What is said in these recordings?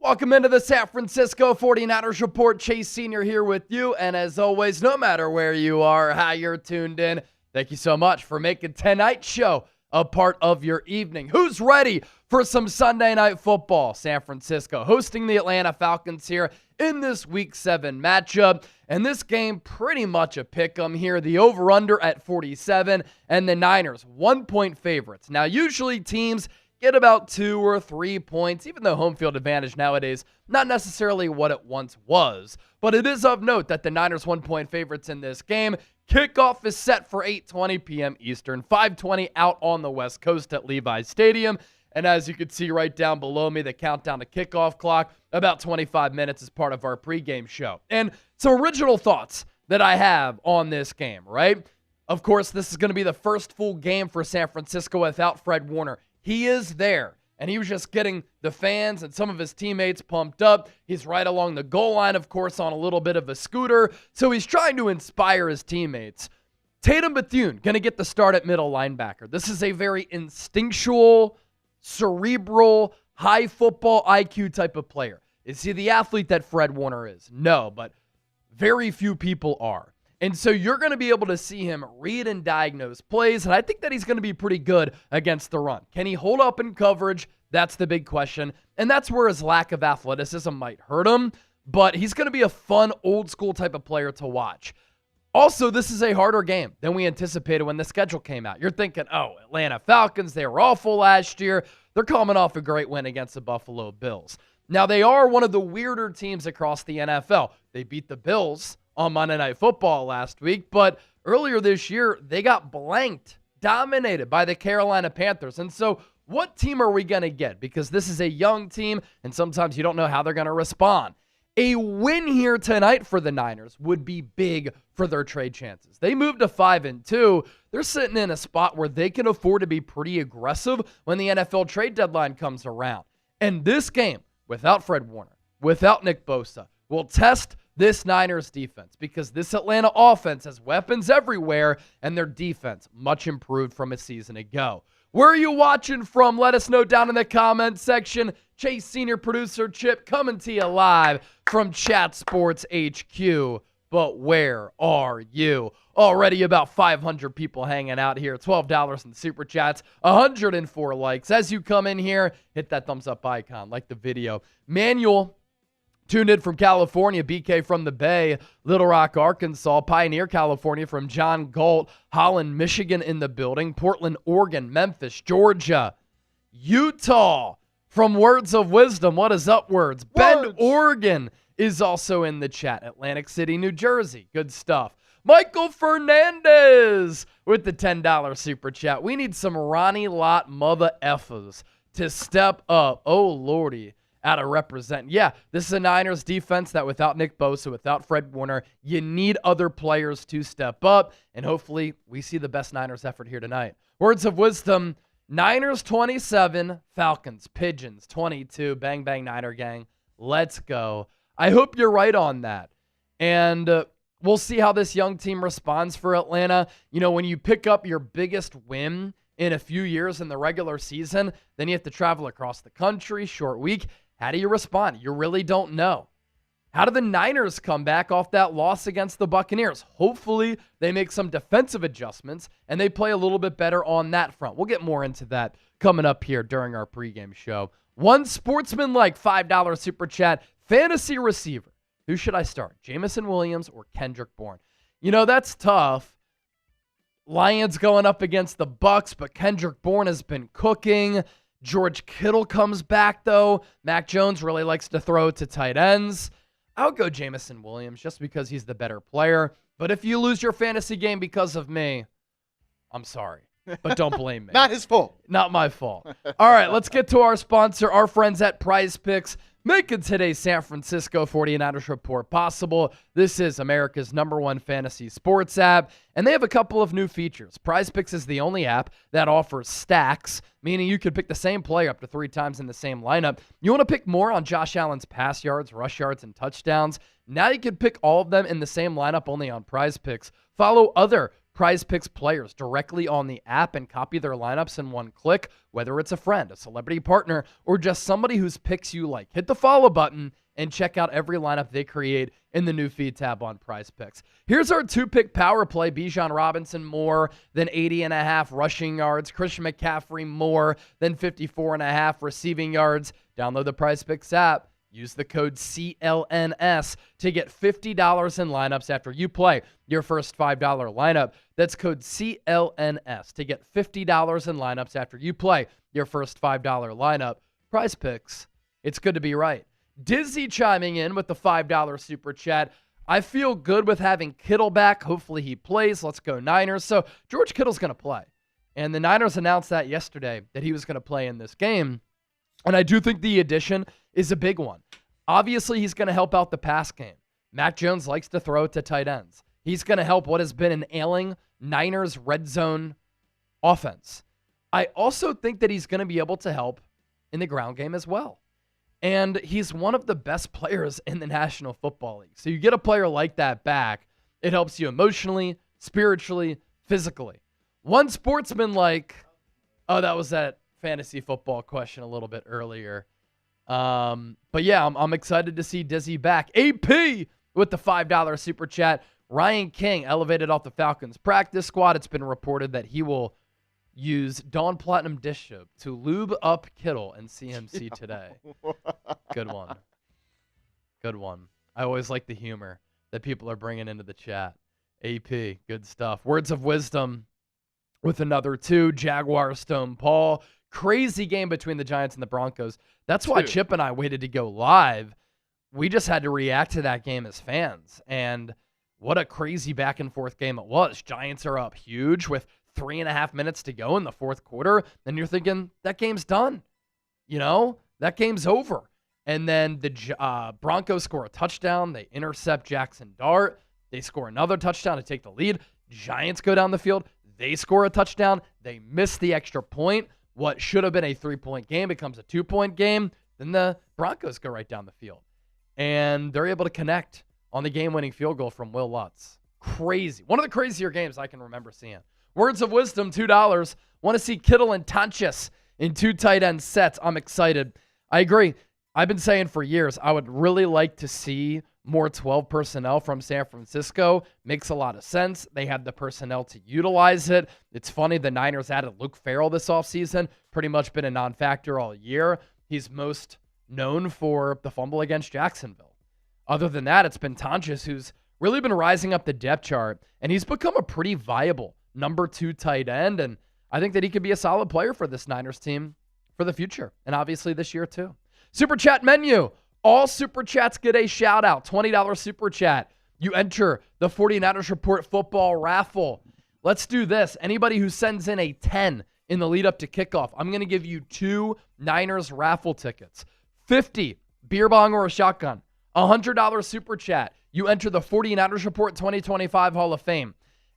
Welcome into the San Francisco 49ers Report. Chase Sr. here with you. And as always, no matter where you are, how you're tuned in, thank you so much for making tonight's show a part of your evening. Who's ready for some Sunday night football? San Francisco hosting the Atlanta Falcons here in this Week 7 matchup. And this game pretty much a pick-em here. The over-under at 47 and the Niners 1-point favorites. Now, usually teams get about 2 or 3 points, even though home field advantage nowadays, not necessarily what it once was. But it is of note that the Niners 1-point favorites in this game. Kickoff is set for 8:20 p.m. Eastern, 5:20 out on the West Coast at Levi's Stadium. And as you can see right down below me, the countdown to kickoff clock, about 25 minutes as part of our pregame show. And some original thoughts that I have on this game, right? Of course, this is going to be the first full game for San Francisco without Fred Warner. He is there, and he was just getting the fans and some of his teammates pumped up. He's right along the goal line, of course, on a little bit of a scooter, so he's trying to inspire his teammates. Tatum Bethune going to get the start at middle linebacker. This is a very instinctual, cerebral, high football IQ type of player. Is he the athlete that Fred Warner is? No, but very few people are. And so you're going to be able to see him read and diagnose plays, and I think that he's going to be pretty good against the run. Can he hold up in coverage? That's the big question, and that's where his lack of athleticism might hurt him, but he's going to be a fun, old-school type of player to watch. Also, this is a harder game than we anticipated when the schedule came out. You're thinking, oh, Atlanta Falcons, they were awful last year. They're coming off a great win against the Buffalo Bills. Now, they are one of the weirder teams across the NFL. They beat the Bills on Monday Night Football last week, but earlier this year, they got blanked, dominated by the Carolina Panthers. And so what team are we going to get? Because this is a young team, and sometimes you don't know how they're going to respond. A win here tonight for the Niners would be big for their trade chances. They moved to 5-2. They're sitting in a spot where they can afford to be pretty aggressive when the NFL trade deadline comes around. And this game, without Fred Warner, without Nick Bosa, will test this Niners defense, because this Atlanta offense has weapons everywhere, and their defense much improved from a season ago. Where are you watching from? Let us know down in the comments section. Chase Senior Producer Chip coming to you live from Chat Sports HQ. But where are you? Already about 500 people hanging out here. $12 in Super Chats. 104 likes. As you come in here, hit that thumbs up icon. Like the video. Manuel tuned in from California, BK from the Bay, Little Rock, Arkansas, Pioneer, California from John Galt, Holland, Michigan in the building, Portland, Oregon, Memphis, Georgia, Utah from Words of Wisdom. What is up, Words? Bend, Oregon is also in the chat. Atlantic City, New Jersey. Good stuff. Michael Fernandez with the $10 Super Chat. We need some Ronnie Lott mother effers to step up. Oh, Lordy. Out of represent. Yeah, this is a Niners defense that without Nick Bosa, without Fred Warner, you need other players to step up, and hopefully we see the best Niners effort here tonight. Words of wisdom, Niners 27, Falcons, Pigeons 22, bang, bang, Niner gang. Let's go. I hope you're right on that. And we'll see how this young team responds for Atlanta. You know, when you pick up your biggest win in a few years in the regular season, then you have to travel across the country, short week. How do you respond? You really don't know. How do the Niners come back off that loss against the Buccaneers? Hopefully, they make some defensive adjustments, and they play a little bit better on that front. We'll get more into that coming up here during our pregame show. One sportsman-like $5 Super Chat, fantasy receiver. Who should I start, Jameson Williams or Kendrick Bourne? You know, that's tough. Lions going up against the Bucs, but Kendrick Bourne has been cooking. George Kittle comes back, though. Mac Jones really likes to throw to tight ends. I'll go Jameson Williams just because he's the better player. But if you lose your fantasy game because of me, I'm sorry. But don't blame me. Not his fault. Not my fault. All right, let's get to our sponsor, our friends at Prize Picks, making today's San Francisco 49ers Report possible. This is America's #1 fantasy sports app, and they have a couple of new features. Prize Picks is the only app that offers stacks, meaning you could pick the same player up to 3 times in the same lineup. You want to pick more on Josh Allen's pass yards, rush yards, and touchdowns? Now you can pick all of them in the same lineup only on Prize Picks. Follow other Prize Picks players directly on the app and copy their lineups in one click, whether it's a friend, a celebrity partner, or just somebody whose picks you like. Hit the follow button and check out every lineup they create in the new feed tab on Prize Picks. Here's our 2-pick power play. Bijan Robinson more than 80.5 rushing yards. Christian McCaffrey more than 54.5 receiving yards. Download the Prize Picks app. Use the code CLNS to get $50 in lineups after you play your first $5 lineup. That's code CLNS to get $50 in lineups after you play your first $5 lineup. Prize Picks, it's good to be right. Dizzy chiming in with the $5 super chat. I feel good with having Kittle back. Hopefully he plays. Let's go Niners. So George Kittle's going to play. And the Niners announced that yesterday that he was going to play in this game. And I do think the addition is a big one. Obviously, he's going to help out the pass game. Mac Jones likes to throw it to tight ends. He's going to help what has been an ailing Niners red zone offense. I also think that he's going to be able to help in the ground game as well. And he's one of the best players in the National Football League. So you get a player like that back, it helps you emotionally, spiritually, physically. One sportsman that was that fantasy football question a little bit earlier. But yeah, I'm excited to see Dizzy back. AP with the $5 super chat. Ryan King elevated off the Falcons practice squad. It's been reported that he will use Dawn Platinum dish soap to lube up Kittle and CMC today. Good one. Good one. I always like the humor that people are bringing into the chat. AP, good stuff. Words of wisdom with another 2. Jaguars, Stone Paul. Crazy game between the Giants and the Broncos. That's why Chip and I waited to go live. We just had to react to that game as fans. And what a crazy back and forth game it was. Giants are up huge with 3.5 minutes to go in the fourth quarter. And you're thinking, that game's done. You know, that game's over. And then the Broncos score a touchdown. They intercept Jackson Dart. They score another touchdown to take the lead. Giants go down the field. They score a touchdown. They miss the extra point. What should have been a 3-point game becomes a 2-point game. Then the Broncos go right down the field. And they're able to connect on the game-winning field goal from Will Lutz. Crazy. One of the crazier games I can remember seeing. Words of wisdom, $2. Want to see Kittle and Tanchis in 2 tight end sets. I'm excited. I agree. I've been saying for years, I would really like to see more 12 personnel from San Francisco. Makes a lot of sense. They had the personnel to utilize it. It's funny, the Niners added Luke Farrell this offseason. Pretty much been a non-factor all year. He's most known for the fumble against Jacksonville. Other than that, it's been Tanchis who's really been rising up the depth chart, and he's become a pretty viable number 2 tight end, and I think that he could be a solid player for this Niners team for the future, and obviously this year too. Super Chat menu. All Super Chats get a shout-out. $20 Super Chat. You enter the 49ers Report football raffle. Let's do this. Anybody who sends in a 10 in the lead-up to kickoff, I'm going to give you 2 Niners raffle tickets. 50, beer bong or a shotgun. $100 Super Chat. You enter the 49ers Report 2025 Hall of Fame.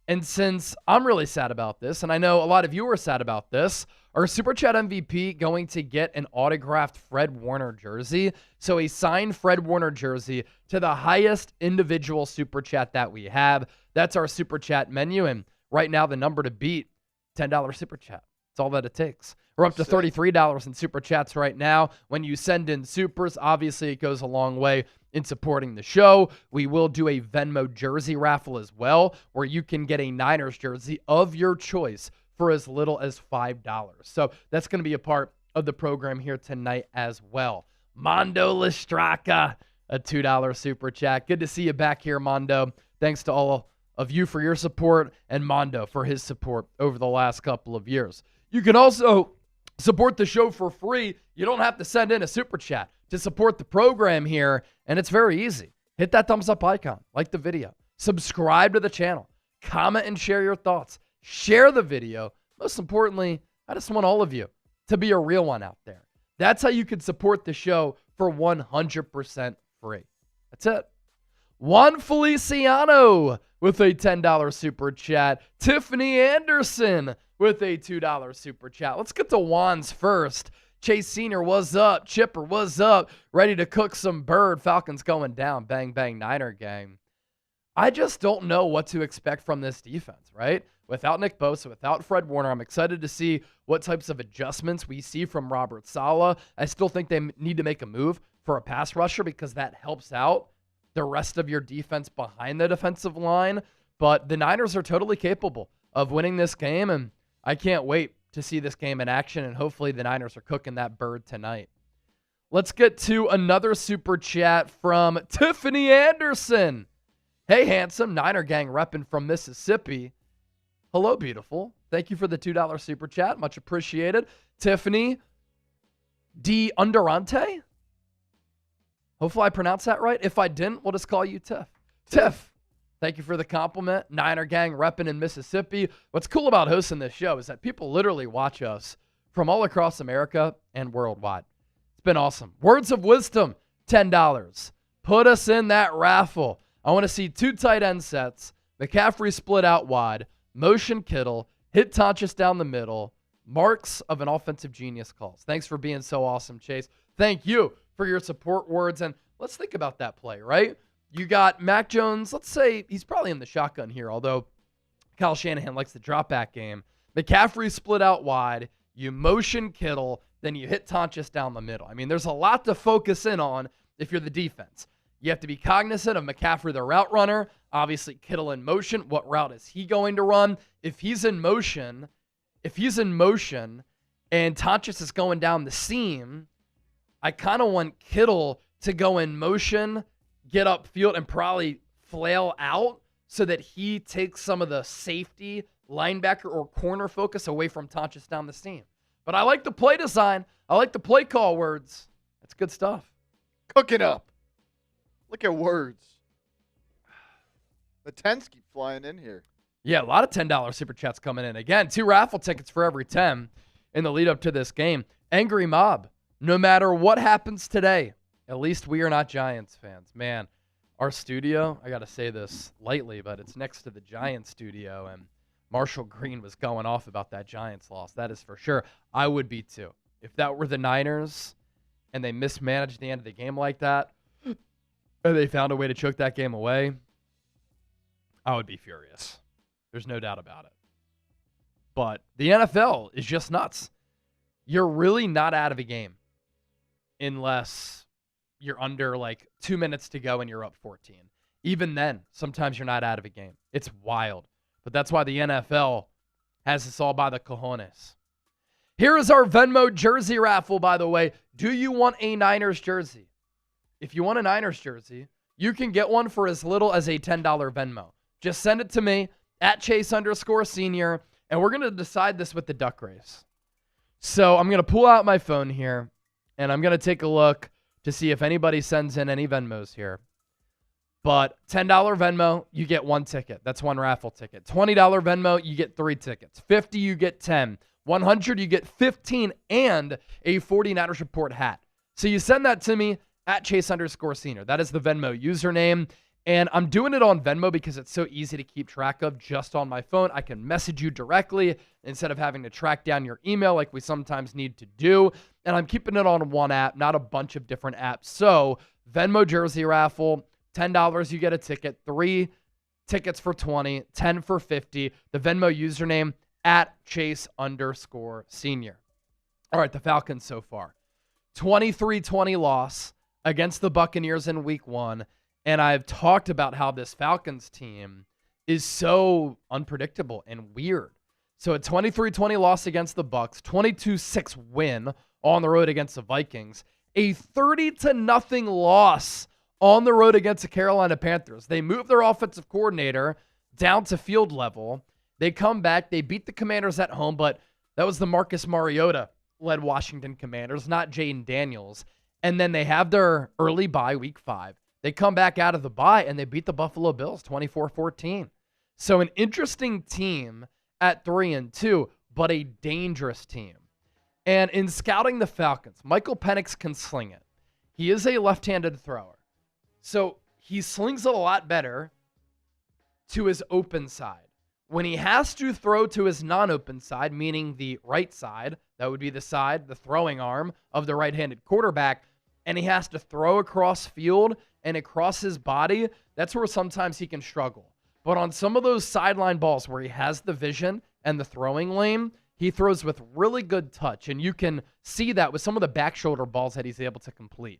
And since I'm really sad about this, and I know a lot of you are sad about this, our Super Chat MVP going to get an autographed Fred Warner jersey. So a signed Fred Warner jersey to the highest individual Super Chat that we have. That's our Super Chat menu. And right now, the number to beat, $10 Super Chat. That's all that it takes. We're up to $33 in Super Chats right now. When you send in supers, obviously it goes a long way in supporting the show. We will do a Venmo jersey raffle as well, where you can get a Niners jersey of your choice for as little as $5. So that's going to be a part of the program here tonight as well. Mondo Listraka, a $2 Super Chat. Good to see you back here, Mondo. Thanks to all of you for your support, and Mondo for his support over the last couple of years. You can also support the show for free. You don't have to send in a Super Chat to support the program here, and it's very easy. Hit that thumbs up icon, like the video, subscribe to the channel, comment and share your thoughts, share the video. Most importantly, I just want all of you to be a real one out there. That's how you can support the show for 100% free. That's it. Juan Feliciano with a $10 Super Chat. Tiffany Anderson with a $2 Super Chat. Let's get to Juan's first. Chase Sr., what's up? Chipper, what's up? Ready to cook some bird. Falcons going down. Bang, bang, Niner gang. I just don't know what to expect from this defense, right? Without Nick Bosa, without Fred Warner, I'm excited to see what types of adjustments we see from Robert Saleh. I still think they need to make a move for a pass rusher because that helps out the rest of your defense behind the defensive line. But the Niners are totally capable of winning this game, and I can't wait to see this game in action, and hopefully the Niners are cooking that bird tonight. Let's get to another super chat from Tiffany Anderson. Hey, handsome, Niner gang repping from Mississippi. Hello, beautiful. Thank you for the $2 super chat. Much appreciated. Tiffany D. Underante? Hopefully I pronounced that right. If I didn't, we'll just call you Tiff. Tiff, thank you for the compliment. Niner gang repping in Mississippi. What's cool about hosting this show is that people literally watch us from all across America and worldwide. It's been awesome. Words of wisdom, $10. Put us in that raffle. I want to see 2 tight end sets, McCaffrey split out wide, motion Kittle, hit Tonches down the middle, marks of an offensive genius calls. Thanks for being so awesome, Chase. Thank you for your support words. And let's think about that play, right? You got Mac Jones. Let's say he's probably in the shotgun here, although Kyle Shanahan likes the drop back game. McCaffrey split out wide. You motion Kittle, then you hit Tonches down the middle. I mean, there's a lot to focus in on if you're the defense. You have to be cognizant of McCaffrey, the route runner. Obviously, Kittle in motion. What route is he going to run? If he's in motion and Tonches is going down the seam, I kind of want Kittle to go in motion, get upfield, and probably flail out so that he takes some of the safety, linebacker, or corner focus away from Tonches down the seam. But I like the play design. I like the play call words. That's good stuff. Cooking up. Look at words. The 10s keep flying in here. Yeah, a lot of $10 super chats coming in. Again, 2 raffle tickets for every 10 in the lead up to this game. Angry Mob. No matter what happens today, at least we are not Giants fans. Man, our studio, I got to say this lightly, but it's next to the Giants studio, and Marshall Green was going off about that Giants loss. That is for sure. I would be too. If that were the Niners and they mismanaged the end of the game like that, and they found a way to choke that game away, I would be furious. There's no doubt about it. But the NFL is just nuts. You're really not out of a game unless you're under like 2 minutes to go and you're up 14. Even then, sometimes you're not out of a game. It's wild. But that's why the NFL has us all by the cojones. Here is our Venmo jersey raffle, by the way. Do you want a Niners jersey? If you want a Niners jersey, you can get one for as little as a $10 Venmo. Just send it to me at Chase_senior, and we're going to decide this with the duck race. So I'm going to pull out my phone here, and I'm going to take a look to see if anybody sends in any Venmos here. But $10 Venmo, you get 1 ticket. That's 1 raffle ticket. $20 Venmo, you get 3 tickets. $50, you get 10. $100, you get 15, and a 49ers Report hat. So you send that to me at Chase_senior. That is the Venmo username. And I'm doing it on Venmo because it's so easy to keep track of just on my phone. I can message you directly instead of having to track down your email like we sometimes need to do. And I'm keeping it on one app, not a bunch of different apps. So Venmo jersey raffle, $10, you get a ticket. 3 tickets for 20, 10 for 50. The Venmo username at Chase_senior. All right, the Falcons so far. 23-20 loss against the Buccaneers in week 1. And I've talked about how this Falcons team is so unpredictable and weird. So a 23-20 loss against the Bucs, 22-6 win on the road against the Vikings, a 30-0 loss on the road against the Carolina Panthers. They moved their offensive coordinator down to field level. They come back, they beat the Commanders at home, but that was the Marcus Mariota-led Washington Commanders, not Jaden Daniels. And then they have their early bye, week 5. They come back out of the bye, and they beat the Buffalo Bills 24-14. So an interesting team at 3-2, but a dangerous team. And in scouting the Falcons, Michael Penix can sling it. He is a left-handed thrower. So he slings it a lot better to his open side. When he has to throw to his non-open side, meaning the right side, that would be the side, the throwing arm of the right-handed quarterback, and he has to throw across field and across his body, that's where sometimes he can struggle. But on some of those sideline balls where he has the vision and the throwing lane, he throws with really good touch, and you can see that with some of the back shoulder balls that he's able to complete.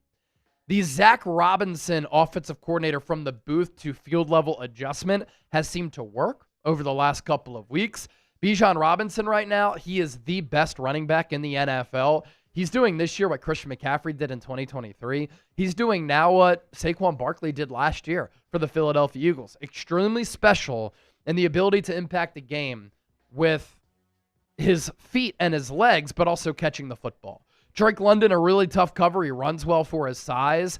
The Zach Robinson offensive coordinator from the booth to field level adjustment has seemed to work over the last couple of weeks. Bijan Robinson right now, he is the best running back in the NFL. He's doing this year what Christian McCaffrey did in 2023. He's doing now what Saquon Barkley did last year for the Philadelphia Eagles. Extremely special in the ability to impact the game with his feet and his legs, but also catching the football. Drake London, a really tough cover. He runs well for his size.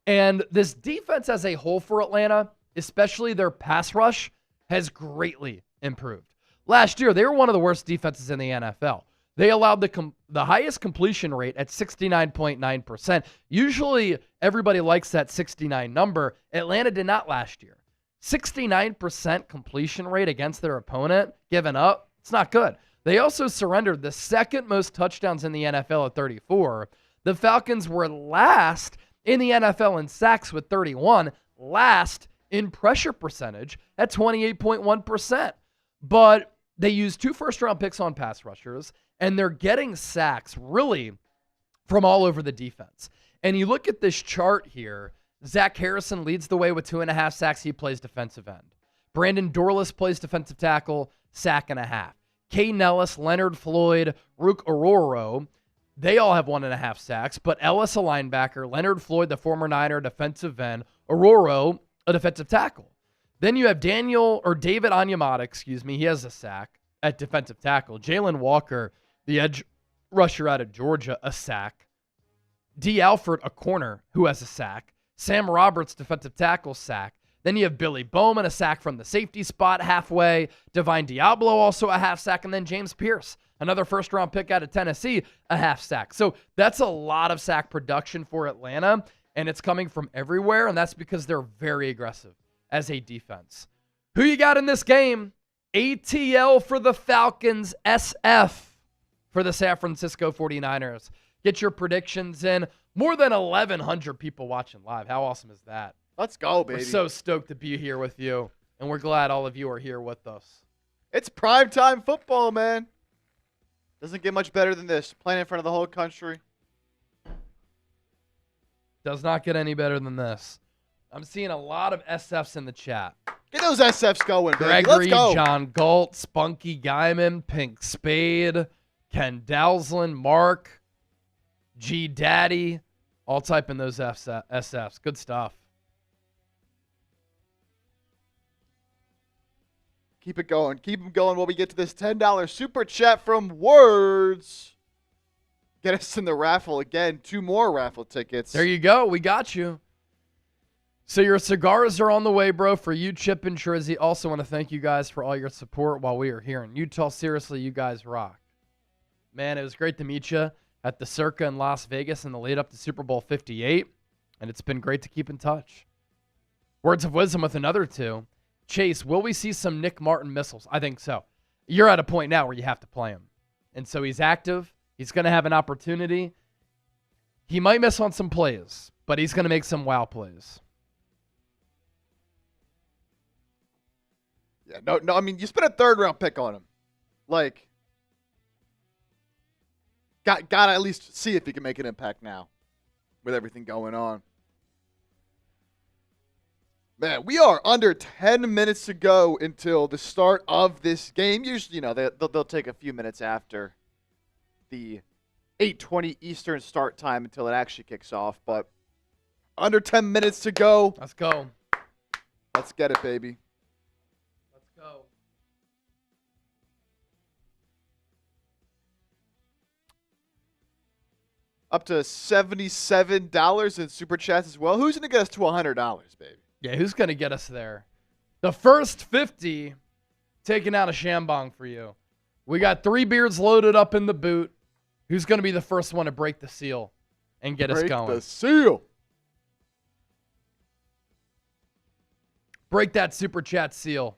And this defense as a whole for Atlanta, especially their pass rush, has greatly improved. Last year, they were one of the worst defenses in the NFL. They allowed the highest completion rate at 69.9%. Usually, everybody likes that 69 number. Atlanta did not last year. 69% completion rate against their opponent, given up, it's not good. They also surrendered the second most touchdowns in the NFL at 34. The Falcons were last in the NFL in sacks with 31, last in pressure percentage at 28.1%. But they used 2 first-round picks on pass rushers, and they're getting sacks really from all over the defense. And you look at this chart here, Zach Harrison leads the way with 2.5 sacks. He plays defensive end. Brandon Dorlus plays defensive tackle, 1.5 sacks. Caden Ellis, Leonard Floyd, Rook Ororo, they all have 1.5 sacks, but Ellis, a linebacker, Leonard Floyd, the former Niner defensive end, Ororo, a defensive tackle. Then you have David Onyemata, he has a sack at defensive tackle. Jalen Walker, the edge rusher out of Georgia, a sack. D. Alford, a corner, who has a sack. Sam Roberts, defensive tackle, sack. Then you have Billy Bowman, a sack from the safety spot halfway. Divine Diablo, also a half sack. And then James Pierce, another first-round pick out of Tennessee, a half sack. So that's a lot of sack production for Atlanta, and it's coming from everywhere, and that's because they're very aggressive as a defense. Who you got in this game? ATL for the Falcons, SF for the San Francisco 49ers. Get your predictions in. More than 1,100 people watching live. How awesome is that? Let's go, baby. We're so stoked to be here with you, and we're glad all of you are here with us. It's primetime football, man. Doesn't get much better than this. Playing in front of the whole country. Does not get any better than this. I'm seeing a lot of SFs in the chat. Get those SFs going, baby. Gregory, Let's go. John Galt, Spunky Guyman, Pink Spade, Ken Dalslin, Mark, G Daddy, all typing those SFs. Good stuff. Keep it going. Keep them going while we get to this $10 super chat from Words. Get us in the raffle again. 2 more raffle tickets. There you go. We got you. So your cigars are on the way, bro. For you, Chip and Trizzy. Also want to thank you guys for all your support while we are here in Utah. Seriously, you guys rock. Man, it was great to meet you at the Circa in Las Vegas in the lead up to Super Bowl 58. And it's been great to keep in touch. Words of wisdom with another 2. Chase, will we see some Nick Martin missiles? I think so. You're at a point now where you have to play him. And so he's active. He's going to have an opportunity. He might miss on some plays, but he's going to make some wow plays. Yeah, no. I mean, you spent a 3rd-round pick on him. Like, got to at least see if he can make an impact now with everything going on. Man, we are under 10 minutes to go until the start of this game. Usually, they'll take a few minutes after the 8:20 Eastern start time until it actually kicks off. But under 10 minutes to go. Let's go. Let's get it, baby. Let's go. Up to $77 in super chats as well. Who's going to get us to $100, baby? Yeah, who's going to get us there? The first 50 taking out a Shambong for you. We got 3 beers loaded up in the boot. Who's going to be the first one to break the seal and get us going? Break the seal. Break that super chat seal.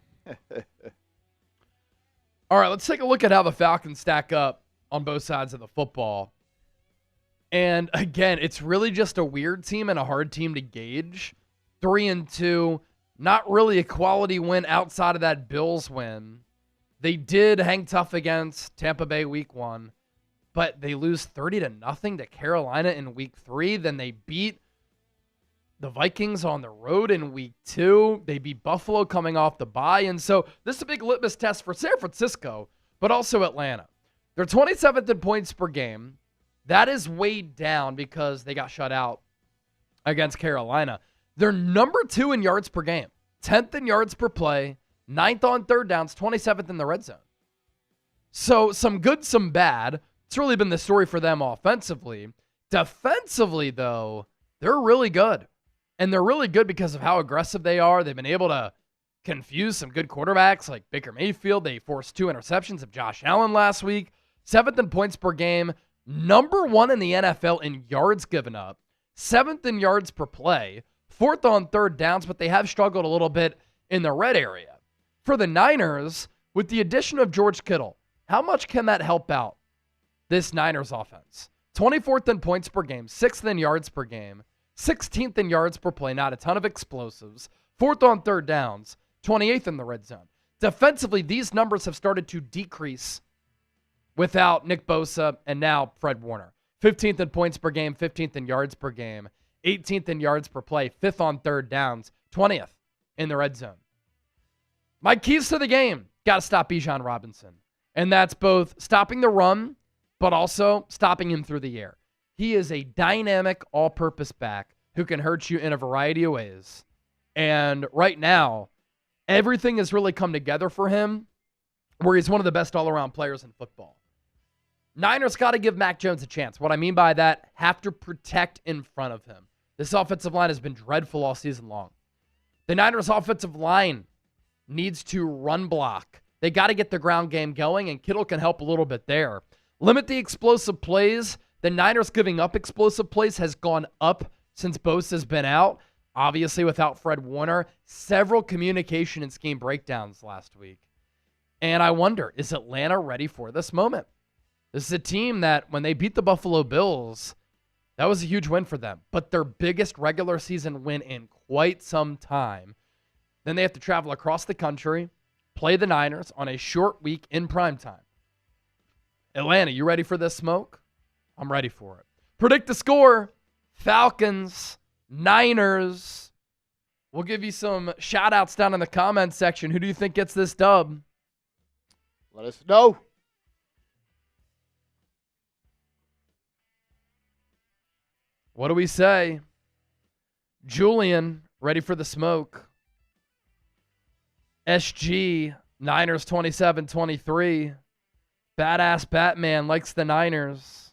All right, let's take a look at how the Falcons stack up on both sides of the football. And again, it's really just a weird team and a hard team to gauge. 3-2, not really a quality win outside of that Bills win. They did hang tough against Tampa Bay week 1, but they lose 30-0 to Carolina in week 3. Then they beat the Vikings on the road in week 2. They beat Buffalo coming off the bye. And so this is a big litmus test for San Francisco, but also Atlanta. They're 27th in points per game. That is weighed down because they got shut out against Carolina. They're number 2 in yards per game, 10th in yards per play, 9th on third downs, 27th in the red zone. So some good, some bad. It's really been the story for them offensively. Defensively, though, they're really good. And they're really good because of how aggressive they are. They've been able to confuse some good quarterbacks like Baker Mayfield. They forced 2 interceptions of Josh Allen last week. 7th in points per game. Number 1 in the NFL in yards given up. 7th in yards per play. 4th on third downs, but they have struggled a little bit in the red area. For the Niners, with the addition of George Kittle, how much can that help out this Niners offense? 24th in points per game, 6th in yards per game, 16th in yards per play, not a ton of explosives, 4th on third downs, 28th in the red zone. Defensively, these numbers have started to decrease without Nick Bosa and now Fred Warner. 15th in points per game, 15th in yards per game, 18th in yards per play, 5th on third downs, 20th in the red zone. My keys to the game, got to stop Bijan Robinson. And that's both stopping the run, but also stopping him through the air. He is a dynamic all-purpose back who can hurt you in a variety of ways. And right now, everything has really come together for him where he's one of the best all-around players in football. Niners got to give Mac Jones a chance. What I mean by that, have to protect in front of him. This offensive line has been dreadful all season long. The Niners offensive line needs to run block. They got to get the ground game going, and Kittle can help a little bit there. Limit the explosive plays. The Niners giving up explosive plays has gone up since Bosa's been out. Obviously, without Fred Warner, several communication and scheme breakdowns last week. And I wonder, is Atlanta ready for this moment? This is a team that, when they beat the Buffalo Bills, that was a huge win for them. But their biggest regular season win in quite some time. Then they have to travel across the country, play the Niners on a short week in primetime. Atlanta, you ready for this smoke? I'm ready for it. Predict the score. Falcons, Niners. We'll give you some shout-outs down in the comments section. Who do you think gets this dub? Let us know. What do we say? Julian, ready for the smoke. SG, Niners 27-23. Badass Batman likes the Niners.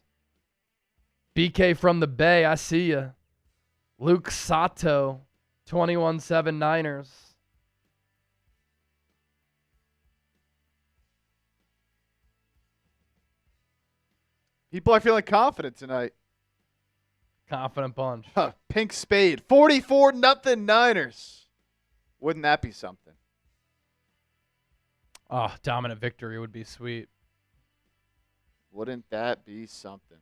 BK from the Bay, I see ya. Luke Sato, 21-7 Niners. People are feeling confident tonight. Confident bunch. Pink Spade, 44-0 Niners. Wouldn't that be something? Oh, dominant victory would be sweet. Wouldn't that be something?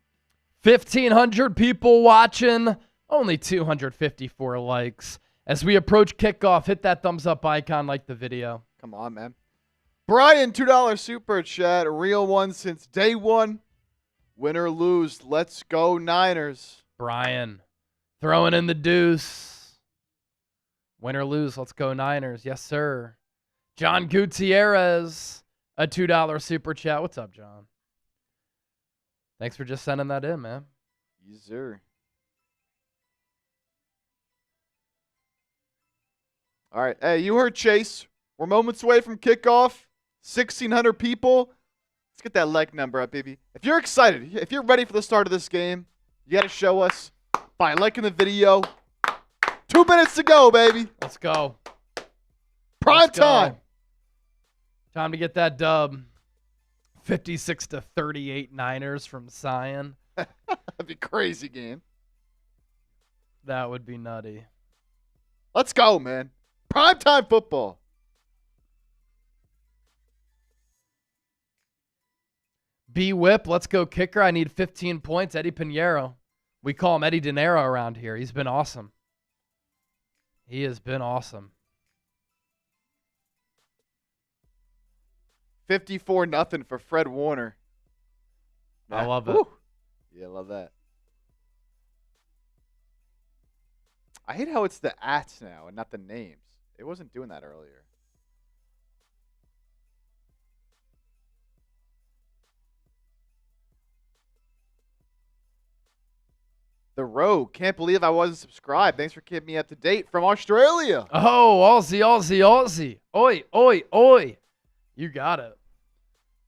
1,500 people watching. Only 254 likes. As we approach kickoff, hit that thumbs up icon, like the video. Come on, man. Brian, $2 super chat. A real one since day one. Win or lose, let's go Niners. Brian, throwing in the deuce. Win or lose, let's go Niners. Yes, sir. John Gutierrez, a $2 super chat. What's up, John? Thanks for just sending that in, man. Yes, sir. All right. Hey, you heard Chase. We're moments away from kickoff. 1,600 people. Let's get that like number up, baby. If you're excited, if you're ready for the start of this game, you got to show us by liking the video. 2 minutes to go, baby. Let's go. Prime time. Time to get that dub. 56-38 Niners from Sion. That'd be a crazy game. That would be nutty. Let's go, man. Prime time football. B-Whip, let's go kicker. I need 15 points. Eddie Pinheiro. We call him Eddie De Niro around here. He's been awesome. He has been awesome. 54-0 for Fred Warner. I love it. Woo. Yeah, I love that. I hate how it's the ats now and not the names. It wasn't doing that earlier. The Rogue. Can't believe I wasn't subscribed. Thanks for keeping me up to date from Australia. Oh, Aussie, Aussie, Aussie. Oi, oi, oi. You got it.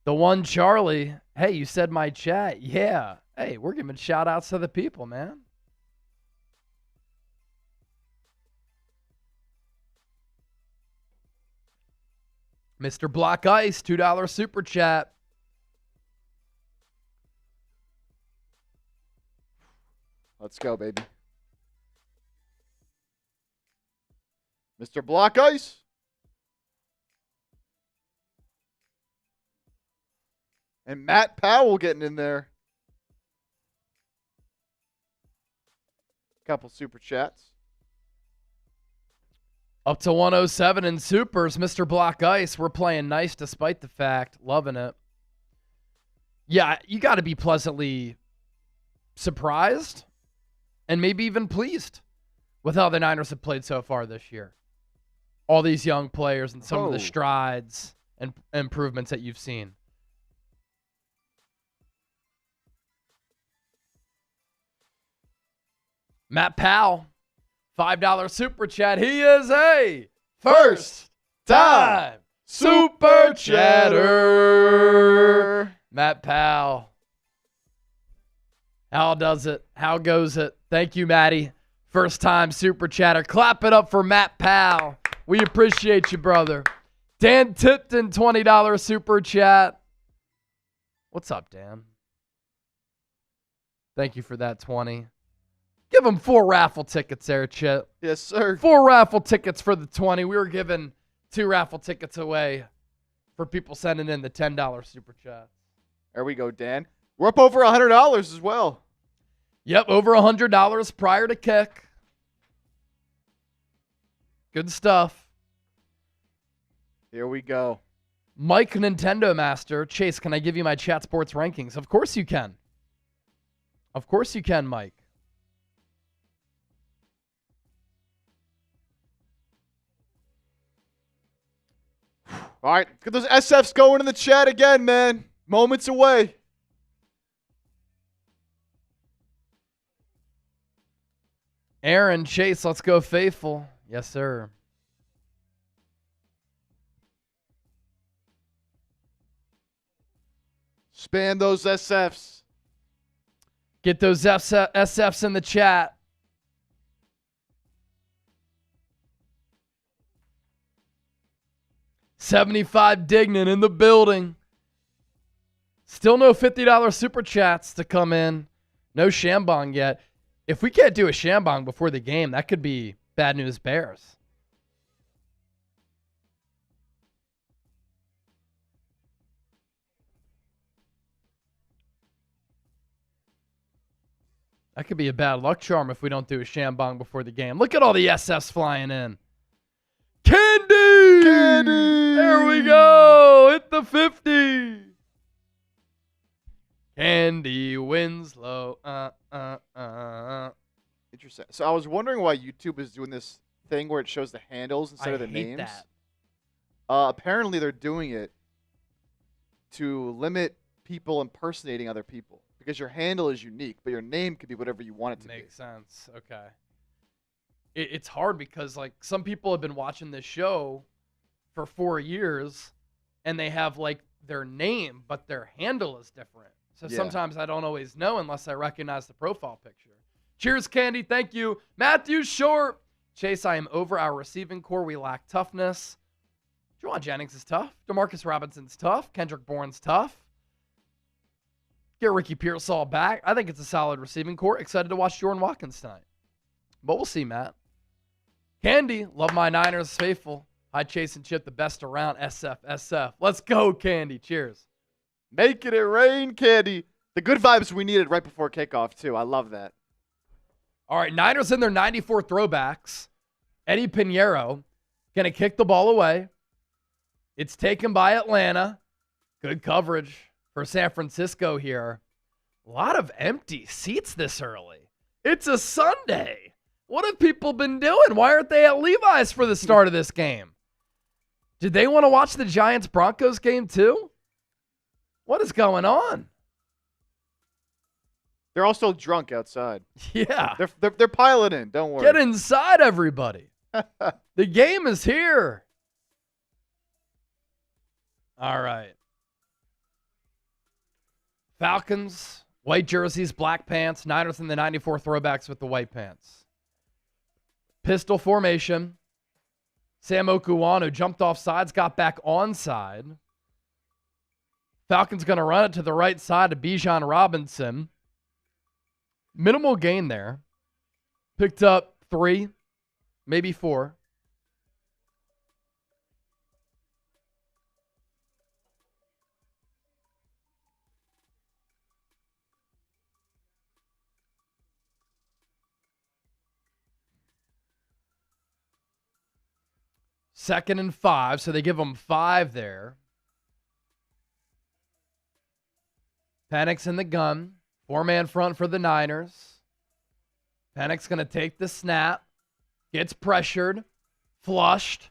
The one Charlie. Hey, you said my chat. Yeah. Hey, we're giving shout outs to the people, man. Mr. Black Ice, $2 super chat. Let's go, baby. Mr. Black Ice. And Matt Powell getting in there. Couple super chats. Up to 107 in supers, Mr. Black Ice. We're playing nice despite the fact. Loving it. Yeah, you got to be pleasantly surprised and maybe even pleased with how the Niners have played so far this year. All these young players and some of the strides and improvements that you've seen. Matt Powell, $5 super chat. He is a first time super chatter. Matt Powell. How does it? How goes it? Thank you, Matty. First time super chatter. Clap it up for Matt Powell. We appreciate you, brother. Dan Tipton, $20 super chat. What's up, Dan? Thank you for that 20. Give him 4 raffle tickets there, Chip. Yes, sir. 4 raffle tickets for the 20. We were giving 2 raffle tickets away for people sending in the $10 super chat. There we go, Dan. We're up over $100 as well. Yep, over $100 prior to kick. Good stuff. Here we go. Mike Nintendo Master. Chase, can I give you my chat sports rankings? Of course you can. Of course you can, Mike. All right, get those SFs going in the chat again, man. Moments away. Aaron, Chase, let's go faithful. Yes, sir. Spam those SFs. Get those SFs in the chat. $75 Dignan in the building. Still no $50 super chats to come in. No Shambong yet. If we can't do a Shambong before the game, that could be bad news Bears. That could be a bad luck charm if we don't do a Shambong before the game. Look at all the SFs flying in. Candy! Candy! There we go. Hit the 50. Candy Winslow. Interesting. So I was wondering why YouTube is doing this thing where it shows the handles instead of the names. That. Apparently they're doing it to limit people impersonating other people because your handle is unique, but your name could be whatever you want it to be. Makes sense. Okay. It's hard because like some people have been watching this show for 4 years and they have like their name, but their handle is different. So sometimes I don't always know unless I recognize the profile picture. Cheers, Candy. Thank you. Matthew Short. Chase, I am over our receiving core. We lack toughness. Juwan Jennings is tough. DeMarcus Robinson's tough. Kendrick Bourne's tough. Get Ricky Pearsall back. I think it's a solid receiving core. Excited to watch Jordan Watkins tonight. But we'll see, Matt. Candy, love my Niners faithful. Hi, Chase and Chip, the best around. SF. Let's go, Candy. Cheers. Making it rain, Candy. The good vibes we needed right before kickoff, too. I love that. All right, Niners in their 94 throwbacks. Eddie Pinheiro going to kick the ball away. It's taken by Atlanta. Good coverage for San Francisco here. A lot of empty seats this early. It's a Sunday. What have people been doing? Why aren't they at Levi's for the start of this game? Did they want to watch the Giants-Broncos game too? What is going on? They're all still drunk outside. Yeah. They're piling in. Don't worry. Get inside, everybody. The game is here. All right. Falcons, white jerseys, black pants. Niners in the 94 throwbacks with the white pants. Pistol formation. Sam Okuwanu jumped off sides, got back onside. Falcons going to run it to the right side to Bijan Robinson. Minimal gain there. Picked up 3, maybe 4. Second and 5, so they give them 5 there. Panic's in the gun. 4-man front for the Niners. Panic's going to take the snap. Gets pressured. Flushed.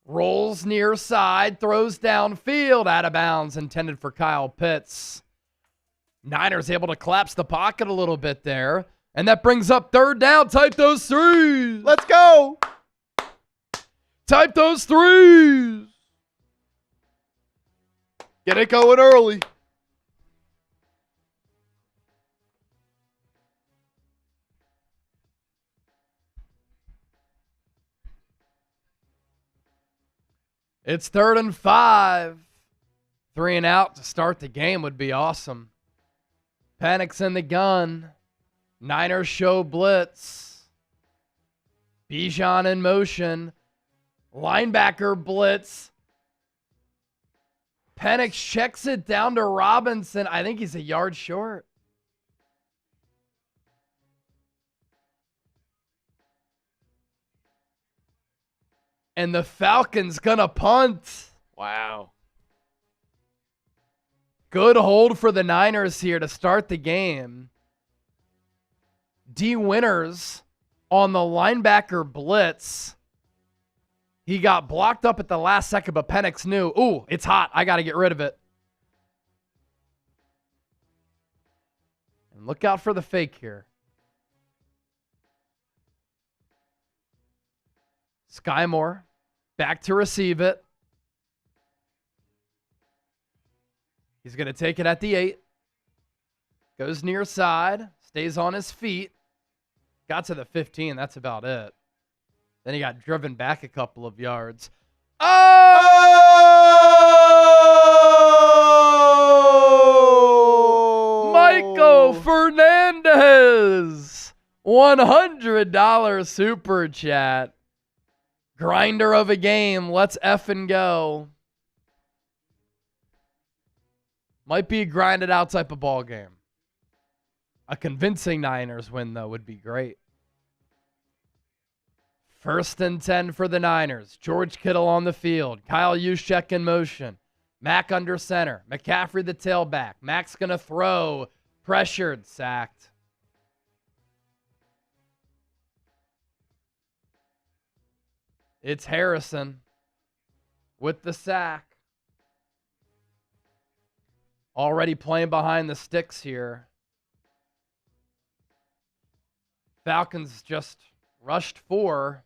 Rolls near side. Throws downfield. Out of bounds. Intended for Kyle Pitts. Niners able to collapse the pocket a little bit there. And that brings up third down. Type those threes. Let's go. Type those threes. Get it going early. It's 3rd and 5. 3 and out to start the game would be awesome. Panic's in the gun. Niners show blitz. Bijan in motion. Linebacker blitz. Penix checks it down to Robinson. I think he's a yard short. And the Falcons gonna punt. Wow. Good hold for the Niners here to start the game. D. Winters on the linebacker blitz. He got blocked up at the last second, but Penix knew, ooh, it's hot. I got to get rid of it. And look out for the fake here. Skymore back to receive it. He's going to take it at the 8. Goes near side. Stays on his feet. Got to the 15. That's about it. Then he got driven back a couple of yards. Oh! Michael Fernandez. $100 super chat. Grinder of a game. Let's effing go. Might be a grinded out type of ball game. A convincing Niners win, though, would be great. 1st and 10 for the Niners. George Kittle on the field. Kyle Juszczyk in motion. Mack under center. McCaffrey the tailback. Mack's going to throw. Pressured. Sacked. It's Harrison with the sack. Already playing behind the sticks here. Falcons just rushed 4.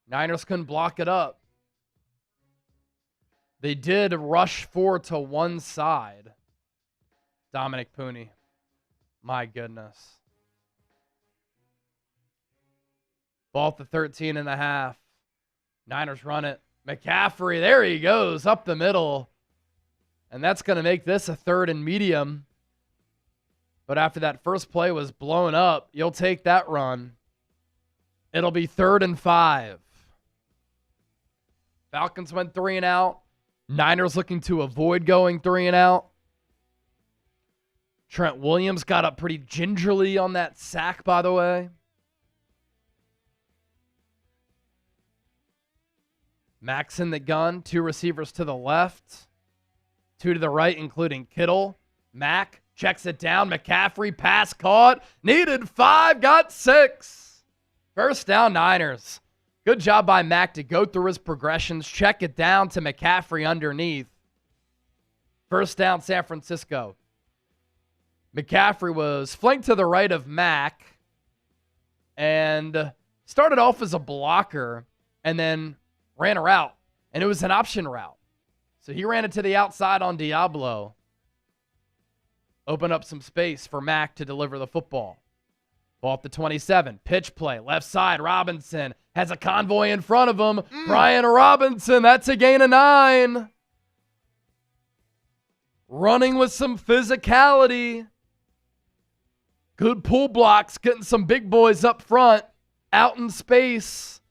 Niners couldn't block it up. They did rush 4 to one side. Dominic Pooney. My goodness. Ball at the 13.5. Niners run it. McCaffrey, there he goes, up the middle. And that's going to make this a 3rd and medium. But after that first play was blown up, you'll take that run. It'll be 3rd and 5. Falcons went 3 and out. Niners looking to avoid going 3 and out. Trent Williams got up pretty gingerly on that sack, by the way. Mack's in the gun. 2 receivers to the left. 2 to the right, including Kittle. Mack checks it down. McCaffrey, pass caught. Needed 5, got 6. First down, Niners. Good job by Mack to go through his progressions, check it down to McCaffrey underneath. First down, San Francisco. McCaffrey was flanked to the right of Mack and started off as a blocker and then ran a route, and it was an option route. So he ran it to the outside on Diablo. Open up some space for Mack to deliver the football. Ball at the 27. Pitch play. Left side. Robinson has a convoy in front of him. Brian Robinson. That's a gain of 9. Running with some physicality. Good pull blocks. Getting some big boys up front. Out in space.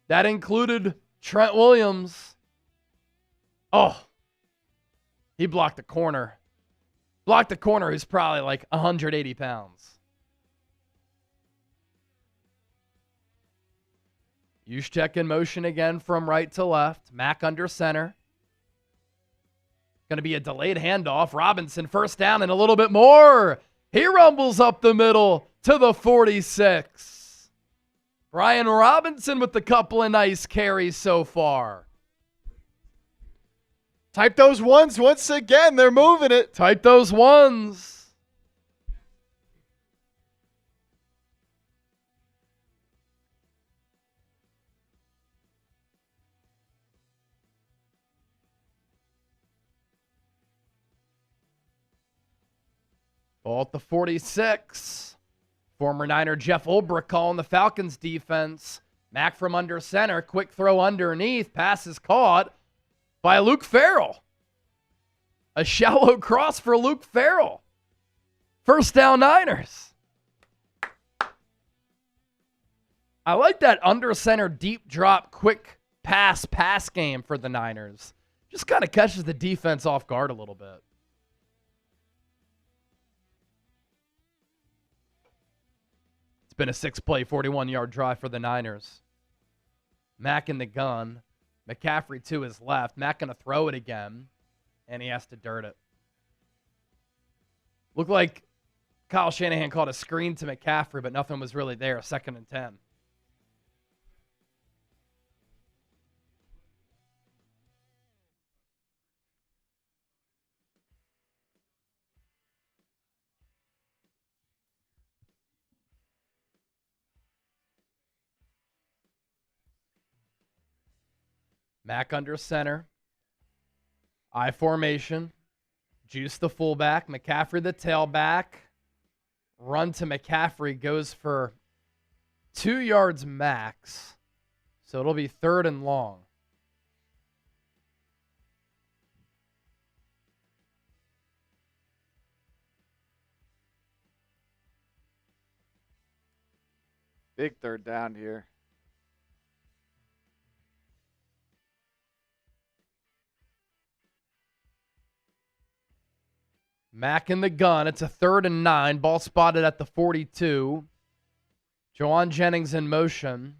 That included Trent Williams. Oh. He blocked the corner. Blocked the corner who's probably like 180 pounds. Juszczyk in motion again from right to left. Mack under center. Going to be a delayed handoff. Robinson first down and a little bit more. He rumbles up the middle to the 46. Brian Robinson with a couple of nice carries so far. Type those ones once again. They're moving it. Type those ones. Ball at the 46. Former Niner Jeff Ulbrich calling the Falcons defense. Mack from under center. Quick throw underneath. Pass is caught by Luke Farrell. A shallow cross for Luke Farrell. First down, Niners. I like that under center deep drop quick pass game for the Niners. Just kind of catches the defense off guard a little bit. Been a 6-play, 41-yard drive for the Niners. Mack in the gun. McCaffrey to his left. Mack going to throw it again, and he has to dirt it. Looked like Kyle Shanahan called a screen to McCaffrey, but nothing was really there. 2nd and 10. Mack under center. I formation. Juice the fullback. McCaffrey the tailback. Run to McCaffrey goes for 2 yards max. So it'll be 3rd and long. Big 3rd down here. Mack in the gun. It's a 3rd and 9. Ball spotted at the 42. Jawan Jennings in motion.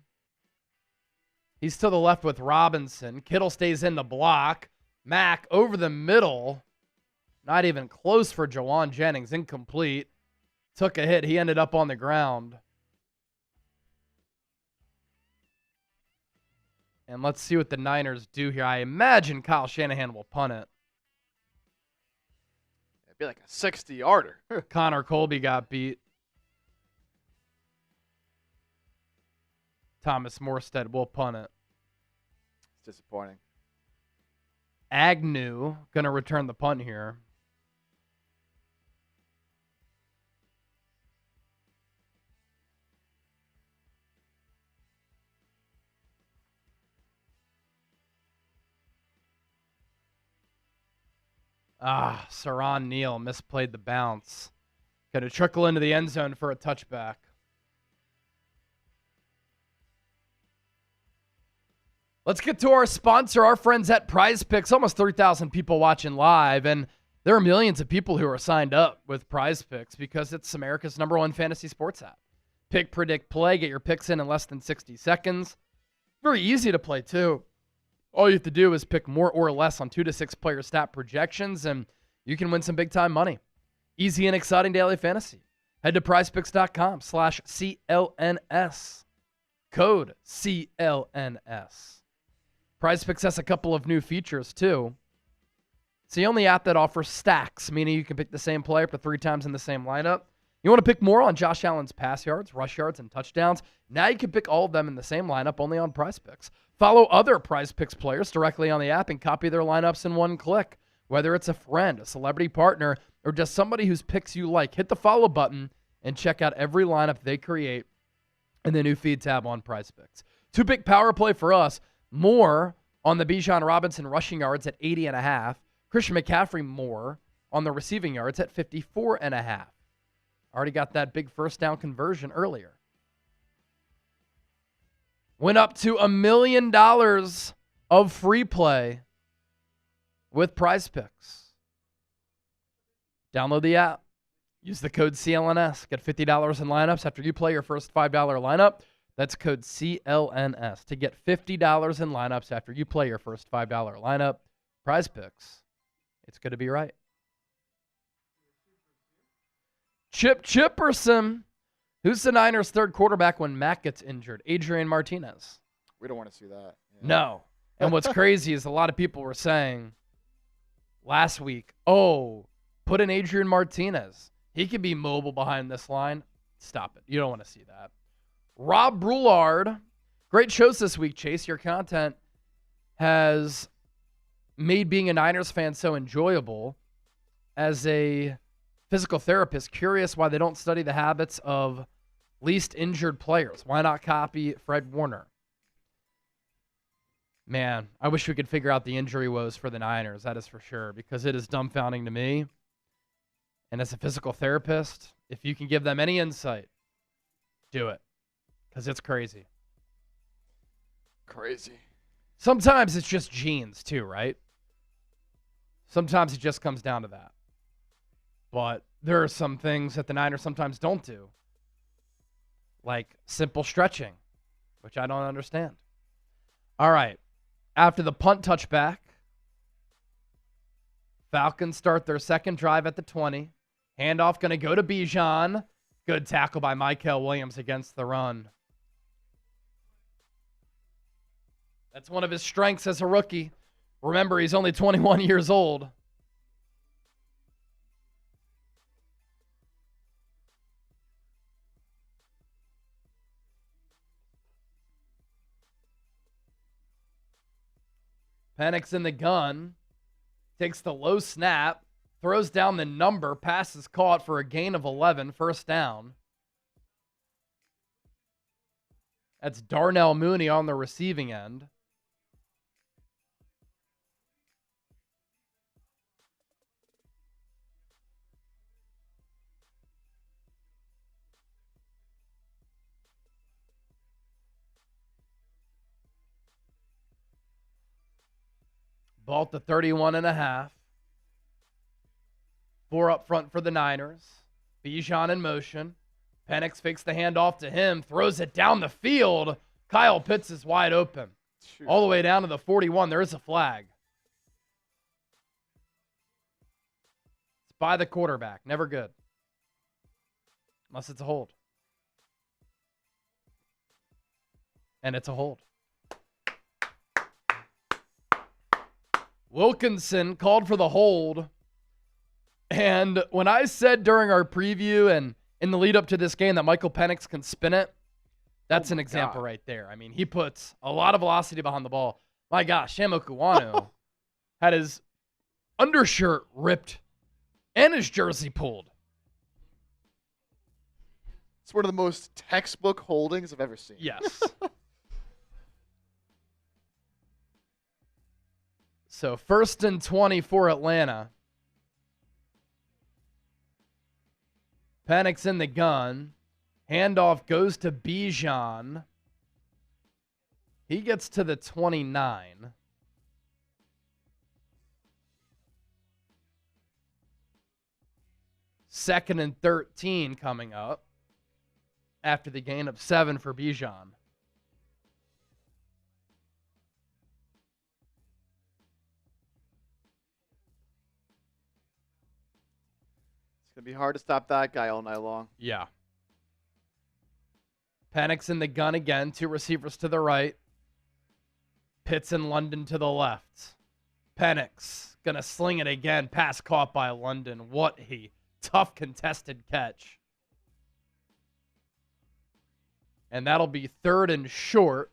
He's to the left with Robinson. Kittle stays in the block. Mack over the middle. Not even close for Jawan Jennings. Incomplete. Took a hit. He ended up on the ground. And let's see what the Niners do here. I imagine Kyle Shanahan will punt it. It'd be like a 60-yarder. Connor Colby got beat. Thomas Morstead will punt it. It's disappointing. Agnew going to return the punt here. Saron Neal misplayed the bounce. Going to trickle into the end zone for a touchback. Let's get to our sponsor, our friends at Prize Picks. Almost 3,000 people watching live, and there are millions of people who are signed up with Prize Picks because it's America's #1 fantasy sports app. Pick, predict, play. Get your picks in less than 60 seconds. Very easy to play, too. All you have to do is pick more or less on 2 to 6 player stat projections, and you can win some big-time money. Easy and exciting daily fantasy. Head to prizepicks.com/CLNS. Code CLNS. PrizePicks has a couple of new features, too. It's the only app that offers stacks, meaning you can pick the same player up to 3 times in the same lineup. You want to pick more on Josh Allen's pass yards, rush yards, and touchdowns? Now you can pick all of them in the same lineup only on PrizePicks. Follow other PrizePicks players directly on the app and copy their lineups in one click. Whether it's a friend, a celebrity partner, or just somebody whose picks you like, hit the follow button and check out every lineup they create in the new feed tab on PrizePicks. 2 big power play for us. More on the Bijan Robinson rushing yards at 80.5. Christian McCaffrey more on the receiving yards at 54.5. Already got that big first down conversion earlier. Went up to $1 million of free play with PrizePicks. Download the app. Use the code CLNS. Get $50 in lineups after you play your first $5 lineup. That's code CLNS to get $50 in lineups after you play your first $5 lineup. PrizePicks. It's going to be right. Chip Chipperson. Who's the Niners' third quarterback when Mac gets injured? Adrian Martinez. We don't want to see that. Yeah. No. And what's crazy is a lot of people were saying last week, oh, put in Adrian Martinez. He could be mobile behind this line. Stop it. You don't want to see that. Rob Brulard. Great shows this week, Chase. Your content has made being a Niners fan so enjoyable. As a physical therapist, curious why they don't study the habits of least injured players. Why not copy Fred Warner? Man, I wish we could figure out the injury woes for the Niners. That is for sure, because it is dumbfounding to me. And as a physical therapist, if you can give them any insight, do it, because it's crazy. Crazy. Sometimes it's just genes too, right? Sometimes it just comes down to that. But there are some things that the Niners sometimes don't do, like simple stretching, which I don't understand. All right. After the punt touchback, Falcons start their second drive at the 20. Handoff going to go to Bijan. Good tackle by Mykel Williams against the run. That's one of his strengths as a rookie. Remember, he's only 21 years old. Penix in the gun, takes the low snap, throws down the number, pass is caught for a gain of 11, first down. That's Darnell Mooney on the receiving end. Ball at the 31.5. 4 up front for the Niners. Bijan in motion. Penix fakes the handoff to him, throws it down the field. Kyle Pitts is wide open. Shoot. All the way down to the 41. There is a flag. It's by the quarterback. Never good. Unless it's a hold. And it's a hold. Wilkinson called for the hold. And when I said during our preview and in the lead up to this game that Michael Penix can spin it, that's an example right there. I mean, he puts a lot of velocity behind the ball. My gosh, Sam Okuwanu had his undershirt ripped and his jersey pulled. It's one of the most textbook holdings I've ever seen. Yes. So 1st and 20 for Atlanta. Penix in the gun. Handoff goes to Bijan. He gets to the 29. Second and 13 coming up after the gain of 7 for Bijan. going to be hard to stop that guy all night long. Yeah. Penix in the gun again. 2 receivers to the right. Pitts and London to the left. Penix going to sling it again. Pass caught by London. What a tough contested catch. And that'll be 3rd and short.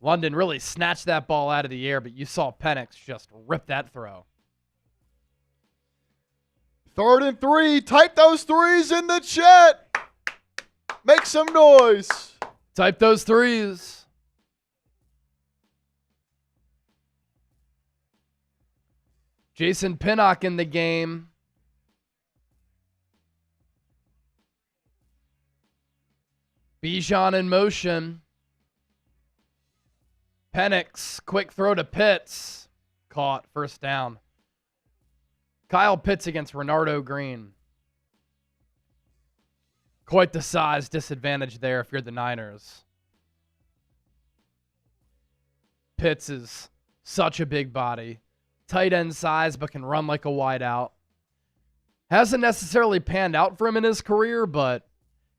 London really snatched that ball out of the air, but you saw Penix just rip that throw. 3rd and 3. Type those threes in the chat. Make some noise. Type those threes. Jason Pinnock in the game. Bijan in motion. Penix, quick throw to Pitts. Caught, 1st down. Kyle Pitts against Renardo Green. Quite the size disadvantage there if you're the Niners. Pitts is such a big body. Tight end size, but can run like a wideout. Hasn't necessarily panned out for him in his career, but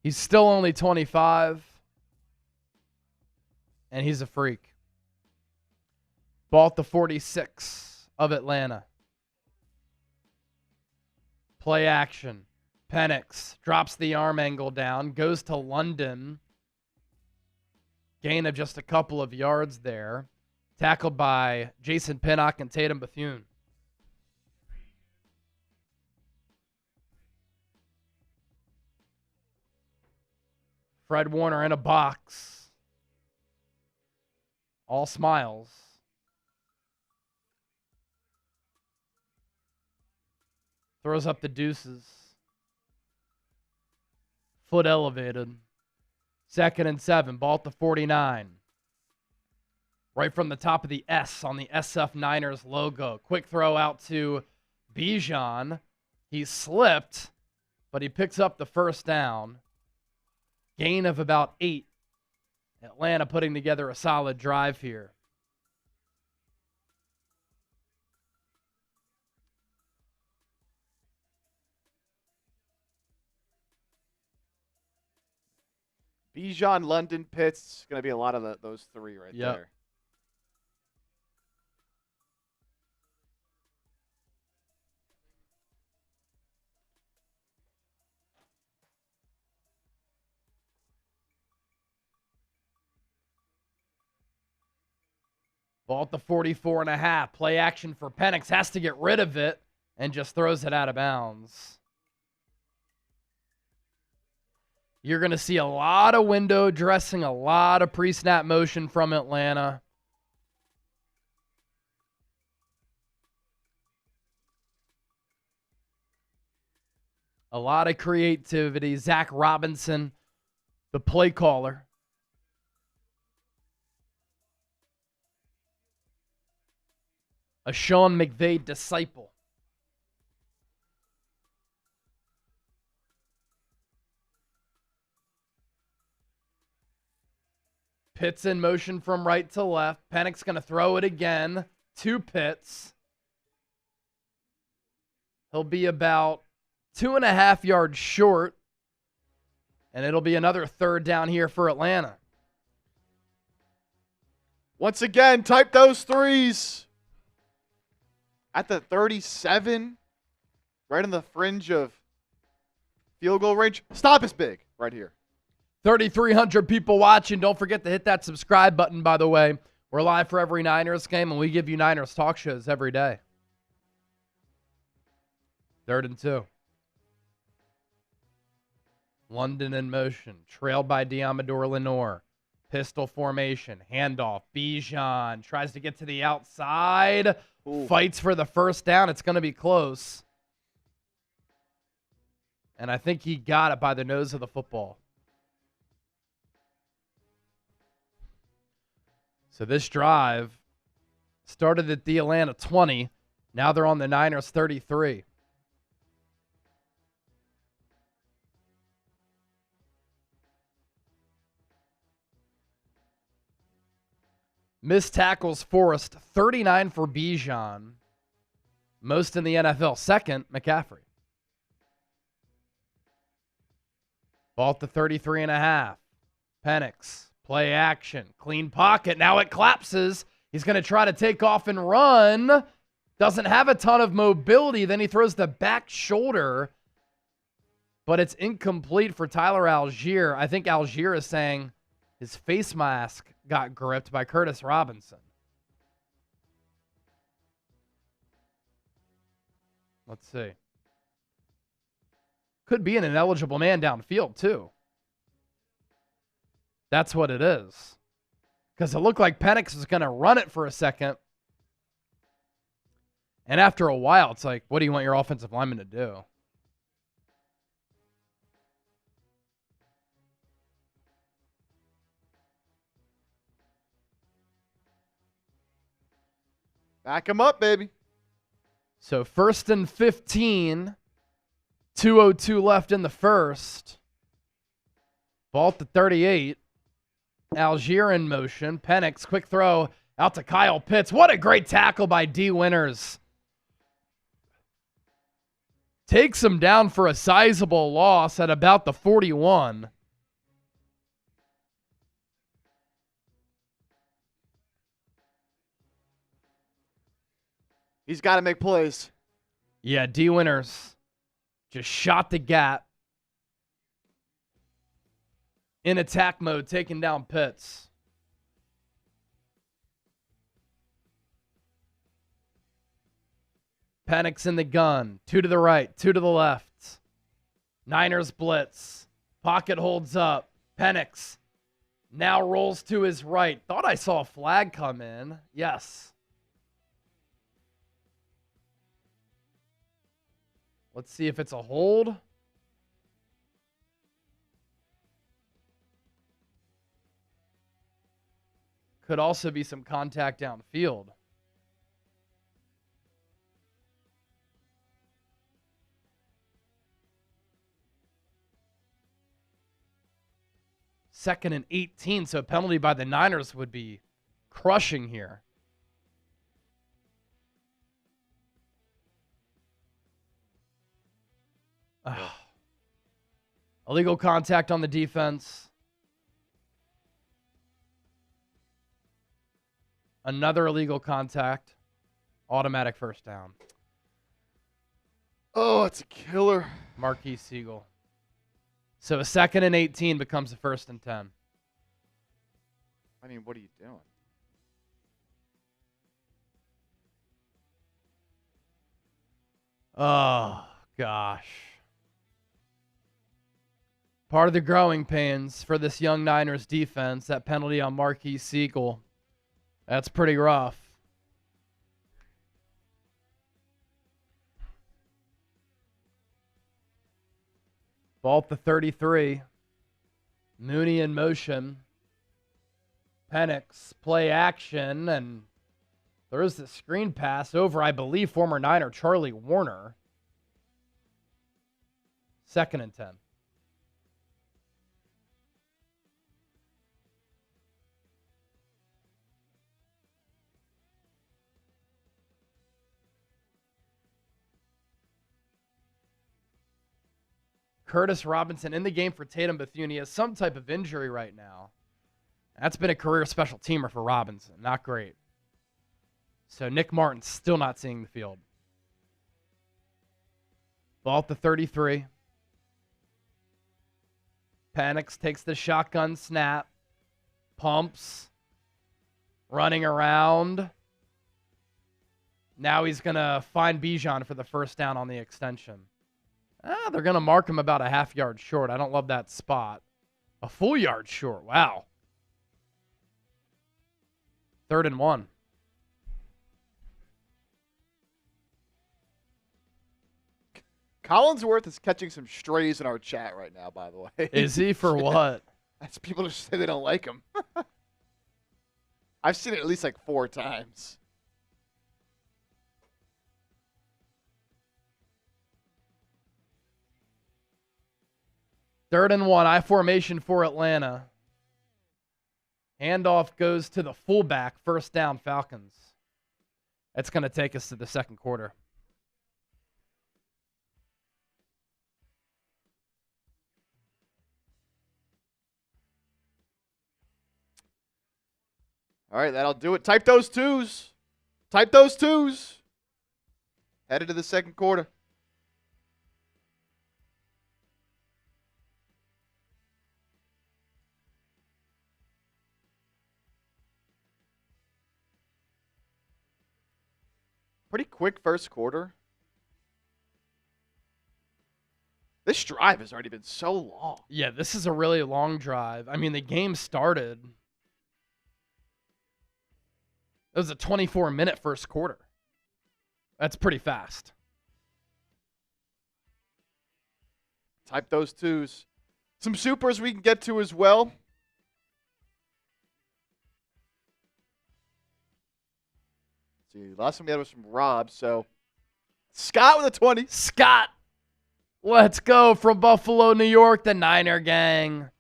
he's still only 25. And he's a freak. Ball at the 46 of Atlanta. Play action. Penix drops the arm angle down, goes to London. Gain of just a couple of yards there. Tackled by Jason Pinnock and Tatum Bethune. Fred Warner in a box. All smiles. Throws up the deuces. Foot elevated. 2nd and 7. Ball at the 49. Right from the top of the S on the SF Niners logo. Quick throw out to Bijan. He slipped, but he picks up the 1st down. Gain of about 8. Atlanta putting together a solid drive here. Bijan, London, Pitts. Going to be a lot of those 3 right there. Ball at the 44.5. Play action for Penix. Has to get rid of it and just throws it out of bounds. You're going to see a lot of window dressing, a lot of pre-snap motion from Atlanta. A lot of creativity. Zach Robinson, the play caller. A Sean McVay disciple. Pitts in motion from right to left. Penix going to throw it again to Pitts. He'll be about 2.5 yards short. And it'll be another 3rd down here for Atlanta. Once again, type those threes. At the 37, right on the fringe of field goal range. Stop is big right here. 3,300 people watching. Don't forget to hit that subscribe button, by the way. We're live for every Niners game, and we give you Niners talk shows every day. 3rd and 2. London in motion. Trailed by Diamador Lenore. Pistol formation. Handoff. Bijan tries to get to the outside. Ooh. Fights for the 1st down. It's going to be close. And I think he got it by the nose of the football. So this drive started at the Atlanta 20. Now they're on the Niners 33. Missed tackles forced, 39 for Bijan. Most in the NFL. 2nd, McCaffrey. Ball at the 33.5. Penix, play action, clean pocket. Now it collapses. He's going to try to take off and run. Doesn't have a ton of mobility. Then he throws the back shoulder. But it's incomplete for Tyler Algier. I think Algier is saying his face mask got gripped by Curtis Robinson. Let's see. Could be an ineligible man downfield, too. That's what it is. Because it looked like Penix was going to run it for a second. And after a while, it's like, what do you want your offensive lineman to do? Back him up, baby. So 1st and 15. 2:02 left in the first. Ball at the 38. Algier in motion. Penix, quick throw out to Kyle Pitts. What a great tackle by D. Winters. Takes him down for a sizable loss at about the 41. He's got to make plays. Yeah, D. Winters just shot the gap. In attack mode, taking down Pitts. Penix in the gun. 2 to the right, 2 to the left. Niners blitz. Pocket holds up. Penix now rolls to his right. Thought I saw a flag come in. Yes. Let's see if it's a hold. Could also be some contact downfield. Second and 18, so a penalty by the Niners would be crushing here. Illegal contact on the defense. Another illegal contact. Automatic first down. Oh, it's a killer. Marquis Siegel. So a 2nd and 18 becomes a 1st and 10. I mean, what are you doing? Oh, gosh. Part of the growing pains for this young Niners defense, that penalty on Marquis Siegel. That's pretty rough. Ball at the 33. Mooney in motion. Penix, play action, and there's the screen pass over, I believe, former Niner Charlie Warner. 2nd and 10. Curtis Robinson in the game for Tatum Bethune. He has some type of injury right now. That's been a career special teamer for Robinson. Not great. So Nick Martin's still not seeing the field. Ball at the 33. Penix takes the shotgun snap. Pumps. Running around. Now he's going to find Bijan for the first down on the extension. They're going to mark him about a half yard short. I don't love that spot. A full yard short. Wow. 3rd and 1. Collinsworth is catching some strays in our chat right now, by the way. Is he? For what? That's people just say they don't like him. I've seen it at least like 4 times. Third and 1, I formation for Atlanta. Handoff goes to the fullback. First down, Falcons. That's going to take us to the second quarter. All right, that'll do it. Type those twos. Type those twos. Headed to the second quarter. Pretty quick first quarter. This drive has already been so long. Yeah, this is a really long drive. I mean, the game started. It was a 24-minute first quarter. That's pretty fast. Type those twos. Some supers we can get to as well. See, last time we had was from Rob, so Scott with a 20. Scott, let's go from Buffalo, New York, the Niner gang.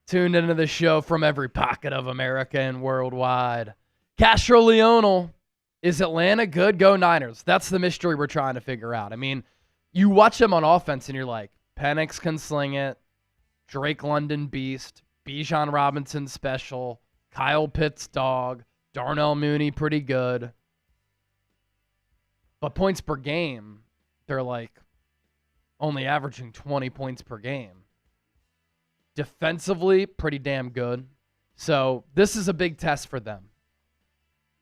Tuned into the show from every pocket of America and worldwide. Castro Leonel, is Atlanta good? Go Niners. That's the mystery we're trying to figure out. I mean, you watch them on offense and you're like, Penix can sling it, Drake London beast, Bijan Robinson special, Kyle Pitts dog, Darnell Mooney pretty good. But points per game, they're like only averaging 20 points per game. Defensively, pretty damn good. So this is a big test for them.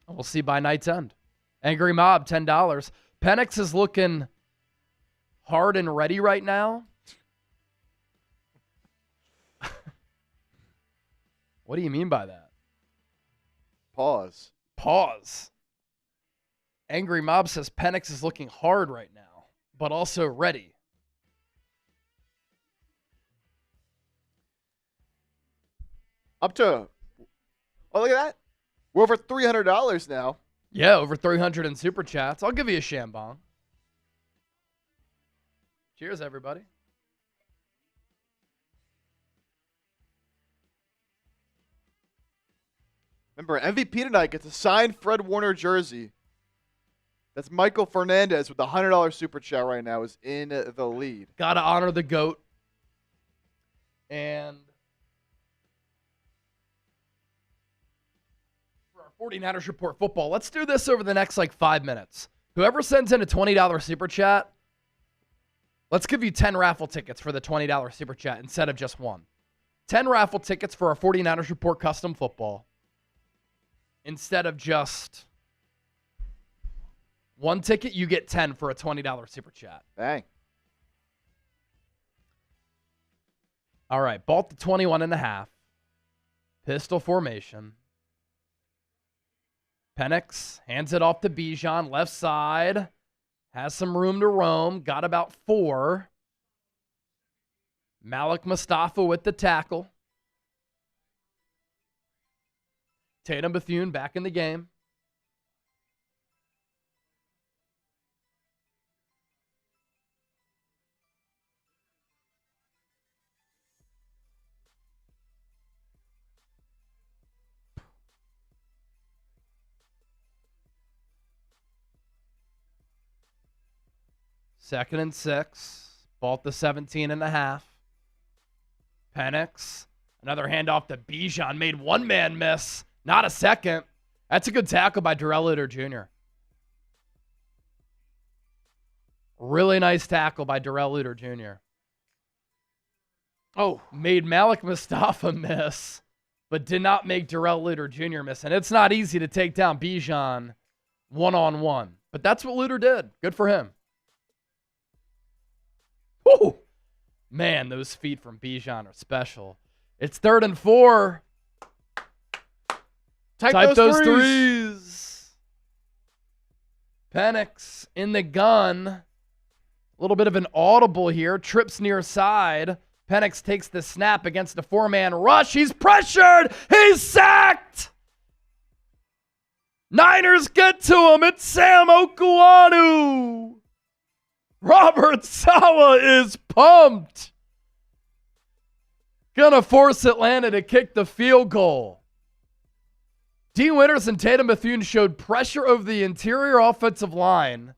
We'll see by night's end. Angry Mob, $10. Penix is looking hard and ready right now. What do you mean by that? Pause. Angry Mob says Penix is looking hard right now, but also ready. Up to, oh, look at that. We're over $300 now. Yeah, over 300 in Super Chats. I'll give you a shambong. Cheers, everybody. Remember, MVP tonight gets a signed Fred Warner jersey. That's Michael Fernandez with the $100 Super Chat right now is in the lead. Got to honor the GOAT. And for our 49ers Report Football, let's do this over the next 5 minutes. Whoever sends in a $20 Super Chat, let's give you 10 raffle tickets for the $20 Super Chat instead of just one. 10 raffle tickets for our 49ers Report Custom Football instead of just one ticket. You get 10 for a $20 Super Chat. Bang. All right, bought the 21.5. Pistol formation. Penix hands it off to Bijan, left side. Has some room to roam. Got about 4. Malik Mustafa with the tackle. Tatum Bethune back in the game. Second and 6. Bought the 17.5. Penix. Another handoff to Bijan. Made one man miss. Not a second. That's a good tackle by Darrell Luter Jr. Really nice tackle by Darrell Luter Jr. Oh, made Malik Mustafa miss, but did not make Darrell Luter Jr. miss. And it's not easy to take down Bijan one-on-one. But that's what Luter did. Good for him. Woo! Man, those feet from Bijan are special. It's 3rd and 4. Type those threes. Penix in the gun. A little bit of an audible here. Trips near side. Penix takes the snap against a 4-man rush. He's pressured. He's sacked. Niners get to him. It's Sam Okuanu. Robert Saleh is pumped. Gonna force Atlanta to kick the field goal. D. Winters and Tatum Bethune showed pressure over the interior offensive line.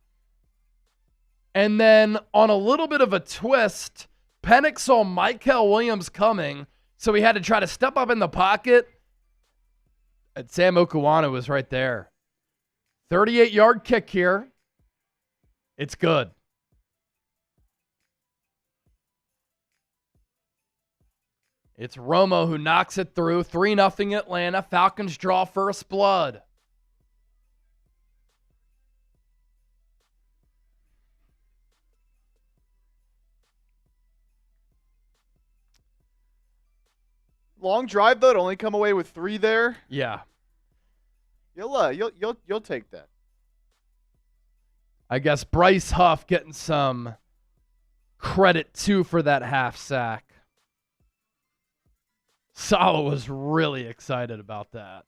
And then on a little bit of a twist, Penix saw Michael Williams coming, so he had to try to step up in the pocket. And Sam Okuwanu was right there. 38-yard kick here. It's good. It's Romo who knocks it through. 3-0 Atlanta. Falcons draw first blood. Long drive though, to only come away with 3 there. Yeah. You'll take that. I guess Bryce Huff getting some credit too for that half sack. Saleh was really excited about that.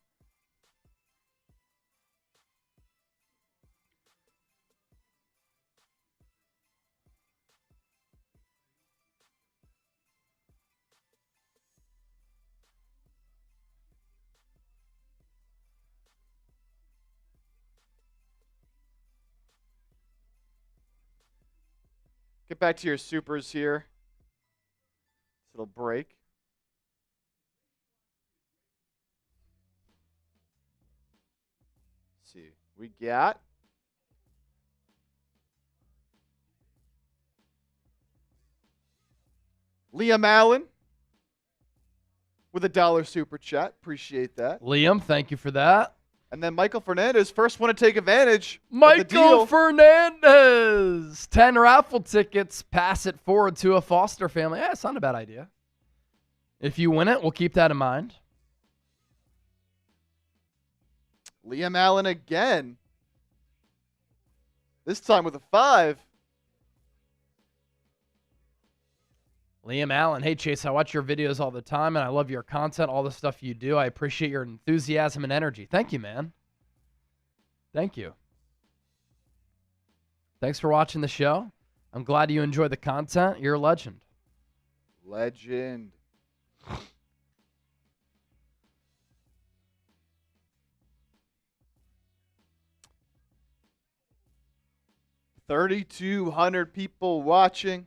Get back to your supers here. This little break. Let's see. We got Liam Allen with $1 super chat. Appreciate that. Liam, thank you for that. And then Michael Fernandez, first one to take advantage. Michael Fernandez. 10 raffle tickets. Pass it forward to a foster family. Yeah, it's not a bad idea. If you win it, we'll keep that in mind. Liam Allen again. This time with a 5. Liam Allen. Hey, Chase, I watch your videos all the time, and I love your content, all the stuff you do. I appreciate your enthusiasm and energy. Thank you, man. Thank you. Thanks for watching the show. I'm glad you enjoy the content. You're a legend. Legend. $3,200 people watching.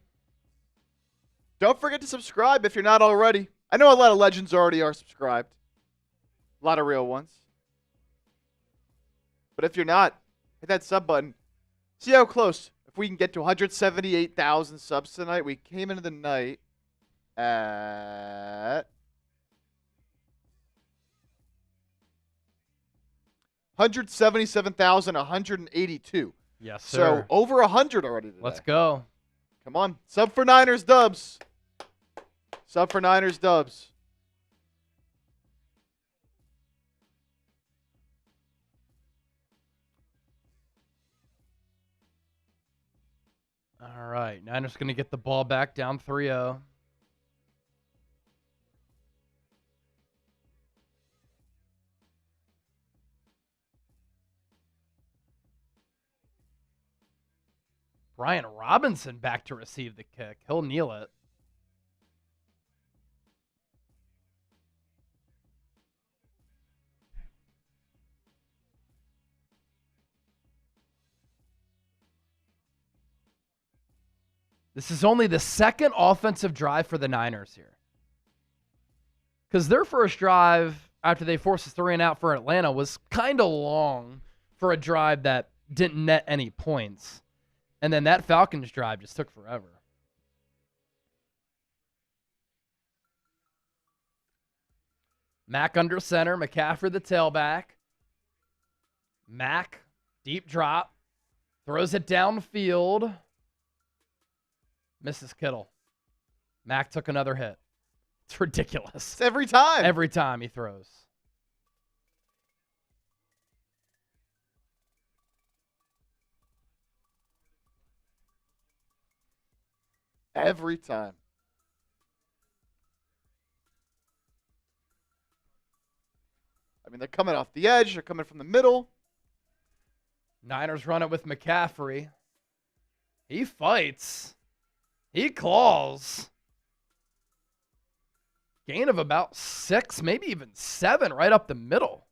Don't forget to subscribe if you're not already. I know a lot of legends already are subscribed. A lot of real ones. But if you're not, hit that sub button. See how close. If we can get to 178,000 subs tonight. We came into the night at 177,182. Yes, sir. So over 100 already today. Let's go. Come on. Sub for Niners dubs. Sub for Niners dubs. All right. Niners going to get the ball back down 3-0. Brian Robinson back to receive the kick. He'll kneel it. This is only the second offensive drive for the Niners here. Because their first drive, after they forced a 3-and-out for Atlanta, was kind of long for a drive that didn't net any points. And then that Falcons drive just took forever. Mack under center. McCaffrey the tailback. Mack, deep drop. Throws it downfield. Misses Kittle. Mack took another hit. It's ridiculous. It's every time. Every time he throws. Every time. I mean, they're coming off the edge. They're coming from the middle. Niners run it with McCaffrey. He fights. He claws. Gain of about 6, maybe even 7 right up the middle.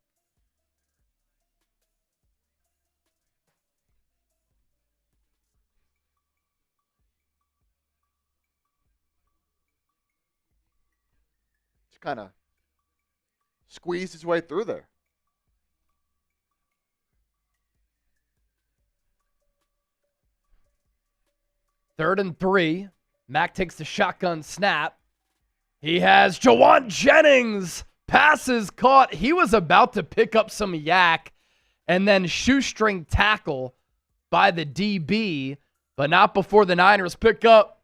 Just kind of squeezed his way through there. 3rd and 3. Mack takes the shotgun snap. He has Jawan Jennings. Passes caught. He was about to pick up some yak and then shoestring tackle by the DB, but not before the Niners pick up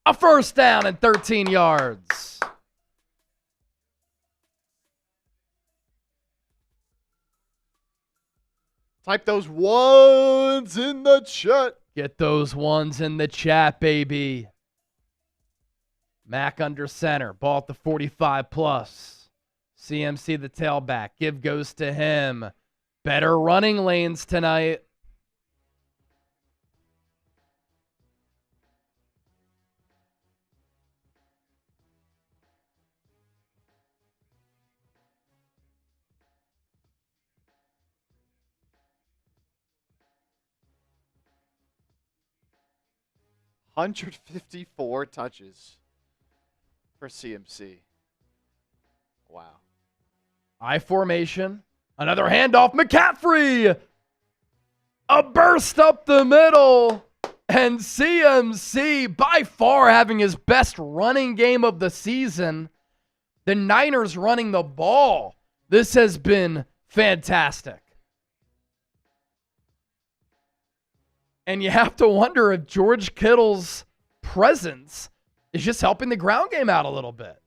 a first down and 13 yards. Type those ones in the chat. Get those ones in the chat, baby. Mack under center. Ball at the 45 plus. CMC the tailback. Give goes to him. Better running lanes tonight. $154 touches for CMC. Wow. I formation. Another handoff. McCaffrey. A burst up the middle. And CMC by far having his best running game of the season. The Niners running the ball. This has been fantastic. And you have to wonder if George Kittle's presence is just helping the ground game out a little bit.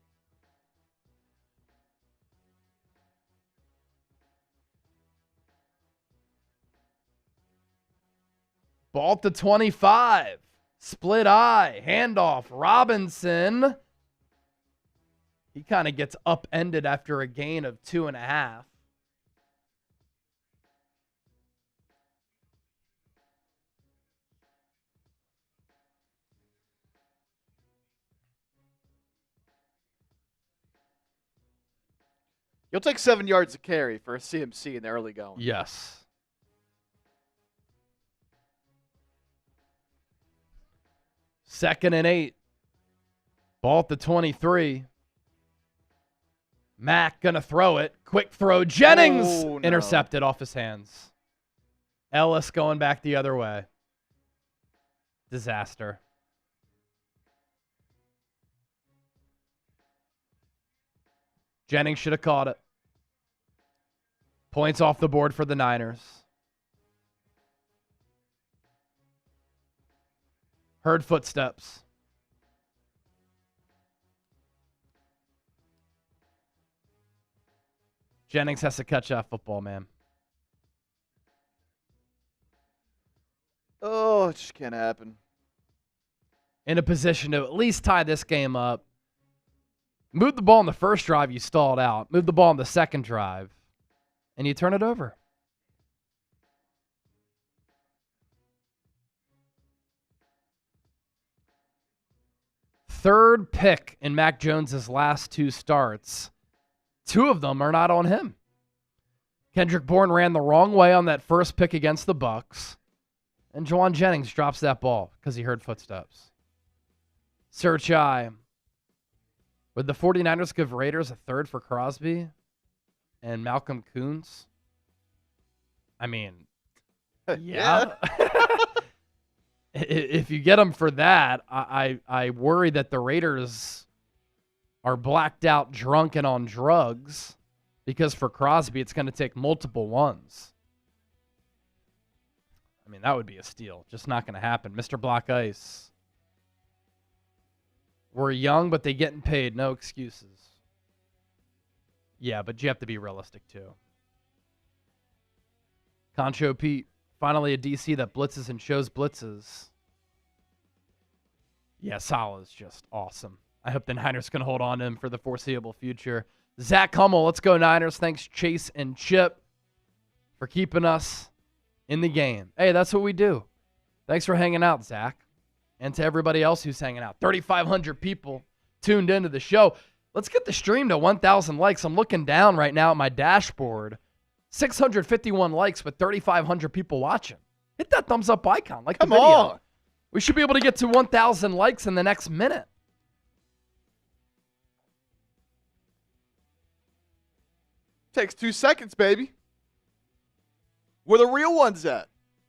Ball to 25. Split eye. Handoff. Robinson. He kind of gets upended after a gain of 2.5. You'll take 7 yards of carry for a CMC in the early going. Yes. Second and 8. Ball at the 23. Mack gonna throw it. Quick throw. Jennings intercepted off his hands. Ellis going back the other way. Disaster. Jennings should have caught it. Points off the board for the Niners. Heard footsteps. Jennings has to catch that football, man. Oh, it just can't happen. In a position to at least tie this game up. Move the ball in the first drive, you stalled out. Move the ball in the second drive, and you turn it over. Third pick in Mac Jones's last 2 starts. 2 of them are not on him. Kendrick Bourne ran the wrong way on that first pick against the Bucs, and Jawan Jennings drops that ball because he heard footsteps. Search eye. Would the 49ers give Raiders a third for Crosby and Malcolm Koonce? I mean, yeah. If you get them for that, I worry that the Raiders are blacked out, drunk, and on drugs, because for Crosby, it's going to take multiple ones. I mean, that would be a steal. Just not going to happen. Mr. Black Ice. We're young, but they getting paid. No excuses. Yeah, but you have to be realistic, too. Concho Pete. Finally a DC that blitzes and shows blitzes. Yeah, Salah's just awesome. I hope the Niners can hold on to him for the foreseeable future. Zach Hummel, let's go Niners. Thanks, Chase and Chip, for keeping us in the game. Hey, that's what we do. Thanks for hanging out, Zach. And to everybody else who's hanging out. 3,500 people tuned into the show. Let's get the stream to 1,000 likes. I'm looking down right now at my dashboard. 651 likes with 3,500 people watching. Hit that thumbs up icon. Like the video. Come on. We should be able to get to 1,000 likes in the next minute. Takes 2 seconds, baby. Where the real ones at?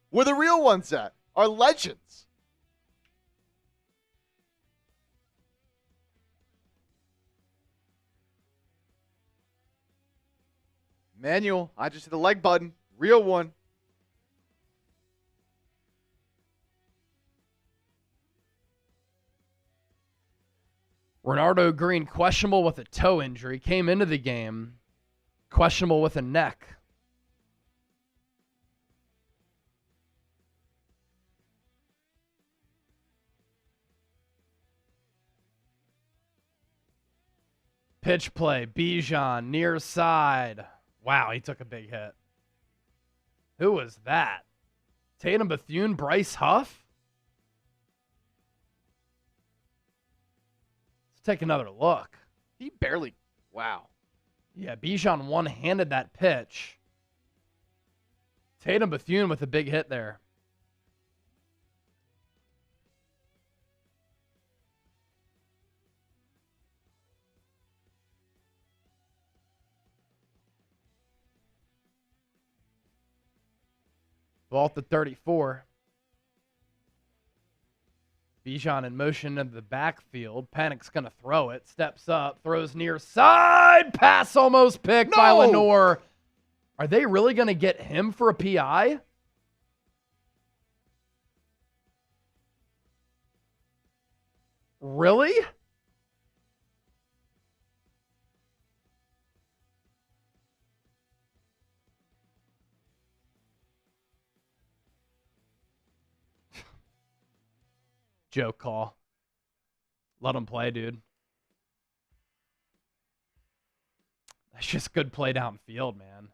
Where the real ones at? Our legends. Manual. I just hit the leg button. Real one. Renardo Green, questionable with a toe injury, came into the game questionable with a neck. Pitch play, Bijan, near side. Wow, he took a big hit. Who was that? Tatum Bethune, Bryce Huff? Let's take another look. He barely. Wow. Yeah, Bijan one-handed that pitch. Tatum Bethune with a big hit there. Ball at the 34. Bijan in motion into the backfield. Panic's going to throw it. Steps up. Throws near side. Pass almost picked by Lenore. Are they really going to get him for a PI? Really? Joke call. Let him play, dude. That's just good play downfield, man.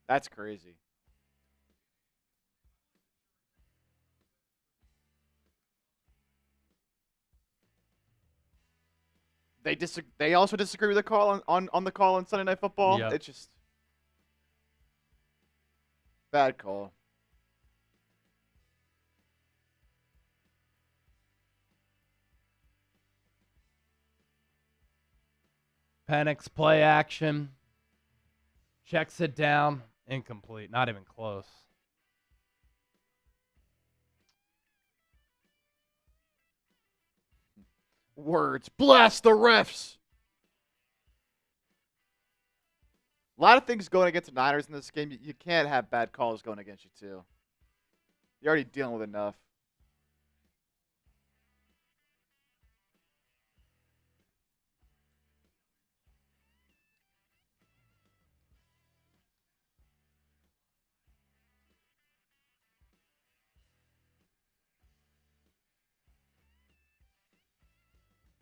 That's crazy. They also disagree with the call on the call on Sunday Night Football. Yep. It's just bad call. Panic's play action. Checks it down. Incomplete. Not even close. Words. Blast the refs. A lot of things going against the Niners in this game. You can't have bad calls going against you, too. You're already dealing with enough.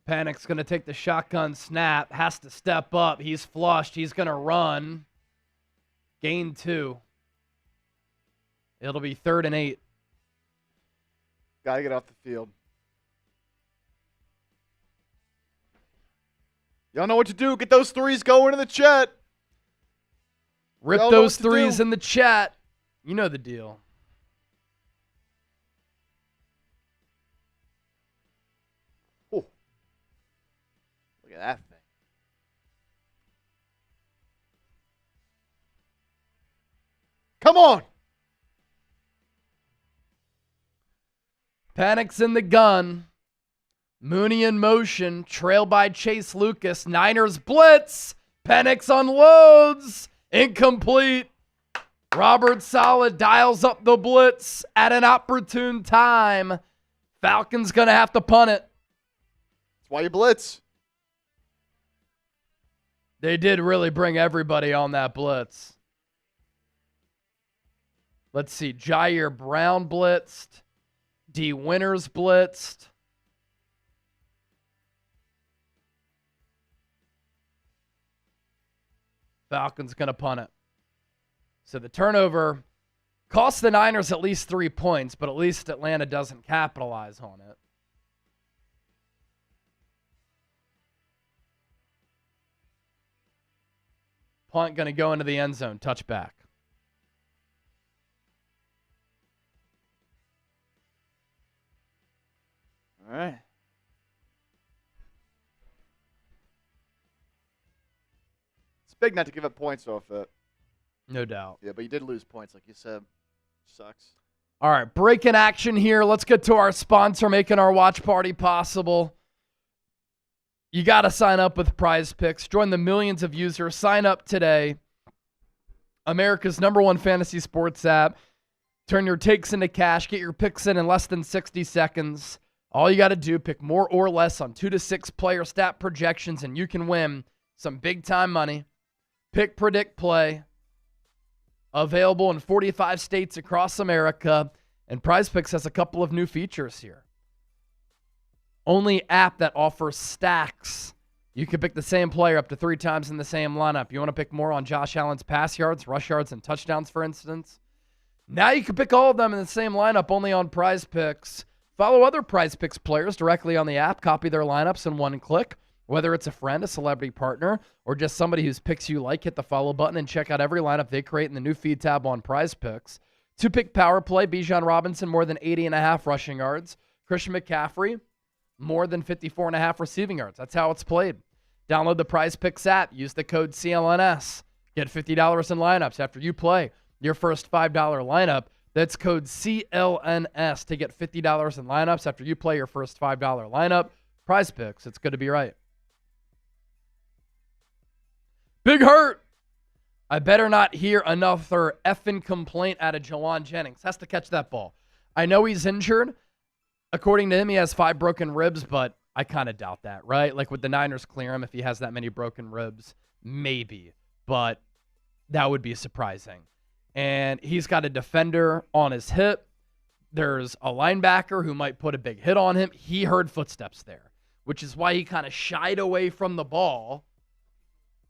Panic's going to take the shotgun snap. Has to step up. He's flushed. He's going to run. Gain 2. It'll be 3rd and 8. Gotta get off the field. Y'all know what to do. Get those threes going in the chat. Rip Y'all know those what to threes do. in the chat. You know the deal. Oh. Look at that thing. Come on. Panic's in the gun. Mooney in motion. Trailed by Chase Lucas. Niners blitz. Penix unloads. Incomplete. Robert Saleh dials up the blitz at an opportune time. Falcons going to have to punt it. That's why you blitz. They did really bring everybody on that blitz. Let's see. Jair Brown blitzed. D. Winters blitzed. Falcons going to punt it. So the turnover cost the Niners at least 3 points, but at least Atlanta doesn't capitalize on it. Punt going to go into the end zone. Touchback. All right. It's big not to give up points off that. No doubt. Yeah, but you did lose points, like you said. Sucks. All right, breaking action here. Let's get to our sponsor making our watch party possible. You got to sign up with Prize Picks. Join the millions of users. Sign up today. America's #1 fantasy sports app. Turn your takes into cash. Get your picks in less than 60 seconds. All you got to do, pick more or less on 2 to 6 player stat projections, and you can win some big-time money. Pick, predict, play. Available in 45 states across America. And Prize Picks has a couple of new features here. Only app that offers stacks. You can pick the same player up to 3 times in the same lineup. You want to pick more on Josh Allen's pass yards, rush yards, and touchdowns, for instance? Now you can pick all of them in the same lineup only on Prize Picks. Follow other Prize Picks players directly on the app. Copy their lineups in one click. Whether it's a friend, a celebrity partner, or just somebody whose picks you like, hit the follow button and check out every lineup they create in the new feed tab on Prize Picks. 2-pick power play, Bijan Robinson, more than 80.5 rushing yards. Christian McCaffrey, more than 54.5 receiving yards. That's how it's played. Download the Prize Picks app. Use the code CLNS. Get $50 in lineups after you play your first $5 lineup. That's code CLNS to get $50 in lineups after you play your first $5 lineup. Prize Picks. It's good to be right. Big hurt. I better not hear another effing complaint out of Jawan Jennings. Has to catch that ball. I know he's injured. According to him, he has 5 broken ribs, but I kind of doubt that, right? Like, would the Niners clear him if he has that many broken ribs? Maybe, but that would be surprising. And he's got a defender on his hip. There's a linebacker who might put a big hit on him. He heard footsteps there, which is why he kind of shied away from the ball.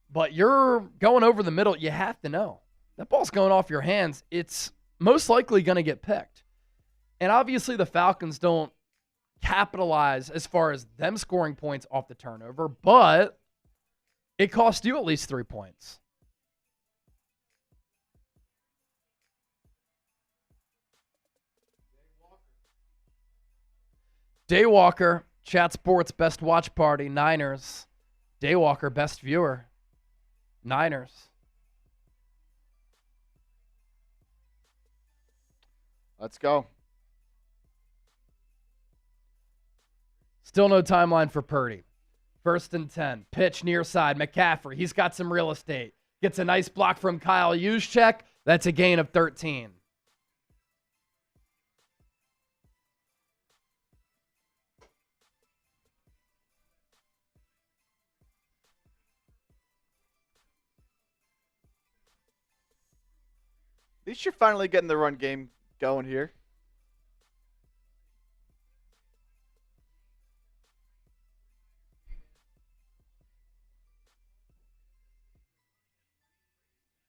But you're going over the middle. You have to know. That ball's going off your hands. It's most likely going to get picked. And obviously the Falcons don't capitalize as far as them scoring points off the turnover, but it cost you at least 3 points. Daywalker, Chat Sports Best Watch Party, Niners. Daywalker, Best Viewer, Niners. Let's go. Still no timeline for Purdy. 1st and 10. Pitch near side. McCaffrey. He's got some real estate. Gets a nice block from Kyle Juszczyk. That's a gain of 13. At least you're finally getting the run game going here.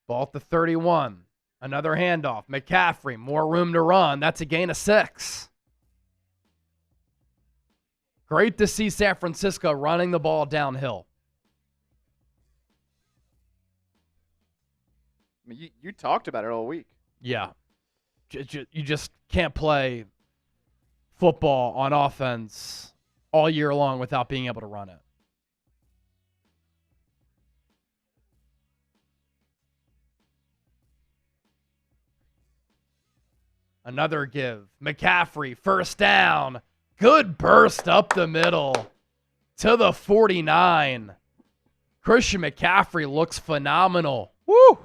Ball at the 31. Another handoff. McCaffrey, more room to run. That's a gain of 6. Great to see San Francisco running the ball downhill. I mean, you talked about it all week. Yeah. You just can't play football on offense all year long without being able to run it. Another give. McCaffrey, 1st down. Good burst up the middle to the 49. Christian McCaffrey looks phenomenal. Woo!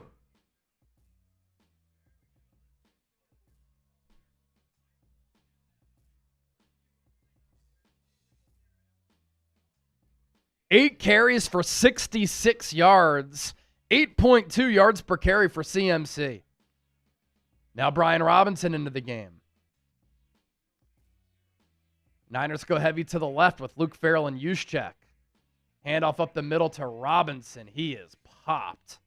Eight carries for 66 yards. 8.2 yards per carry for CMC. Now Brian Robinson into the game. Niners go heavy to the left with Luke Farrell and Juszczyk. Handoff up the middle to Robinson. He is popped.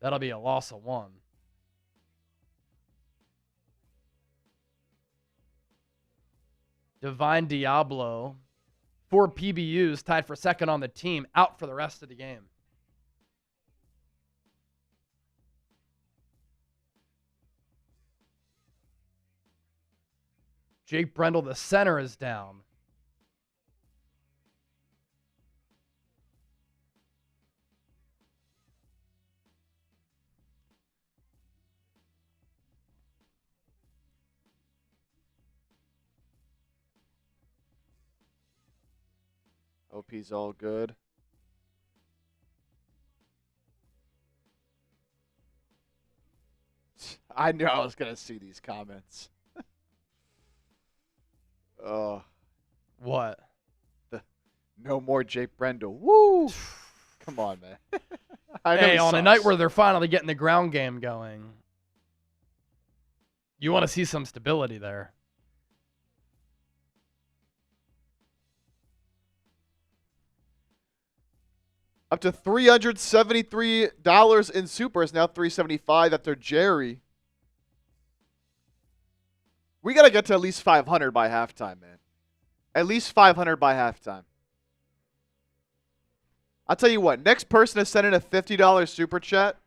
That'll be a loss of 1. Divine Diablo, 4 PBUs, tied for 2nd on the team, out for the rest of the game. Jake Brendel, the center, is down. OP's all good. I knew I was going to see these comments. Oh. What? No more Jake Brendel. Woo! Come on, man. Hey, on a night where they're finally getting the ground game going, you want to see some stability there. Up to $373 in super is now $375 after Jerry. We got to get to at least 500 by halftime, man. At least 500 by halftime. I'll tell you what, next person to send in a $50 super chat,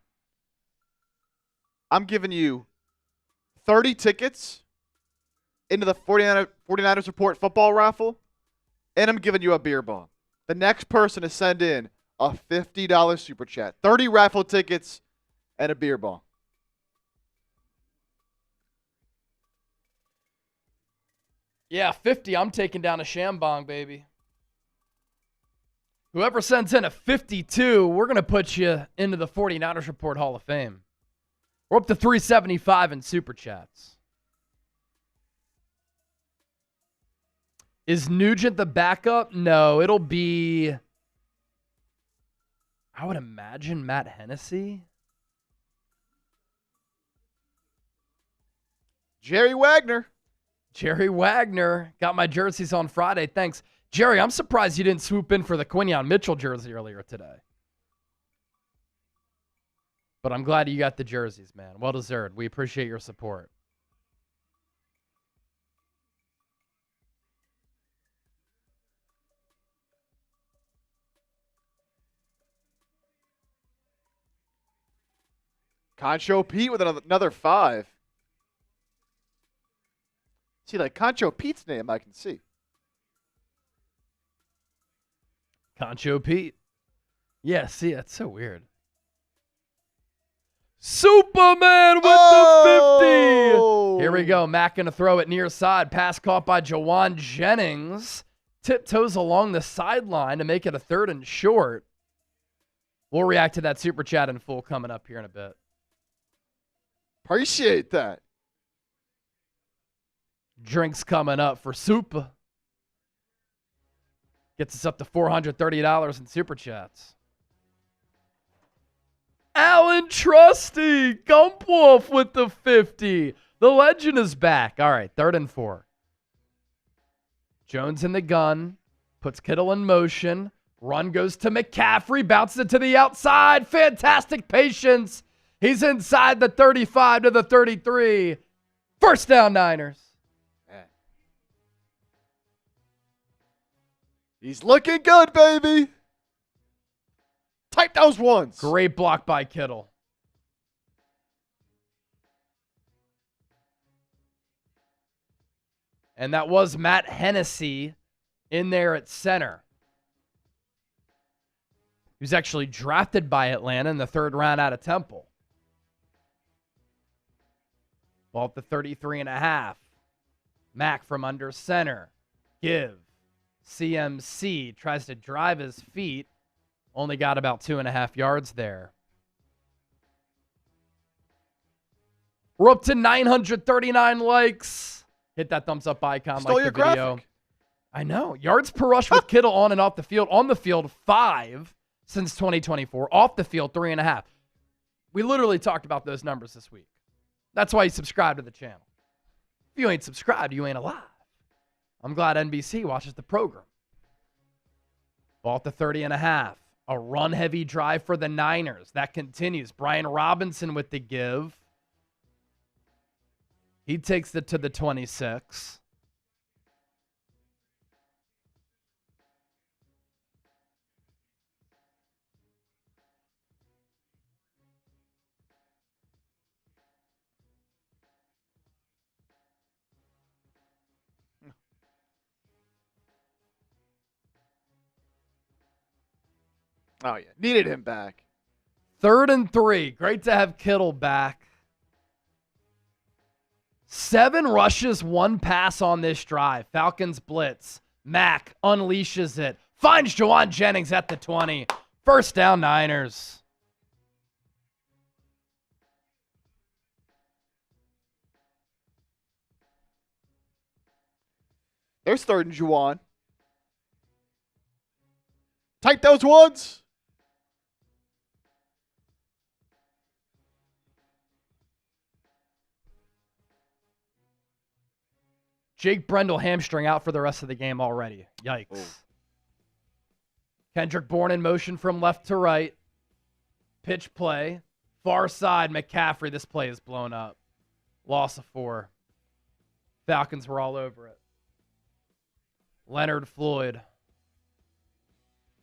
I'm giving you 30 tickets into the 49ers Report football raffle, and I'm giving you a beer bong. The next person to send in a $50 super chat, 30 raffle tickets, and a beer bong. Yeah, 50, I'm taking down a shambong, baby. Whoever sends in a 52, we're going to put you into the 49ers Report Hall of Fame. We're up to 375 in super chats. Is Nugent the backup? No, it'll be, I would imagine, Matt Hennessy. Jerry Wagner. Jerry Wagner. Got my jerseys on Friday. Thanks. Jerry, I'm surprised you didn't swoop in for the Quinion Mitchell jersey earlier today. But I'm glad you got the jerseys, man. Well deserved. We appreciate your support. Concho Pete with another 5. See, like Concho Pete's name, I can see. Concho Pete. Yeah, see, that's so weird. Superman with the 50. Here we go. Mack going to throw it near side. Pass caught by Jawan Jennings. Tiptoes along the sideline to make it a 3rd and short. We'll react to that super chat in full coming up here in a bit. Appreciate that. Drinks coming up for Super. Gets us up to $430 in super chats. Alan Trusty, Gumpwolf with the 50. The legend is back. All right, 3rd and 4. Jones in the gun. Puts Kittle in motion. Run goes to McCaffrey. Bounces it to the outside. Fantastic patience. He's inside the 35 to the 33. First down, Niners. Man. He's looking good, baby. Type those ones. Great block by Kittle. And that was Matt Hennessy in there at center. He was actually drafted by Atlanta in the 3rd round out of Temple. Ball at the 33.5. Mack from under center. Give. CMC tries to drive his feet. Only got about 2.5 yards there. We're up to 939 likes. Hit that thumbs up icon. Stole like your the video. graphic. I know. Yards per rush with Kittle on and off the field. On the field, 5 since 2024. Off the field, 3.5. We literally talked about those numbers this week. That's why you subscribe to the channel. If you ain't subscribed, you ain't alive. I'm glad NBC watches the program. Ball at the 30.5. A run-heavy drive for the Niners. That continues. Brian Robinson with the give. He takes it to the 26. Oh, yeah. Needed him back. 3rd and 3. Great to have Kittle back. 7 rushes, 1 pass on this drive. Falcons blitz. Mack unleashes it. Finds Jawan Jennings at the 20. First down, Niners. They're starting Juwan. Tight those ones. Jake Brendel hamstring out for the rest of the game already. Yikes. Oh. Kendrick Bourne in motion from left to right. Pitch play. Far side, McCaffrey. This play is blown up. Loss of 4. Falcons were all over it. Leonard Floyd.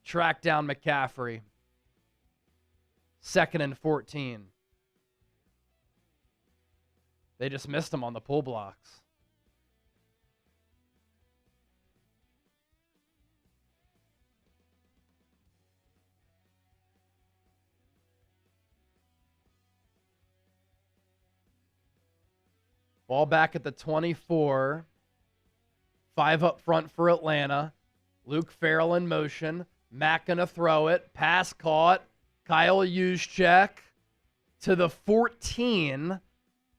Track down McCaffrey. 2nd and 14. They just missed him on the pull blocks. Ball back at the 24. 5 up front for Atlanta. Luke Farrell in motion. Mack going to throw it. Pass caught. Kyle Juszczyk to the 14.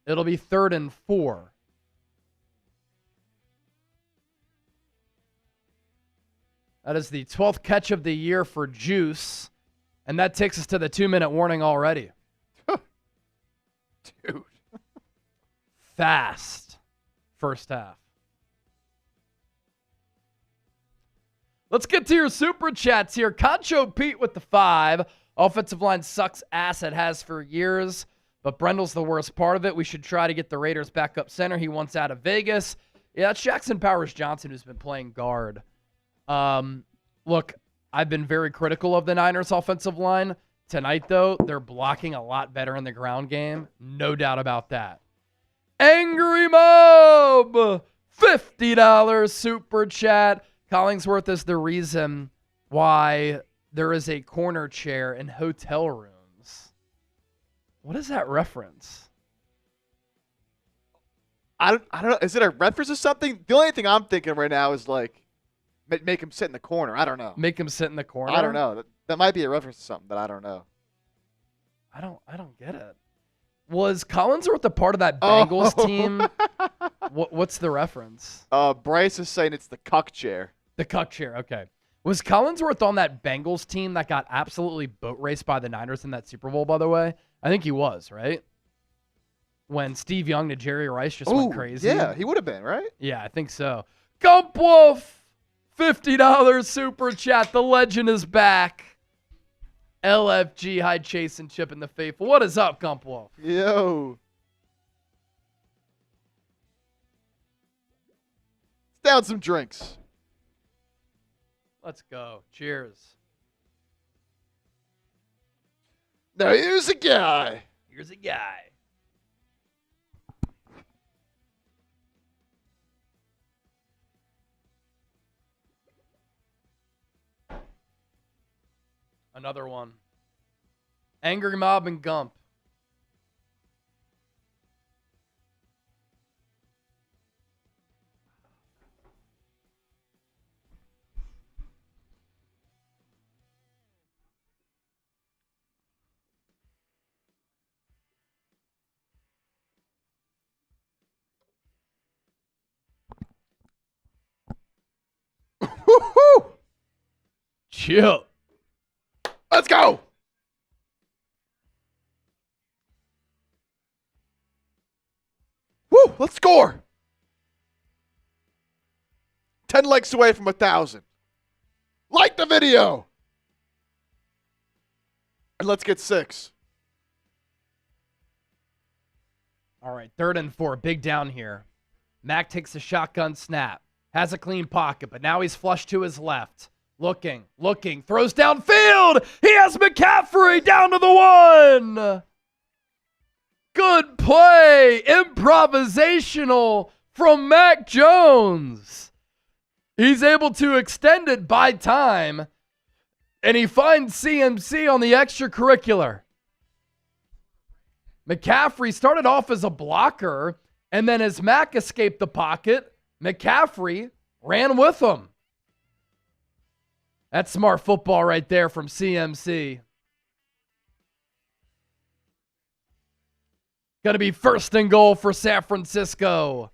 It'll be 3rd and 4. That is the 12th catch of the year for Juice. And that takes us to the 2-minute warning already. Dude. Fast first half. Let's get to your super chats here. Concho Pete with the 5. Offensive line sucks ass. It has for years, but Brendel's the worst part of it. We should try to get the Raiders back up center. He wants out of Vegas. Yeah, it's Jackson Powers Johnson who's been playing guard. Look, I've been very critical of the Niners offensive line. Tonight, though, they're blocking a lot better in the ground game. No doubt about that. Angry Mob, $50 super chat. Collingsworth is the reason why there is a corner chair in hotel rooms. What is that reference? I don't know. Is it a reference to something? The only thing I'm thinking right now is like make him sit in the corner. I don't know. Make him sit in the corner? I don't know. That might be a reference to something, but I don't know. I don't get it. Was Collinsworth a part of that Bengals team? What's the reference? Bryce is saying it's the cuck chair. The cuck chair, okay. Was Collinsworth on that Bengals team that got absolutely boat raced by the Niners in that Super Bowl, by the way? I think he was, right? When Steve Young to Jerry Rice just went crazy. Yeah, he would have been, right? Yeah, I think so. Gump Wolf, $50 super chat. The legend is back. LFG, hi Chase and Chip and the Faithful. What is up, Gump Wolf? Yo. Let's down some drinks. Let's go. Cheers. Now here's a guy. Here's a guy. Another one. Angry Mob and Gump. Woo-hoo! Chill. Let's go. Woo, let's score. 10 likes away from 1,000. Like the video. And let's get 6. All right, 3rd and 4. Big down here. Mack takes a shotgun snap. Has a clean pocket, but now he's flushed to his left. Looking, throws downfield. He has McCaffrey down to the 1. Good play. Improvisational from Mac Jones. He's able to extend it by time, and he finds CMC on the extracurricular. McCaffrey started off as a blocker, and then as Mac escaped the pocket, McCaffrey ran with him. That's smart football right there from CMC. Going to be 1st and goal for San Francisco.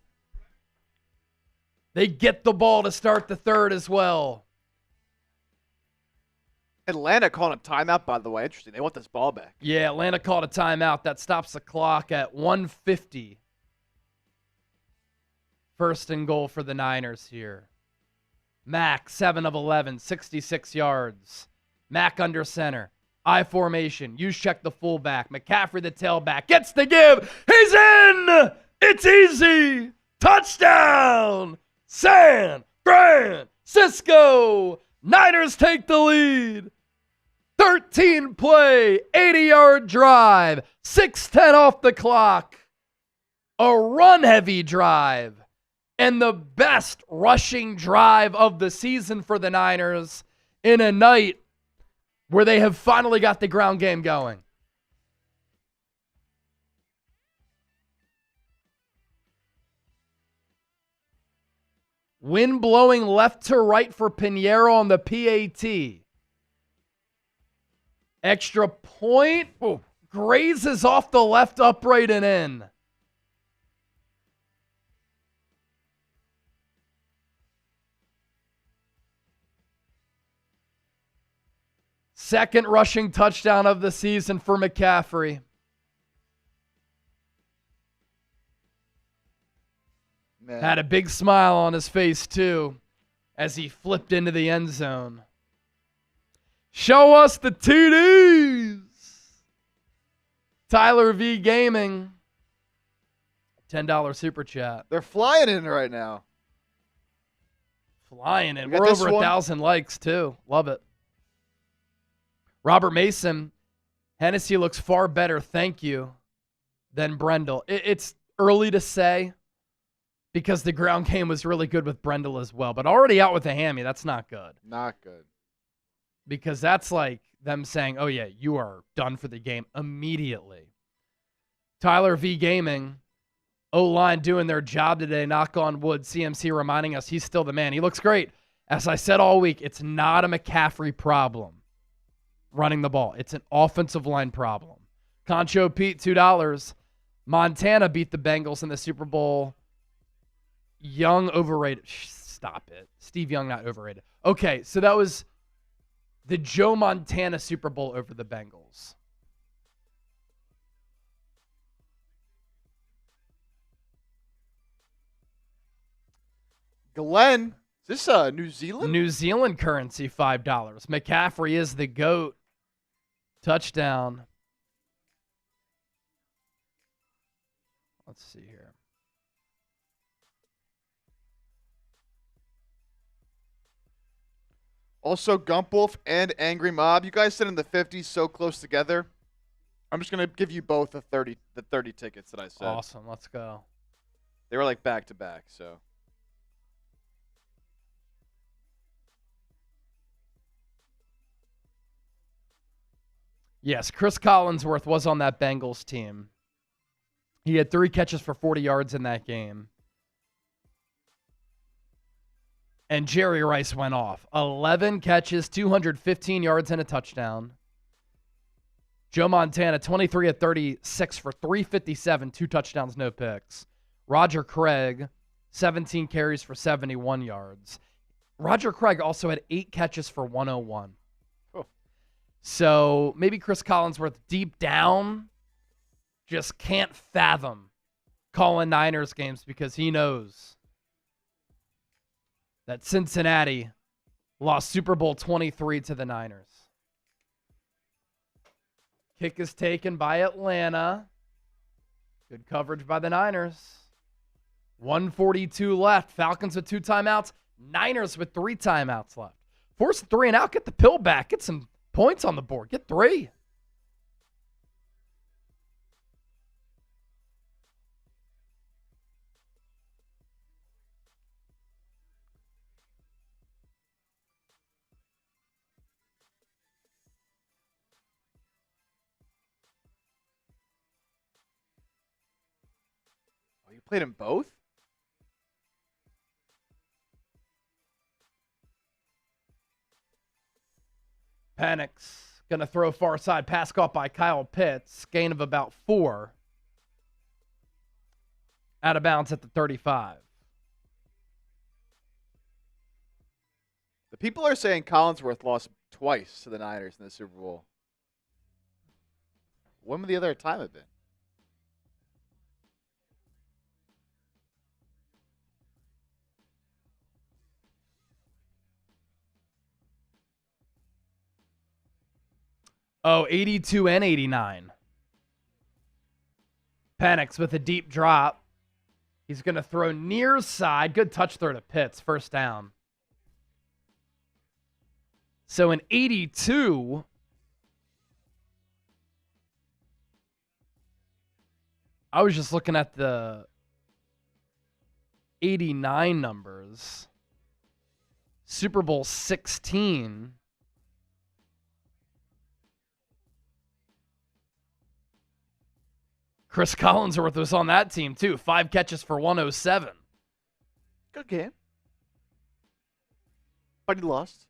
They get the ball to start the 3rd as well. Atlanta called a timeout, by the way. Interesting. They want this ball back. Yeah, Atlanta called a timeout. That stops the clock at 1:50. 1st and goal for the Niners here. Mack, 7 of 11, 66 yards. Mack under center. I formation. Juszczyk the fullback. McCaffrey the tailback. Gets the give. He's in! It's easy! Touchdown! San Francisco! Niners take the lead. 13-play, 80-yard drive. 6:10 off the clock. A run-heavy drive. And the best rushing drive of the season for the Niners in a night where they have finally got the ground game going. Wind blowing left to right for Pinheiro on the PAT. Extra point. Ooh, grazes off the left upright and in. Second rushing touchdown of the season for McCaffrey. Man. Had a big smile on his face, too, as he flipped into the end zone. Show us the TDs. Tyler V Gaming. $10 super chat. They're flying in right now. Flying in. We got We're this over one. 1,000 likes, too. Love it. Robert Mason. Hennessy looks far better, thank you, than Brendel. It's early to say because the ground game was really good with Brendel as well. But already out with a hammy, that's not good. Not good. Because that's like them saying, oh, yeah, you are done for the game immediately. Tyler V Gaming, O-line doing their job today, knock on wood. CMC reminding us he's still the man. He looks great. As I said all week, it's not a McCaffrey problem running the ball. It's an offensive line problem. Concho Pete, $2. Montana beat the Bengals in the Super Bowl. Young, overrated. Stop it. Steve Young, not overrated. Okay, so that was the Joe Montana Super Bowl over the Bengals. Glenn, is this New Zealand? New Zealand currency, $5. McCaffrey is the GOAT. Touchdown. Let's see here. Also, Gumpwolf and Angry Mob. You guys sit in the 50s so close together. I'm just going to give you both the 30 tickets that I said. Awesome. Let's go. They were like back to back, so. Yes, Chris Collinsworth was on that Bengals team. He had 3 catches for 40 yards in that game. And Jerry Rice went off. 11 catches, 215 yards, and a touchdown. Joe Montana, 23 of 36 for 357, 2 touchdowns, no picks. Roger Craig, 17 carries for 71 yards. Roger Craig also had 8 catches for 101. So maybe Chris Collinsworth deep down just can't fathom calling Niners games because he knows that Cincinnati lost Super Bowl 23 to the Niners. Kick is taken by Atlanta. Good coverage by the Niners. 1:42 left. Falcons with 2 timeouts. Niners with 3 timeouts left. Force 3 and out. Get the pill back. Get some points on the board. Get 3. Oh, you played them both? Penix going to throw far side, pass caught by Kyle Pitts, gain of about 4. Out of bounds at the 35. The people are saying Collinsworth lost twice to the Niners in the Super Bowl. When would the other time have been? Oh, 82 and 89. Penix with a deep drop. He's going to throw near side. Good touch throw to Pitts. First down. So in 82, I was just looking at the 89 numbers. Super Bowl 16. Chris Collinsworth was on that team too. 5 catches for 107. Good game. But he lost.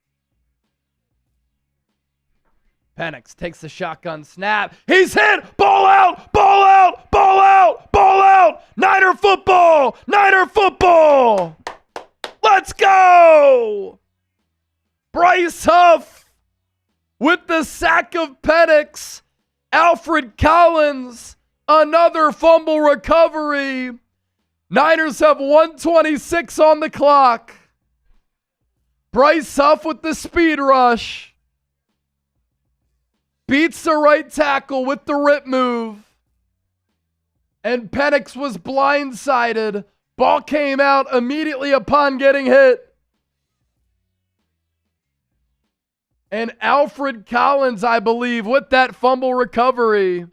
Penix takes the shotgun snap. He's hit. Ball out. Ball out. Ball out. Ball out. Niner football. Niner football. Let's go. Bryce Huff with the sack of Penix. Alfred Collins. Another fumble recovery. Niners have 1:26 on the clock. Bryce Huff with the speed rush. Beats the right tackle with the rip move. And Penix was blindsided. Ball came out immediately upon getting hit. And Alfred Collins, I believe, with that fumble recovery.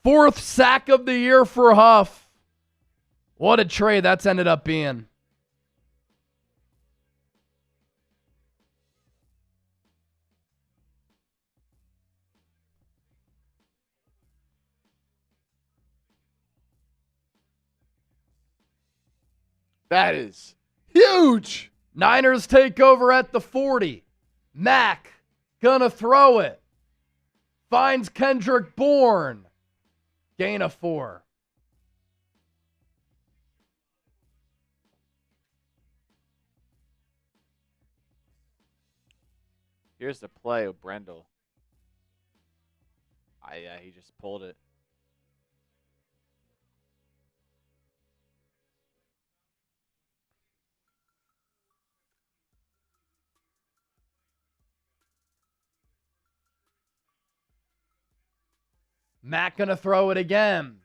4th sack of the year for Huff. What a trade that's ended up being. That is huge. Niners take over at the 40. Mack gonna throw it. Finds Kendrick Bourne. Gain of 4. Here's the play of Brendel. Yeah, he just pulled it. Mack gonna throw it again.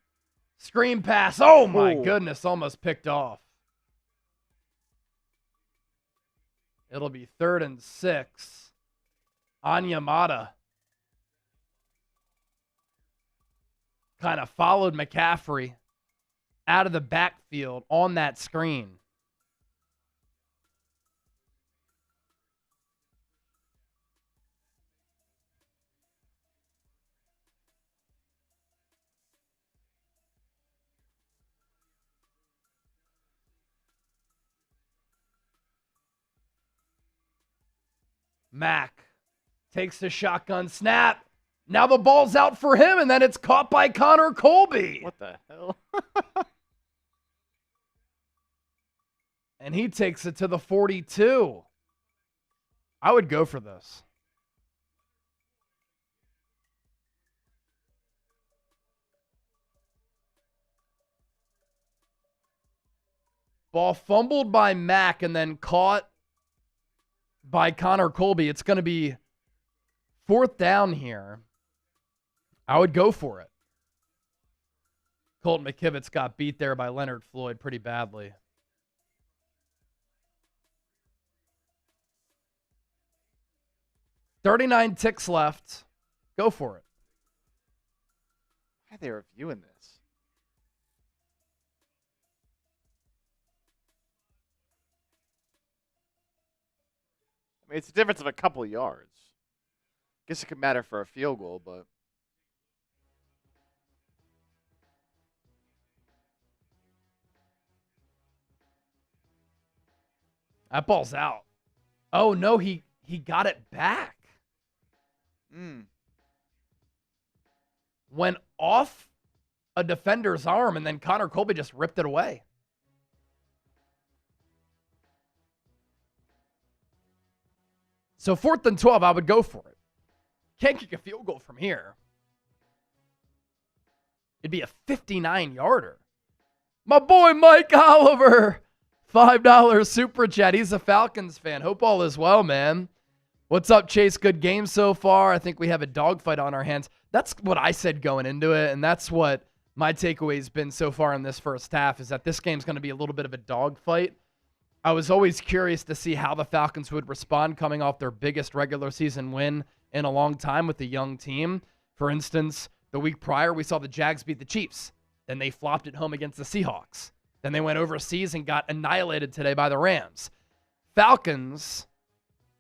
Screen pass. Oh my Ooh. goodness, almost picked off. It'll be 3rd and 6. Onyemata kind of followed McCaffrey out of the backfield on that screen. Mack takes the shotgun snap. Now the ball's out for him, and then it's caught by Connor Colby. What the hell? And he takes it to the 42. I would go for this. Ball fumbled by Mack and then caught by Connor Colby. It's going to be 4th down here. I would go for it. Colt McKivitz got beat there by Leonard Floyd pretty badly. $39 ticks left. Go for it. Why are they reviewing this? I mean, it's a difference of a couple of yards. Guess it could matter for a field goal, but That ball's out. Oh, no, he got it back. Went off a defender's arm, and then Connor Colby just ripped it away. So 4th and 12, I would go for it. Can't kick a field goal from here. It'd be a 59-yarder. My boy Mike Oliver, $5 super chat. He's a Falcons fan. Hope all is well, man. What's up, Chase? Good game so far. I think we have a dogfight on our hands. That's what I said going into it, and that's what my takeaway's been so far in this first half, is that this game's going to be a little bit of a dogfight. I was always curious to see how the Falcons would respond coming off their biggest regular season win in a long time with a young team. For instance, the week prior, we saw the Jags beat the Chiefs. Then they flopped at home against the Seahawks. Then they went overseas and got annihilated today by the Rams. Falcons,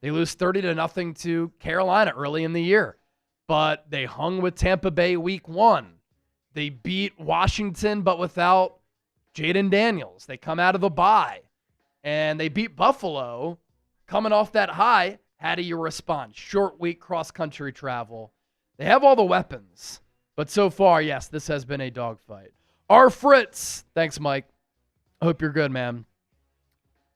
they lose 30-0 to Carolina early in the year, but they hung with Tampa Bay week 1. They beat Washington, but without Jaden Daniels. They come out of the bye, and they beat Buffalo. Coming off that high, how do you respond? Short week, cross-country travel. They have all the weapons, but so far, yes, this has been a dogfight. R. Fritz, thanks, Mike. I hope you're good, man.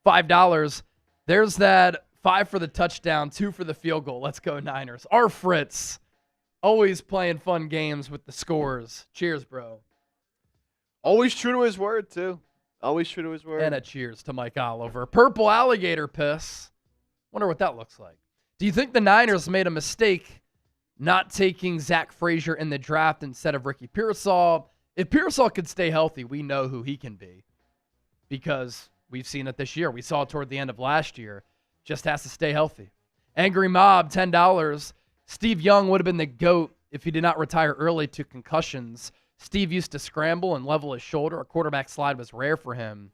$5. There's that 5 for the touchdown, 2 for the field goal. Let's go Niners. R. Fritz, always playing fun games with the scores. Cheers, bro. Always true to his word, too. Always true to his word. And a cheers to Mike Oliver. Purple alligator piss. Wonder what that looks like. Do you think the Niners made a mistake not taking Zach Frazier in the draft instead of Ricky Pearsall? If Pearsall could stay healthy, we know who he can be, because we've seen it this year. We saw it toward the end of last year. Just has to stay healthy. Angry Mob, $10. Steve Young would have been the GOAT if he did not retire early to concussions. Steve used to scramble and level his shoulder. A quarterback slide was rare for him.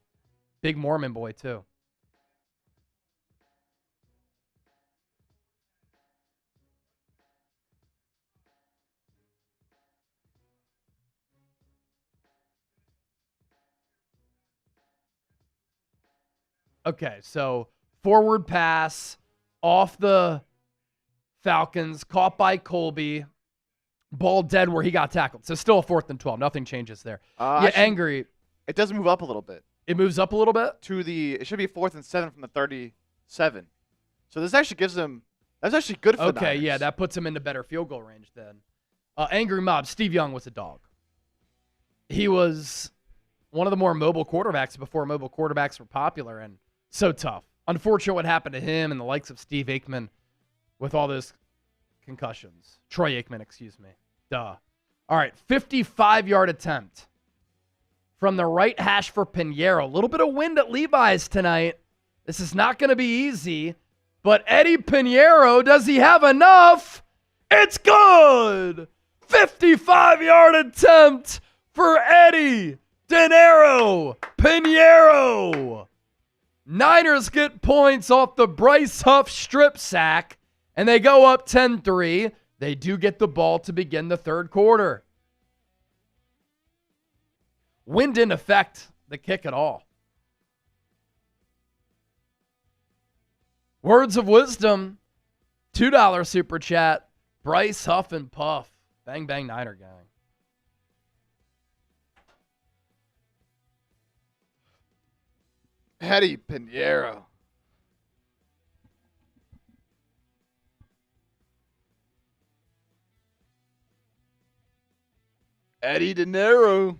Big Mormon boy, too. Okay, so forward pass off the Falcons, caught by Colby, ball dead where he got tackled. So still a 4th and 12. Nothing changes there. Angry. It does move up a little bit. It moves up a little bit? It should be 4th and 7 from the 37. So this actually gives them, that's actually good for the Niners. Yeah, that puts him into better field goal range then. Angry Mob, Steve Young was a dog. He was one of the more mobile quarterbacks before mobile quarterbacks were popular, and so tough. Unfortunate what happened to him and the likes of Steve Aikman with all those concussions. Troy Aikman, excuse me. Duh. All right, 55-yard attempt from the right hash for Pinheiro. A little bit of wind at Levi's tonight. This is not going to be easy, but Eddie Pinheiro, does he have enough? It's good! 55-yard attempt for Eddie Dinero Pinheiro. Niners get points off the Bryce Huff strip sack, and they go up 10-3. They do get the ball to begin the third quarter. Wind didn't affect the kick at all. Words of wisdom, $2 super chat. Bryce Huff and Puff. Bang, bang, Niner gang. Eddie Pinheiro. Eddie Dinero.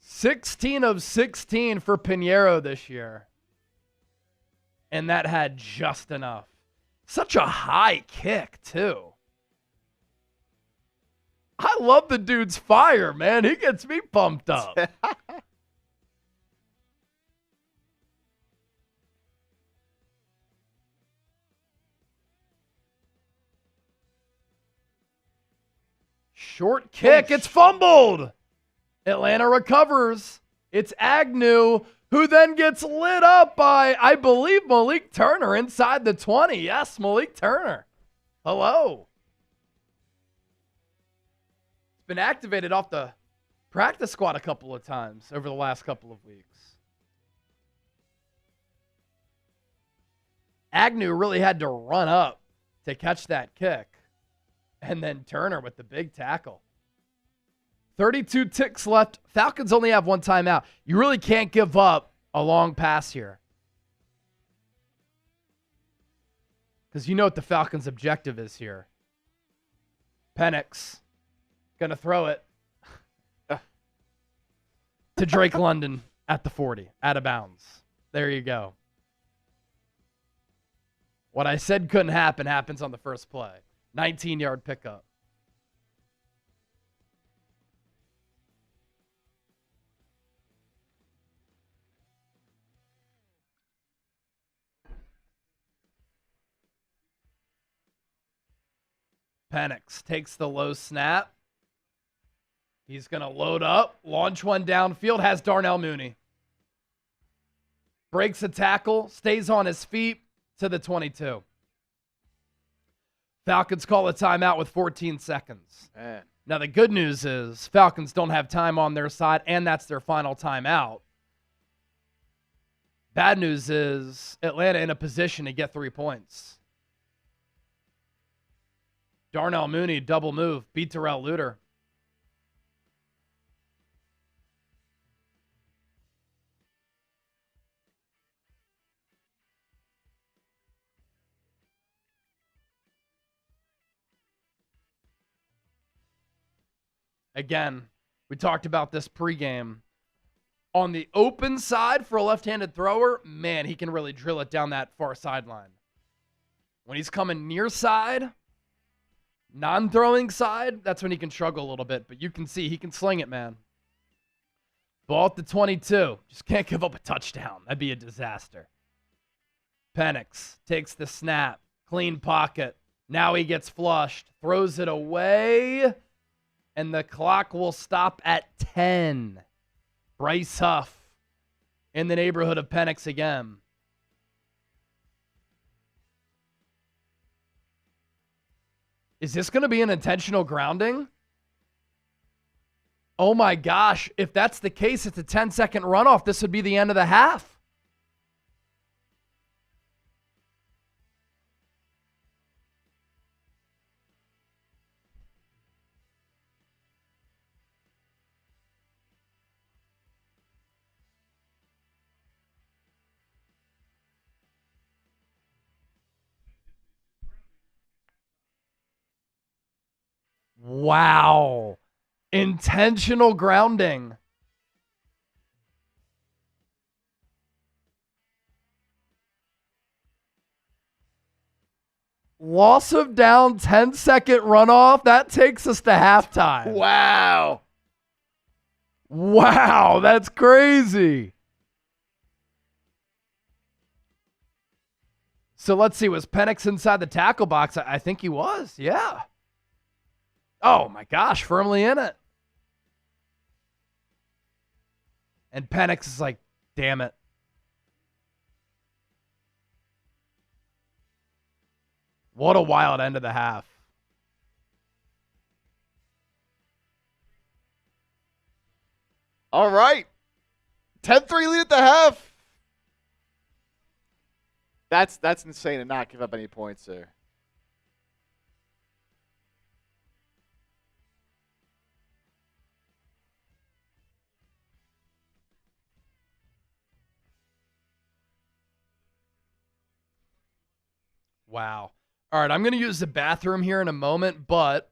$16 of 16 for Pinheiro this year. And that had just enough. Such a high kick, too. I love the dude's fire, man. He gets me pumped up. Short kick. It's fumbled. Atlanta recovers. It's Agnew, who then gets lit up by, I believe, Malik Turner inside the 20. Yes, Malik Turner. Hello. been activated off the practice squad a couple of times over the last couple of weeks. Agnew really had to run up to catch that kick. And then Turner with the big tackle. 32 ticks left. Falcons only have one timeout. You really can't give up a long pass here. Because you know what the Falcons' objective is here. Penix going to throw it to Drake London at the 40, out of bounds. There you go. What I said couldn't happen happens on the first play. 19-yard pickup. Penix takes the low snap. He's going to load up, launch one downfield, has Darnell Mooney. Breaks a tackle, stays on his feet to the 22. Falcons call a timeout with 14 seconds. Man. Now, the good news is Falcons don't have time on their side, and that's their final timeout. Bad news is Atlanta in a position to get 3 points. Darnell Mooney, double move, beat Terrell Luter. Again, we talked about this pregame. On the open side for a left-handed thrower, man, he can really drill it down that far sideline. When he's coming near side, non-throwing side, that's when he can struggle a little bit. But you can see he can sling it, man. Ball at the 22. Just can't give up a touchdown. That'd be a disaster. Penix takes the snap. Clean pocket. Now he gets flushed. Throws it away. And the clock will stop at 10. Bryce Huff in the neighborhood of Penix again. Is this going to be an intentional grounding? Oh my gosh. If that's the case, it's a 10-second runoff. This would be the end of the half. Wow. Intentional grounding. Loss of down, 10-second runoff. That takes us to halftime. Wow. Wow, that's crazy. So let's see. Was Penix inside the tackle box? I think he was. Yeah. Oh, my gosh. Firmly in it. And Penix is like, damn it. What a wild end of the half. All right. 10-3 lead at the half. That's insane to not give up any points there. Wow. All right, I'm going to use the bathroom here in a moment, but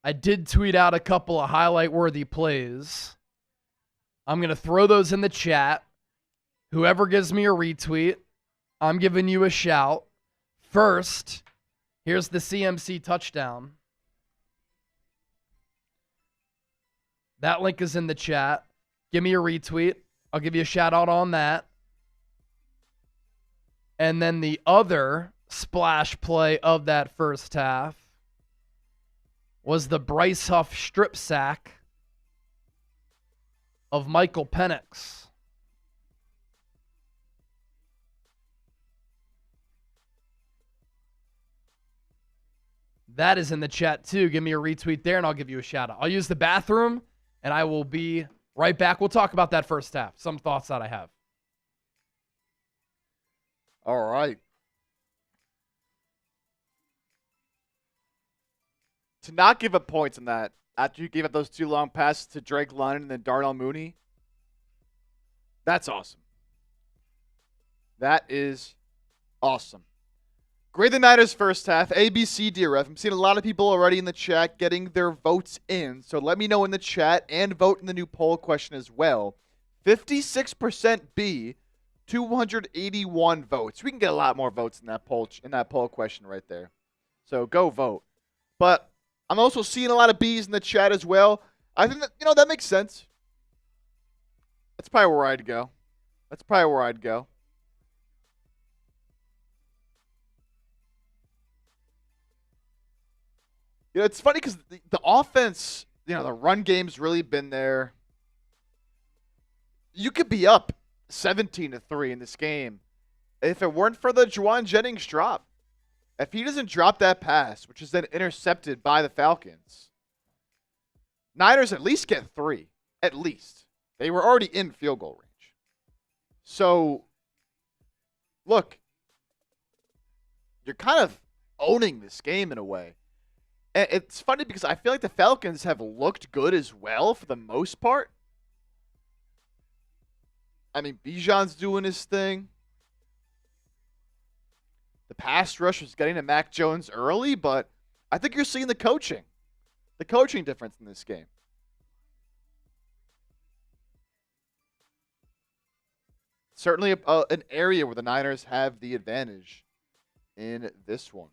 I did tweet out a couple of highlight-worthy plays. I'm going to throw those in the chat. Whoever gives me a retweet, I'm giving you a shout. First, here's the CMC touchdown. That link is in the chat. Give me a retweet. I'll give you a shout-out on that. And then the other splash play of that first half was the Bryce Huff strip sack of Michael Penix. That is in the chat too. Give me a retweet there and I'll give you a shout out. I'll use the bathroom and I will be right back. We'll talk about that first half. Some thoughts that I have. All right. To not give up points on that after you gave up those 2 long passes to Drake London and then Darnell Mooney, that's awesome. That is awesome. Grade the Niners first half. ABC, DRF. I'm seeing a lot of people already in the chat getting their votes in. So let me know in the chat and vote in the new poll question as well. 56% B, 281 votes. We can get a lot more votes in that poll question right there. So go vote. But I'm also seeing a lot of B's in the chat as well. I think that, that makes sense. That's probably where I'd go. It's funny because the offense, the run game's really been there. You could be up 17-3 in this game if it weren't for the Juwan Jennings drop. If he doesn't drop that pass, which is then intercepted by the Falcons, Niners at least get 3. At least. They were already in field goal range. So, look, you're kind of owning this game in a way. And it's funny because I feel like the Falcons have looked good as well for the most part. I mean, Bijan's doing his thing. The pass rush was getting to Mac Jones early, but I think you're seeing the coaching difference in this game. Certainly an area where the Niners have the advantage in this one.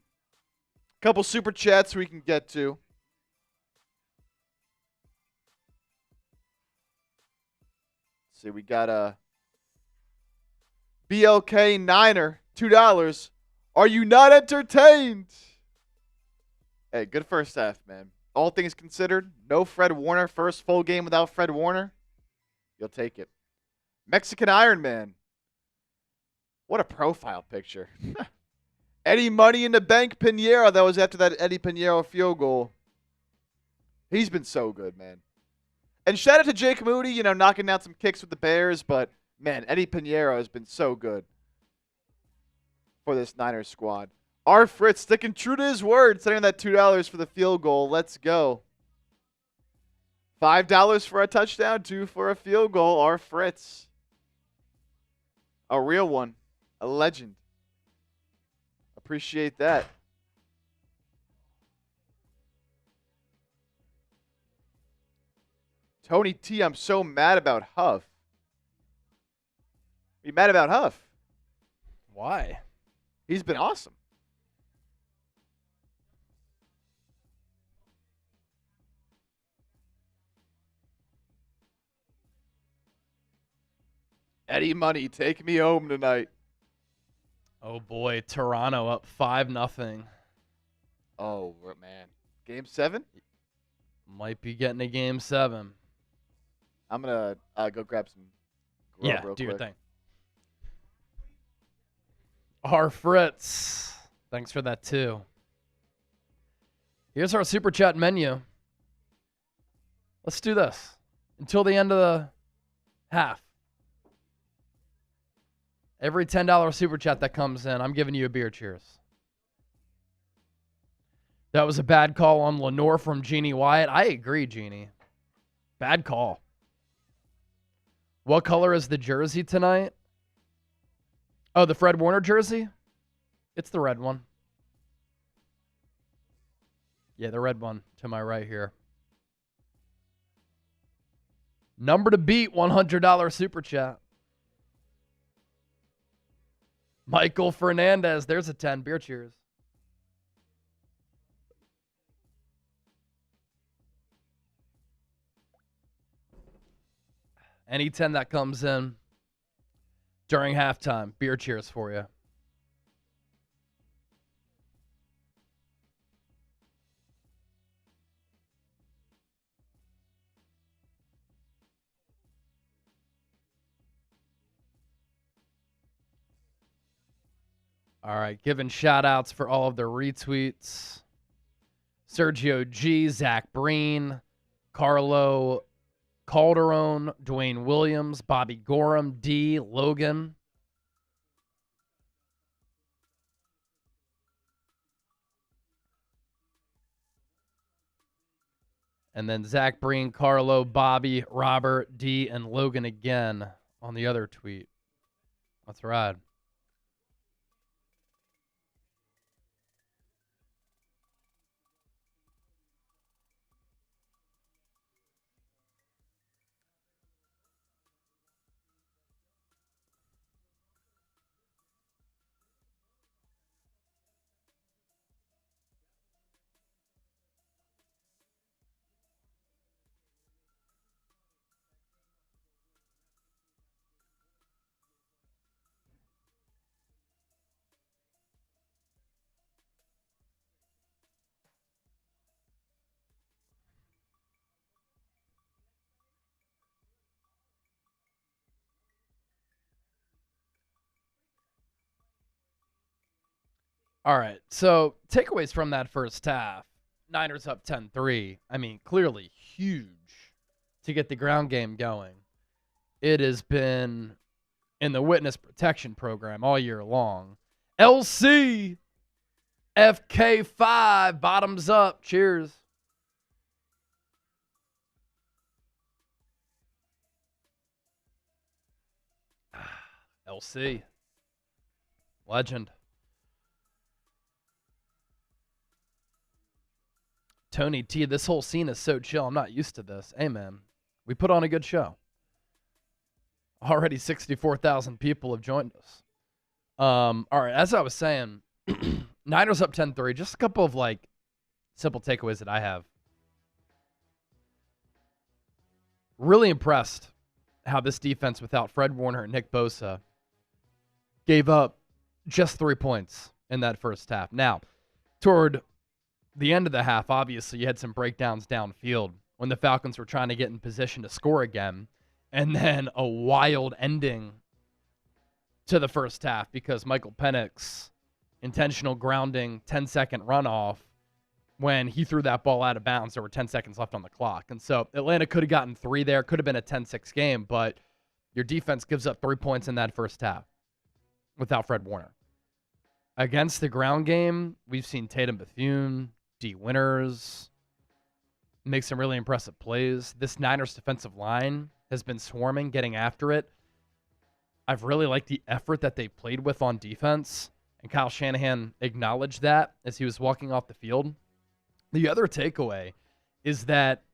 Couple super chats we can get to. Let's see, we got a BLK Niner, $2. Are you not entertained? Hey, good first half, man. All things considered, no Fred Warner. First full game without Fred Warner. You'll take it. Mexican Iron Man. What a profile picture. Eddie Money in the Bank Pinheiro. That was after that Eddie Pinheiro field goal. He's been so good, man. And shout out to Jake Moody, knocking down some kicks with the Bears. But, man, Eddie Pinheiro has been so good for this Niners squad. R. Fritz sticking true to his word, setting that $2 for the field goal. Let's go. $5 for a touchdown, 2 for a field goal. R. Fritz. A real one. A legend. Appreciate that. Tony T, I'm so mad about Huff. Are you mad about Huff? Why? He's been awesome. Eddie Money, take me home tonight. Oh boy, Toronto up 5-0. Oh man, Game 7? Might be getting a Game 7. I'm gonna go grab some. Real do your thing. R. Fritz, thanks for that too. Here's our super chat menu. Let's do this until the end of the half. Every $10 super chat that comes in, I'm giving you a beer cheers. That was a bad call on Lenore from Jeannie Wyatt. I agree, Jeannie. Bad call. What color is the jersey tonight? Oh, the Fred Warner jersey? It's the red one. Yeah, the red one to my right here. Number to beat, $100 super chat. Michael Fernandez, there's a 10. Beer cheers. Any 10 that comes in during halftime, beer cheers for you. All right, giving shout outs for all of the retweets. Sergio G, Zach Breen, Carlo Calderon, Dwayne Williams, Bobby Gorham, D, Logan. And then Zach Breen, Carlo, Bobby, Robert, D, and Logan again on the other tweet. That's right. All right, so takeaways from that first half. Niners up 10-3. I mean, clearly huge to get the ground game going. It has been in the witness protection program all year long. LC, FK5, bottoms up. Cheers. LC, legend. Tony T, this whole scene is so chill. I'm not used to this. Hey, man, we put on a good show. Already 64,000 people have joined us. All right, as I was saying, Niners up 10-3. Just a couple of, simple takeaways that I have. Really impressed how this defense without Fred Warner and Nick Bosa gave up just 3 points in that first half. Now, toward the end of the half, obviously, you had some breakdowns downfield when the Falcons were trying to get in position to score again, and then a wild ending to the first half because Michael Penix, intentional grounding, 10-second runoff, when he threw that ball out of bounds, there were 10 seconds left on the clock. And so Atlanta could have gotten 3 there, could have been a 10-6 game, but your defense gives up 3 points in that first half without Fred Warner. Against the ground game, we've seen Tatum Bethune, D. Winters make some really impressive plays. This Niners defensive line has been swarming, getting after it. I've really liked the effort that they played with on defense, and Kyle Shanahan acknowledged that as he was walking off the field. The other takeaway is that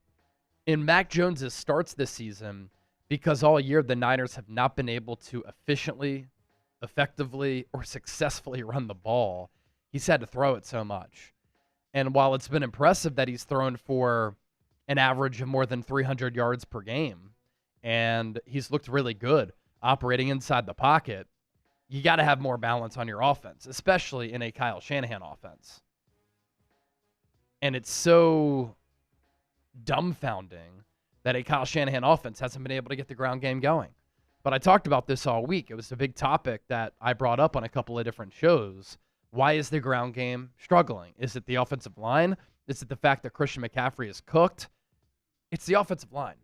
in Mac Jones' starts this season, because all year the Niners have not been able to efficiently, effectively, or successfully run the ball, he's had to throw it so much. And while it's been impressive that he's thrown for an average of more than 300 yards per game, and he's looked really good operating inside the pocket, you got to have more balance on your offense, especially in a Kyle Shanahan offense. And it's so dumbfounding that a Kyle Shanahan offense hasn't been able to get the ground game going. But I talked about this all week. It was a big topic that I brought up on a couple of different shows. Why is the ground game struggling? Is it the offensive line? Is it the fact that Christian McCaffrey is cooked? It's the offensive line.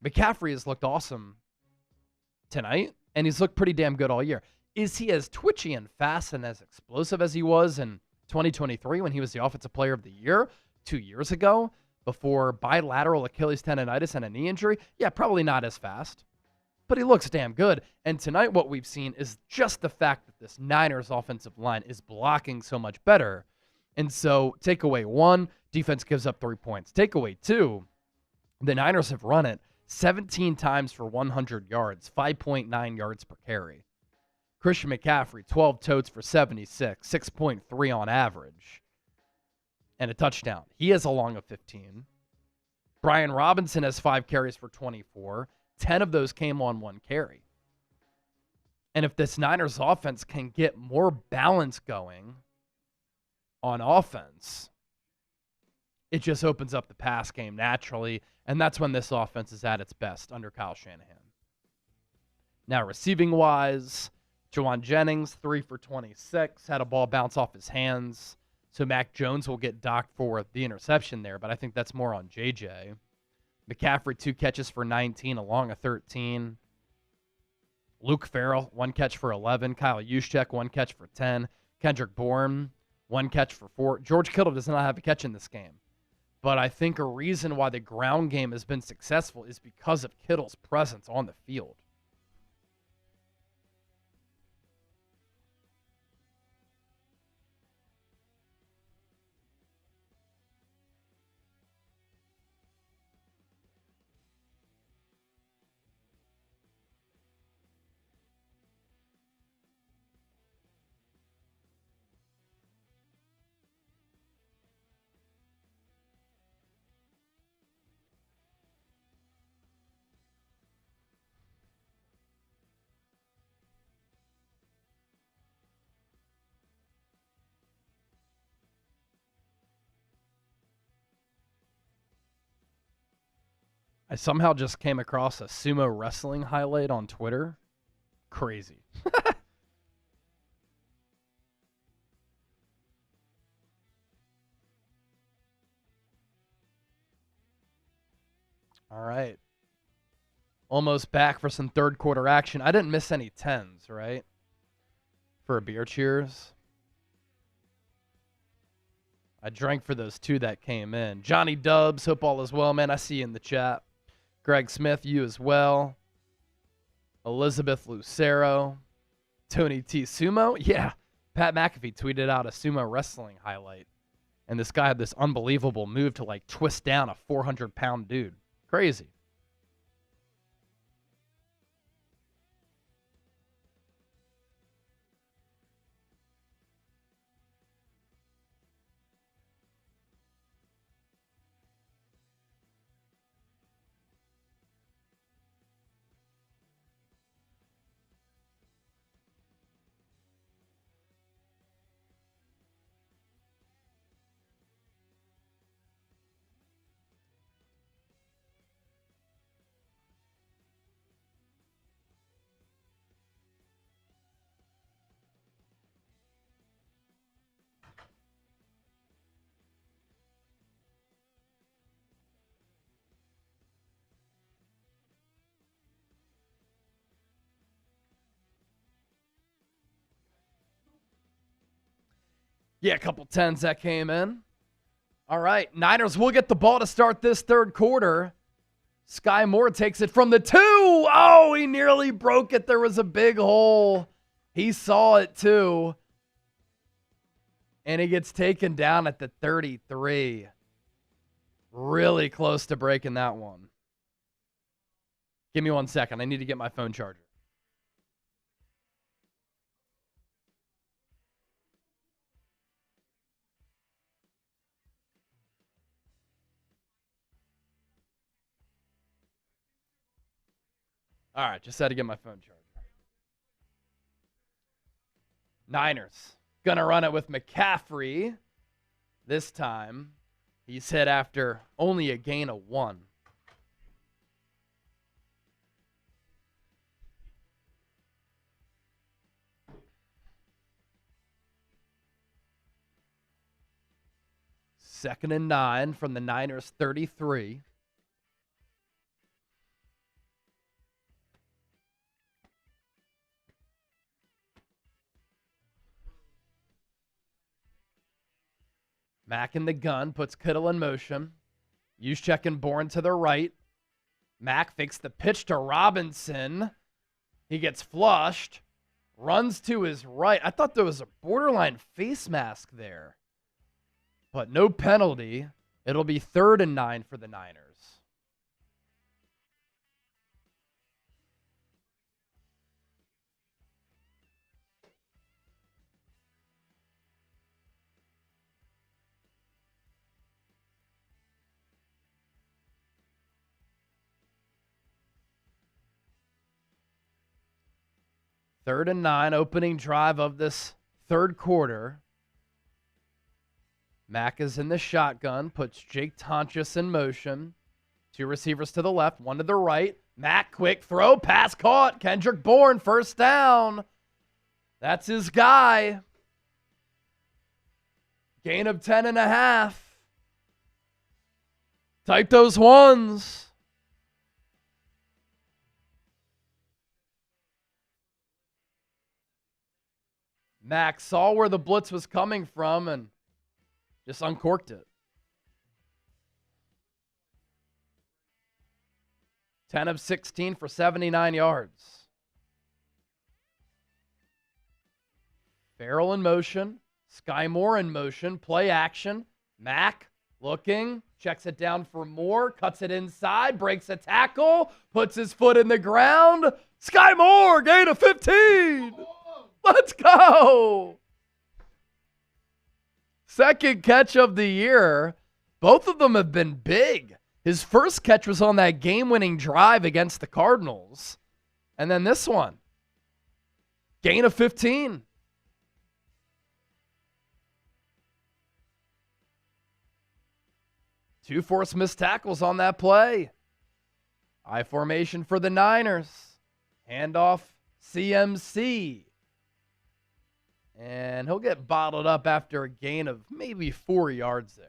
McCaffrey has looked awesome tonight, and he's looked pretty damn good all year. Is he as twitchy and fast and as explosive as he was in 2023 when he was the Offensive Player of the Year 2 years ago before bilateral Achilles tendonitis and a knee injury? Yeah, probably not as fast, but he looks damn good. And tonight what we've seen is just the fact that this Niners offensive line is blocking so much better. And so takeaway 1, defense gives up 3 points. Takeaway 2, the Niners have run it 17 times for 100 yards, 5.9 yards per carry. Christian McCaffrey, 12 totes for 76, 6.3 on average, and a touchdown. He has a long of 15. Brian Robinson has 5 carries for 24. 10 of those came on 1 carry. And if this Niners offense can get more balance going on offense, it just opens up the pass game naturally, and that's when this offense is at its best under Kyle Shanahan. Now, receiving-wise, Juwan Jennings, 3 for 26, had a ball bounce off his hands, So Mac Jones will get docked for the interception there, but I think that's more on JJ. McCaffrey, 2 catches for 19 along a 13. Luke Farrell, 1 catch for 11. Kyle Juszczyk, 1 catch for 10. Kendrick Bourne, 1 catch for 4. George Kittle does not have a catch in this game. But I think a reason why the ground game has been successful is because of Kittle's presence on the field. I somehow just came across a sumo wrestling highlight on Twitter. Crazy. All right. Almost back for some third quarter action. I didn't miss any 10s, right? For a beer cheers. I drank for those 2 that came in. Johnny Dubs, hope all is well, man. I see you in the chat. Greg Smith, you as well. Elizabeth Lucero. Tony T. Sumo. Yeah. Pat McAfee tweeted out a sumo wrestling highlight. And this guy had this unbelievable move to like twist down a 400-pound dude. Crazy. Yeah, a couple 10s that came in. All right, Niners will get the ball to start this third quarter. Sky Moore takes it from the 2. Oh, he nearly broke it. There was a big hole. He saw it too. And he gets taken down at the 33. Really close to breaking that one. Give me 1 second. I need to get my phone charger. All right, just had to get my phone charger. Niners gonna run it with McCaffrey. This time, he's hit after only a gain of 1. Second and 9 from the Niners 33. Mack in the gun, puts Kittle in motion. Juszczyk and Bourne to the right. Mack fakes the pitch to Robinson. He gets flushed. Runs to his right. I thought there was a borderline face mask there. But no penalty. It'll be 3rd and 9 for the Niners. Third and 9, opening drive of this third quarter. Mack is in the shotgun, puts Jake Tonches in motion. 2 receivers to the left, 1 to the right. Mack, quick throw, pass caught. Kendrick Bourne, first down. That's his guy. Gain of 10.5. Type those ones. Max saw where the blitz was coming from and just uncorked it. 10 of 16 for 79 yards. Farrell in motion. Sky Moore in motion. Play action. Mack looking. Checks it down for Moore. Cuts it inside. Breaks a tackle. Puts his foot in the ground. Sky Moore, gain of 15. Let's go. Second catch of the year. Both of them have been big. His first catch was on that game-winning drive against the Cardinals. And then this one. Gain of 15. Two forced missed tackles on that play. I formation for the Niners. Handoff CMC. And he'll get bottled up after a gain of maybe 4 yards there.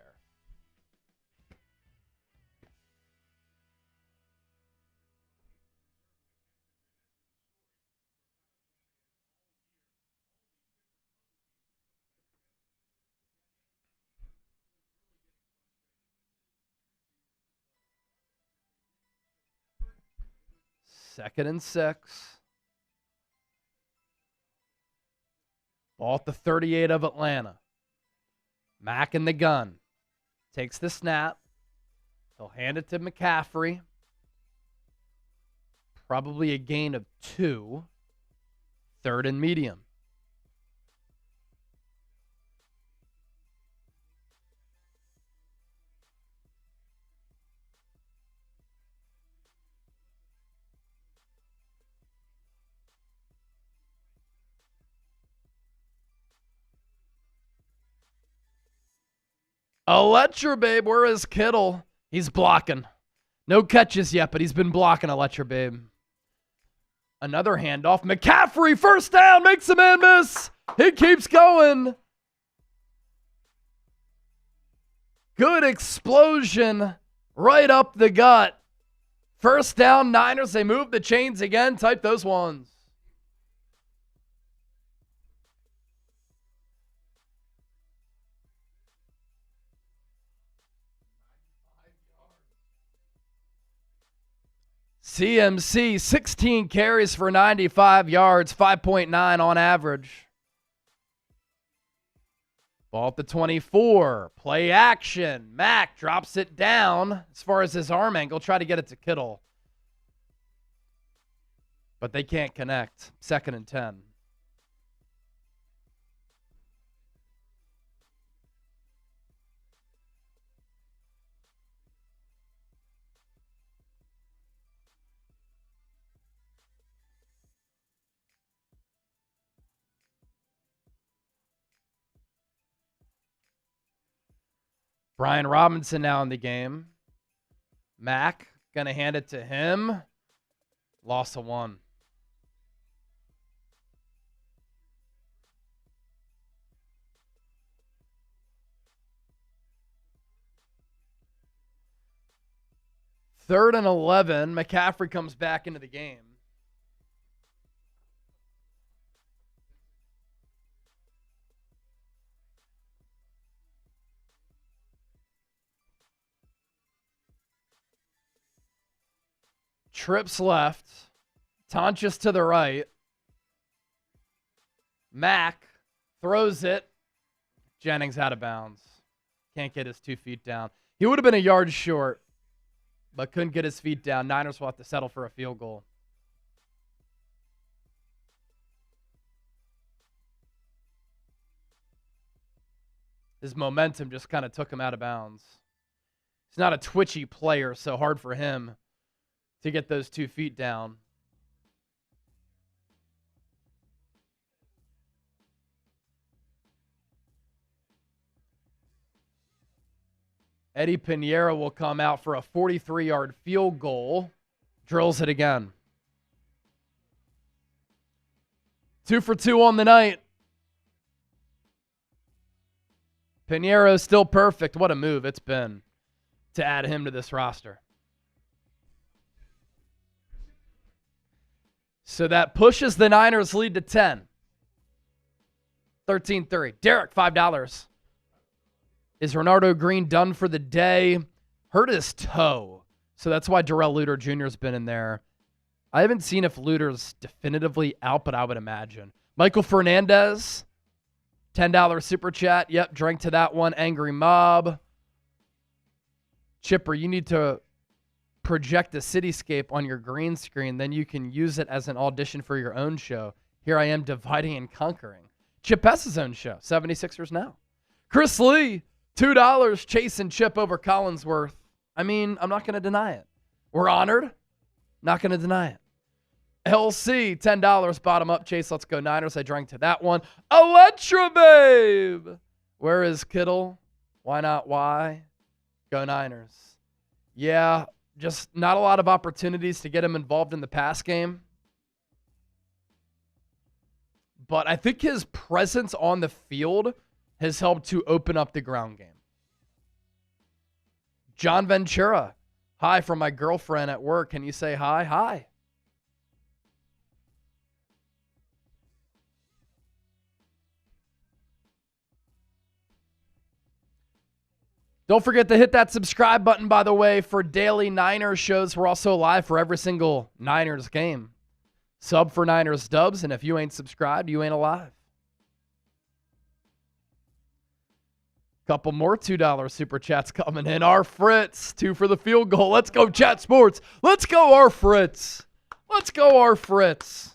Second and 6. Ball at the 38 of Atlanta. Mack in the gun. Takes the snap. He'll hand it to McCaffrey. Probably a gain of 2. Third and medium. Electra, babe. Where is Kittle? He's blocking. No catches yet, but he's been blocking Electra, babe. Another handoff. McCaffrey, first down, makes a man miss. He keeps going. Good explosion right up the gut. First down, Niners. They move the chains again. Type those ones. CMC, 16 carries for 95 yards, 5.9 on average. Ball at the 24. Play action. Mack drops it down as far as his arm angle. Try to get it to Kittle. But they can't connect. Second and 10. Brian Robinson now in the game. Mack going to hand it to him. Loss of 1. Third and 11. McCaffrey comes back into the game. Trips left. Tonches to the right. Mack throws it. Jennings out of bounds. Can't get his 2 feet down. He would have been a yard short, but couldn't get his feet down. Niners will have to settle for a field goal. His momentum just kind of took him out of bounds. He's not a twitchy player, so hard for him to get those 2 feet down. Eddie Pinheiro will come out for a 43-yard field goal. Drills it again. 2 for 2 on the night. Piñeiro's still perfect. What a move it's been to add him to this roster. So that pushes the Niners lead to 10. 13-3. Derek, $5. Is Renardo Green done for the day? Hurt his toe. So that's why Darrell Luter Jr. has been in there. I haven't seen if Luter's definitively out, but I would imagine. Michael Fernandez, $10 super chat. Yep, drank to that one. Angry Mob. Chipper, you need to project a cityscape on your green screen. Then you can use it as an audition for your own show. Here I am dividing and conquering. Chip has his own show, 76ers Now. Chris Lee, $2, chasing Chip over Collinsworth. I mean, I'm not going to deny it. We're honored. Not going to deny it. LC, $10, bottom up. Chase, let's go Niners. I drank to that one. Electra Babe. Where is Kittle? Why not? Why? Go Niners. Yeah, just not a lot of opportunities to get him involved in the pass game. But I think his presence on the field has helped to open up the ground game. John Ventura. Hi from my girlfriend at work. Can you say hi? Hi. Don't forget to hit that subscribe button, by the way, for daily Niners shows. We're also live for every single Niners game. Sub for Niners dubs, and if you ain't subscribed, you ain't alive. Couple more $2 super chats coming in. Our Fritz, 2 for the field goal. Let's go, Chat Sports. Let's go, our Fritz. Let's go, our Fritz.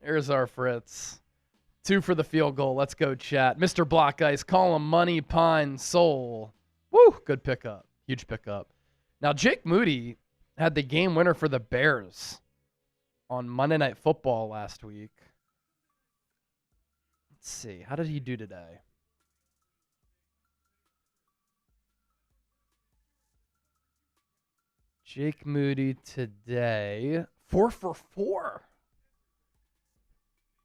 Here's our Fritz. 2 for the field goal. Let's go, chat. Mr. Block Ice, call him Money Pine Soul. Woo, good pickup. Huge pickup. Now, Jake Moody had the game winner for the Bears on Monday Night Football last week. Let's see. How did he do today? Jake Moody today, 4 for 4.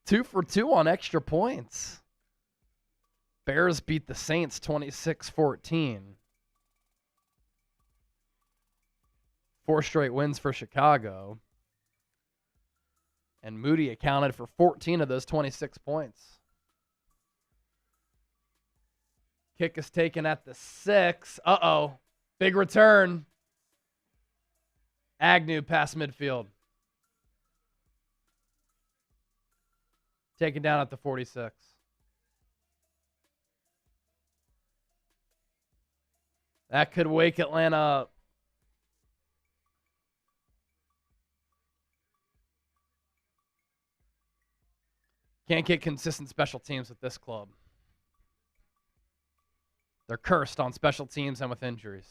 2 for 2 on extra points. Bears beat the Saints 26-14. 4 straight wins for Chicago. And Moody accounted for 14 of those 26 points. Kick is taken at the 6. Uh-oh. Big return. Agnew past midfield. Taken down at the 46. That could wake Atlanta up. Can't get consistent special teams with this club. They're cursed on special teams and with injuries.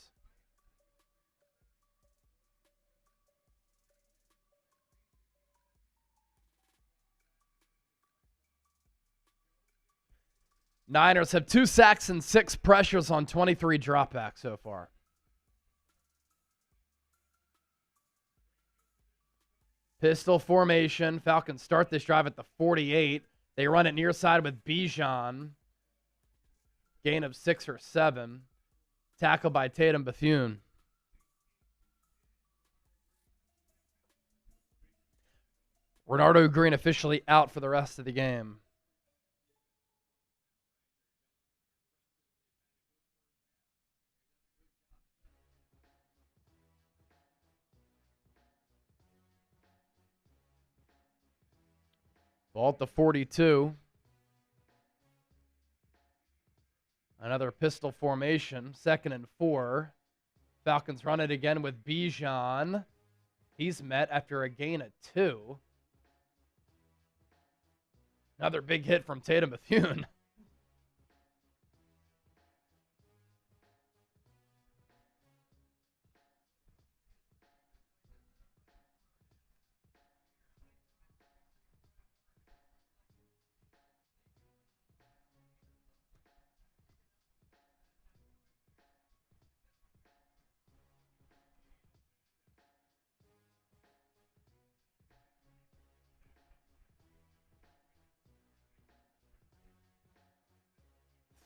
Niners have 2 sacks and 6 pressures on 23 dropbacks so far. Pistol formation. Falcons start this drive at the 48. They run it near side with Bijan. Gain of 6 or 7. Tackle by Tatum Bethune. Renardo Green officially out for the rest of the game. Ball at the 42. Another pistol formation. 2nd and 4. Falcons run it again with Bijan. He's met after a gain of 2. Another big hit from Tatum Bethune.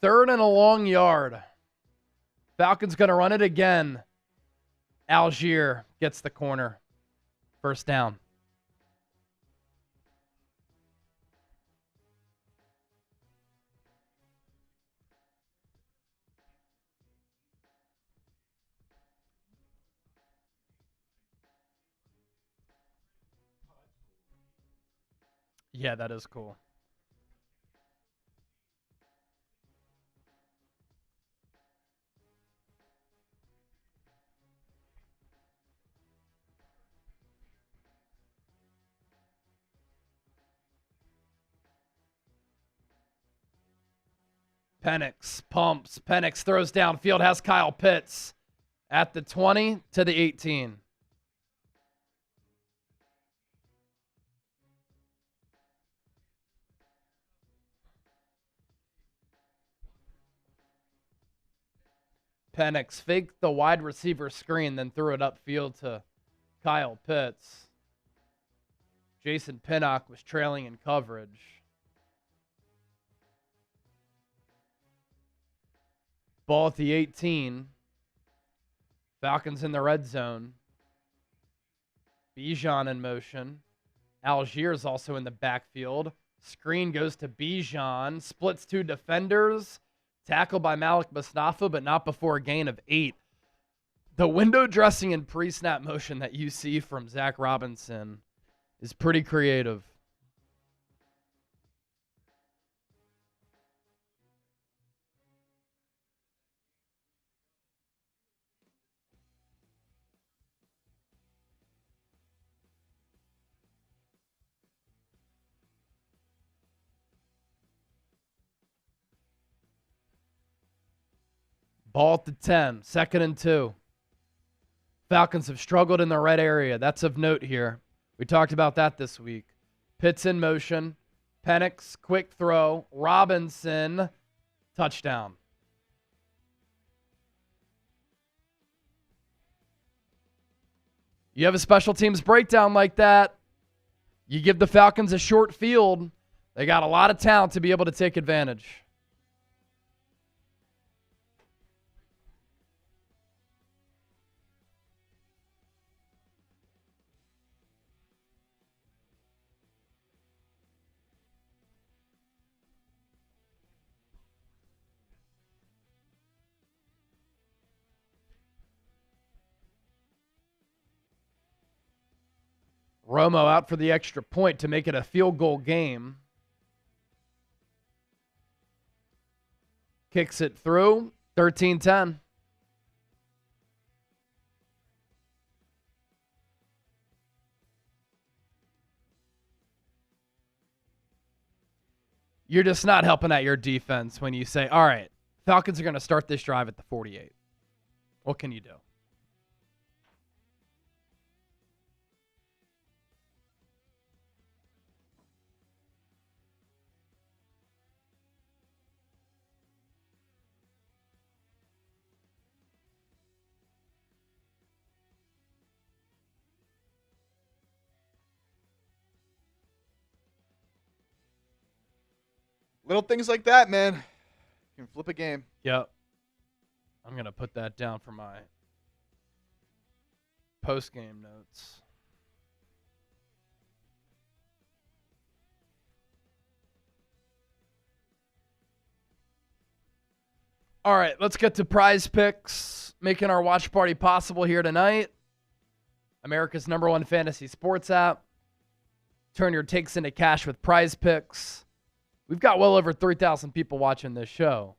3rd and a long yard. Falcons going to run it again. Algier gets the corner. First down. Yeah, that is cool. Penix pumps. Penix throws downfield. Has Kyle Pitts at the 20 to the 18. Penix faked the wide receiver screen, then threw it upfield to Kyle Pitts. Jason Pinnock was trailing in coverage. Ball at the 18. Falcons in the red zone. Bijan in motion. Algier is also in the backfield. Screen goes to Bijan. Splits 2 defenders. Tackled by Malik Mustafa, but not before a gain of 8. The window dressing and pre-snap motion that you see from Zach Robinson is pretty creative. Ball at the 10, 2nd and 2. Falcons have struggled in the red area. That's of note here. We talked about that this week. Pitts in motion. Penix, quick throw. Robinson, touchdown. You have a special teams breakdown like that, you give the Falcons a short field. They got a lot of talent to be able to take advantage. Romo out for the extra point to make it a field goal game. Kicks it through. 13-10. You're just not helping out your defense when you say, all right, Falcons are going to start this drive at the 48. What can you do? Little things like that, man, can flip a game. Yep. I'm going to put that down for my post-game notes. All right, let's get to Prize Picks, making our watch party possible here tonight. America's #1 fantasy sports app. Turn your takes into cash with Prize Picks. We've got well over 3,000 people watching this show.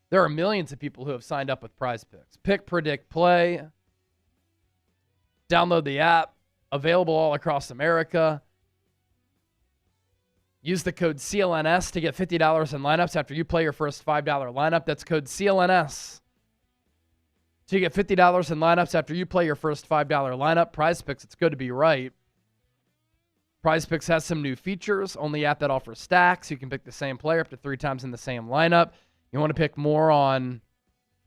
There are millions of people who have signed up with Prize Picks. Pick, predict, play. Download the app. Available all across America. Use the code CLNS to get $50 in lineups after you play your first $5 lineup. That's code CLNS. So you get $50 in lineups after you play your first $5 lineup. Prize Picks, it's good to be right. Prize Picks has some new features. Only app that offers stacks. You can pick the same player up to 3 times in the same lineup. You want to pick more on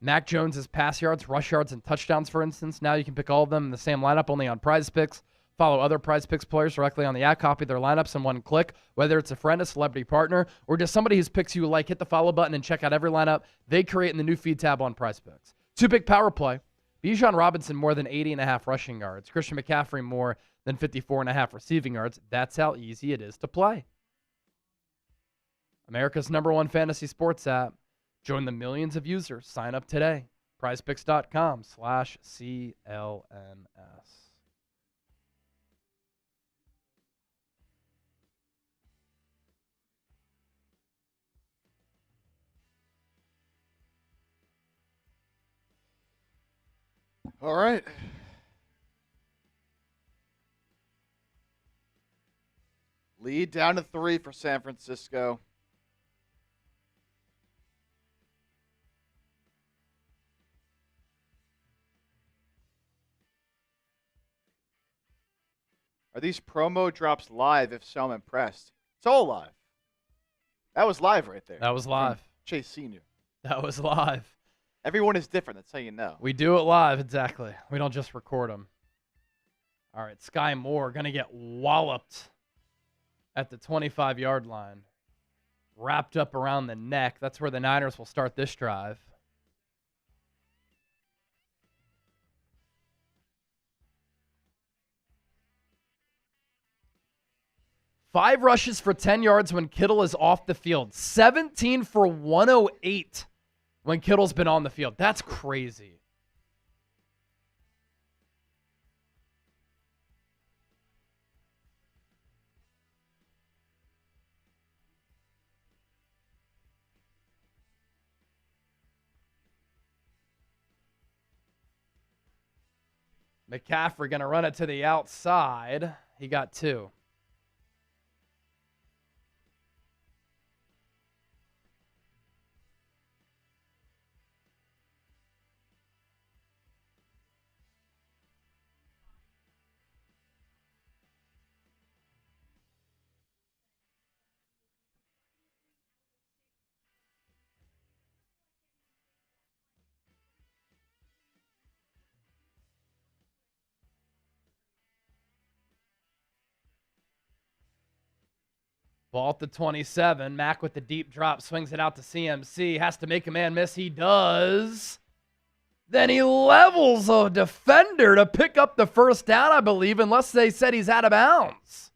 Mac Jones's pass yards, rush yards, and touchdowns, for instance. Now you can pick all of them in the same lineup, only on Prize Picks. Follow other Prize Picks players directly on the app, copy their lineups in one click. Whether it's a friend, a celebrity partner, or just somebody whose picks you like, hit the follow button and check out every lineup they create in the new feed tab on Prize Picks. 2-pick power play. Bijan Robinson more than 80.5 rushing yards. Christian McCaffrey more than 54.5 receiving yards. That's how easy it is to play. America's #1 fantasy sports app. Join the millions of users. Sign up today. prizepicks.com/CLNS. All right. Lead down to 3 for San Francisco. Are these promo drops live? If so, I'm impressed. It's all live. That was live right there. That was live. Chase Sr. That was live. Everyone is different. That's how you know. We do it live, exactly. We don't just record them. All right, Sky Moore going to get walloped at the 25-yard line. Wrapped up around the neck. That's where the Niners will start this drive. Five rushes for 10 yards when Kittle is off the field. 17 for 108 when Kittle's been on the field. That's crazy. McCaffrey going to run it to the outside. He got 2. Ball at the 27. Mack with the deep drop. Swings it out to CMC. Has to make a man miss. He does. Then he levels a defender to pick up the first down, I believe, unless they said he's out of bounds.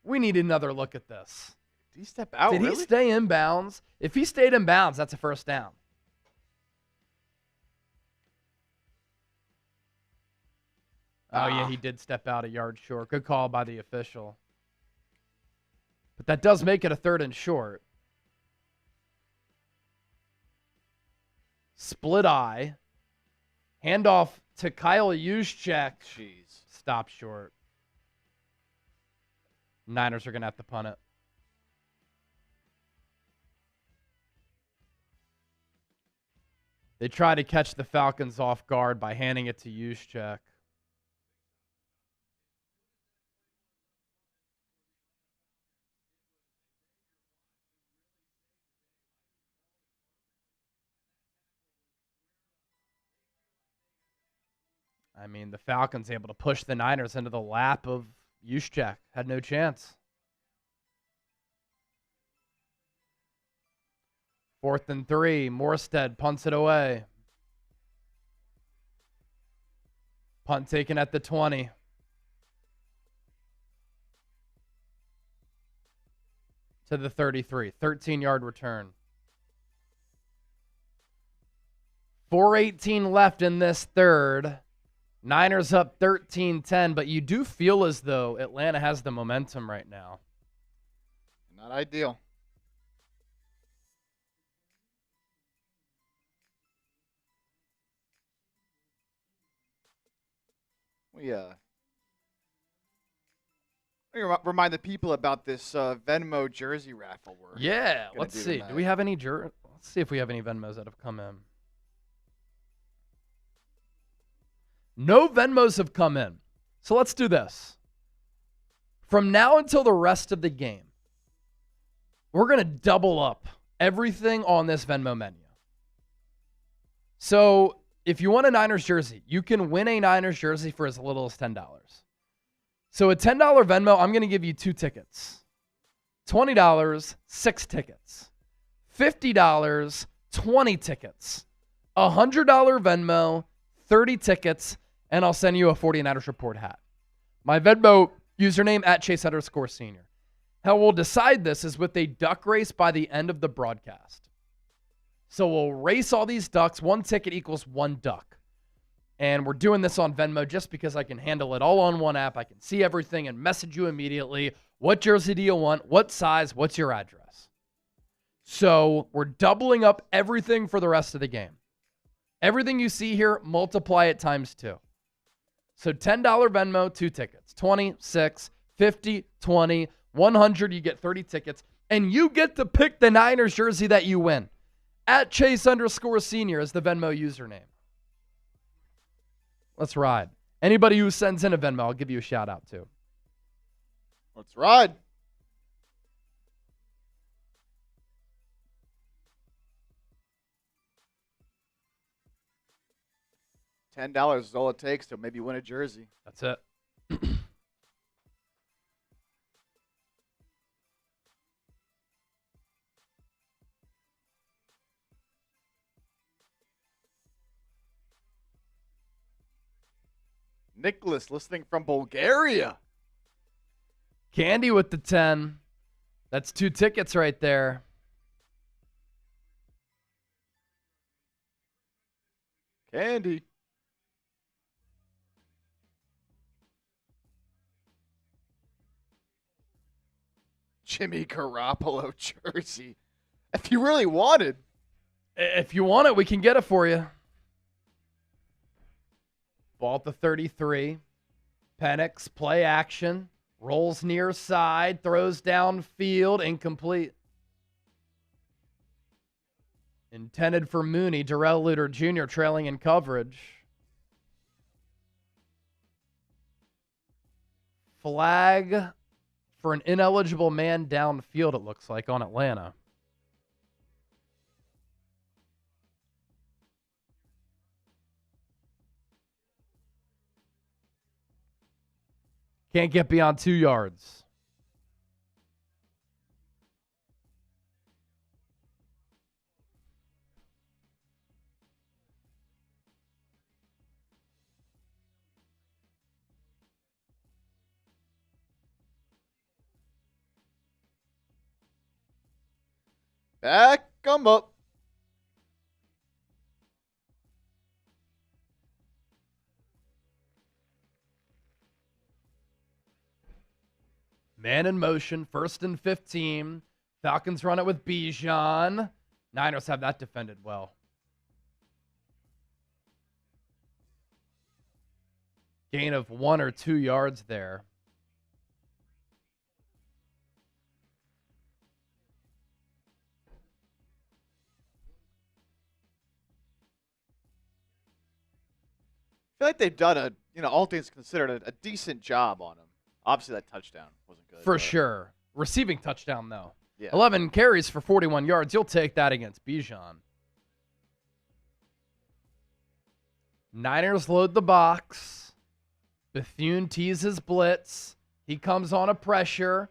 We need another look at this. Did he step out? Did he stay in bounds? If he stayed in bounds, that's a first down. Oh, yeah, he did step out a yard short. Good call by the official. But that does make it a 3rd and short. Split eye. Handoff to Kyle Juszczyk. Jeez. Stop short. Niners are going to have to punt it. They try to catch the Falcons off guard by handing it to Juszczyk. I mean, the Falcons able to push the Niners into the lap of Juszczyk. Had no chance. 4th and 3. Morstead punts it away. Punt taken at the 20. To the 33. 13-yard return. 4:18 left in this third. Niners up 13-10, but you do feel as though Atlanta has the momentum right now. Not ideal. We remind the people about this Venmo jersey raffle. Let's see. Do we have any Let's see if we have any Venmos that have come in. No Venmos have come in. So let's do this. From now until the rest of the game, we're going to double up everything on this Venmo menu. So if you want a Niners jersey, you can win a Niners jersey for as little as $10. So a $10 Venmo, I'm going to give you 2 tickets. $20, 6 tickets. $50, 20 tickets. $100 Venmo, 30 tickets, and I'll send you a 49ers Report hat. My Venmo username @Chase_senior. How we'll decide this is with a duck race by the end of the broadcast. So we'll race all these ducks. 1 ticket equals 1 duck. And we're doing this on Venmo just because I can handle it all on one app. I can see everything and message you immediately. What jersey do you want? What size? What's your address? So we're doubling up everything for the rest of the game. Everything you see here, multiply it times 2. So $10 Venmo, 2 tickets. 20, 6, 50, 20, 100, you get 30 tickets. And you get to pick the Niners jersey that you win. @Chase_senior is the Venmo username. Let's ride. Anybody who sends in a Venmo, I'll give you a shout out too. Let's ride. $10 is all it takes to maybe win a jersey. That's it. Nicholas listening from Bulgaria. Candy with the 10. That's 2 tickets right there. Candy. Jimmy Garoppolo jersey. If you really wanted. If you want it, we can get it for you. Ball at the 33. Penix, play action. Rolls near side. Throws downfield. Incomplete. Intended for Mooney. Darrell Luter Jr. trailing in coverage. Flag for an ineligible man downfield, it looks like, on Atlanta. Can't get beyond 2 yards. Back 'em up. Man in motion, 1st and 15. Falcons run it with Bijan. Niners have that defended well. Gain of 1 or 2 yards there. I feel like they've done all things considered, a decent job on him. Obviously, that touchdown wasn't good. For sure. Receiving touchdown, though. Yeah. 11 carries for 41 yards. You'll take that against Bijan. Niners load the box. Bethune teases blitz. He comes on a pressure.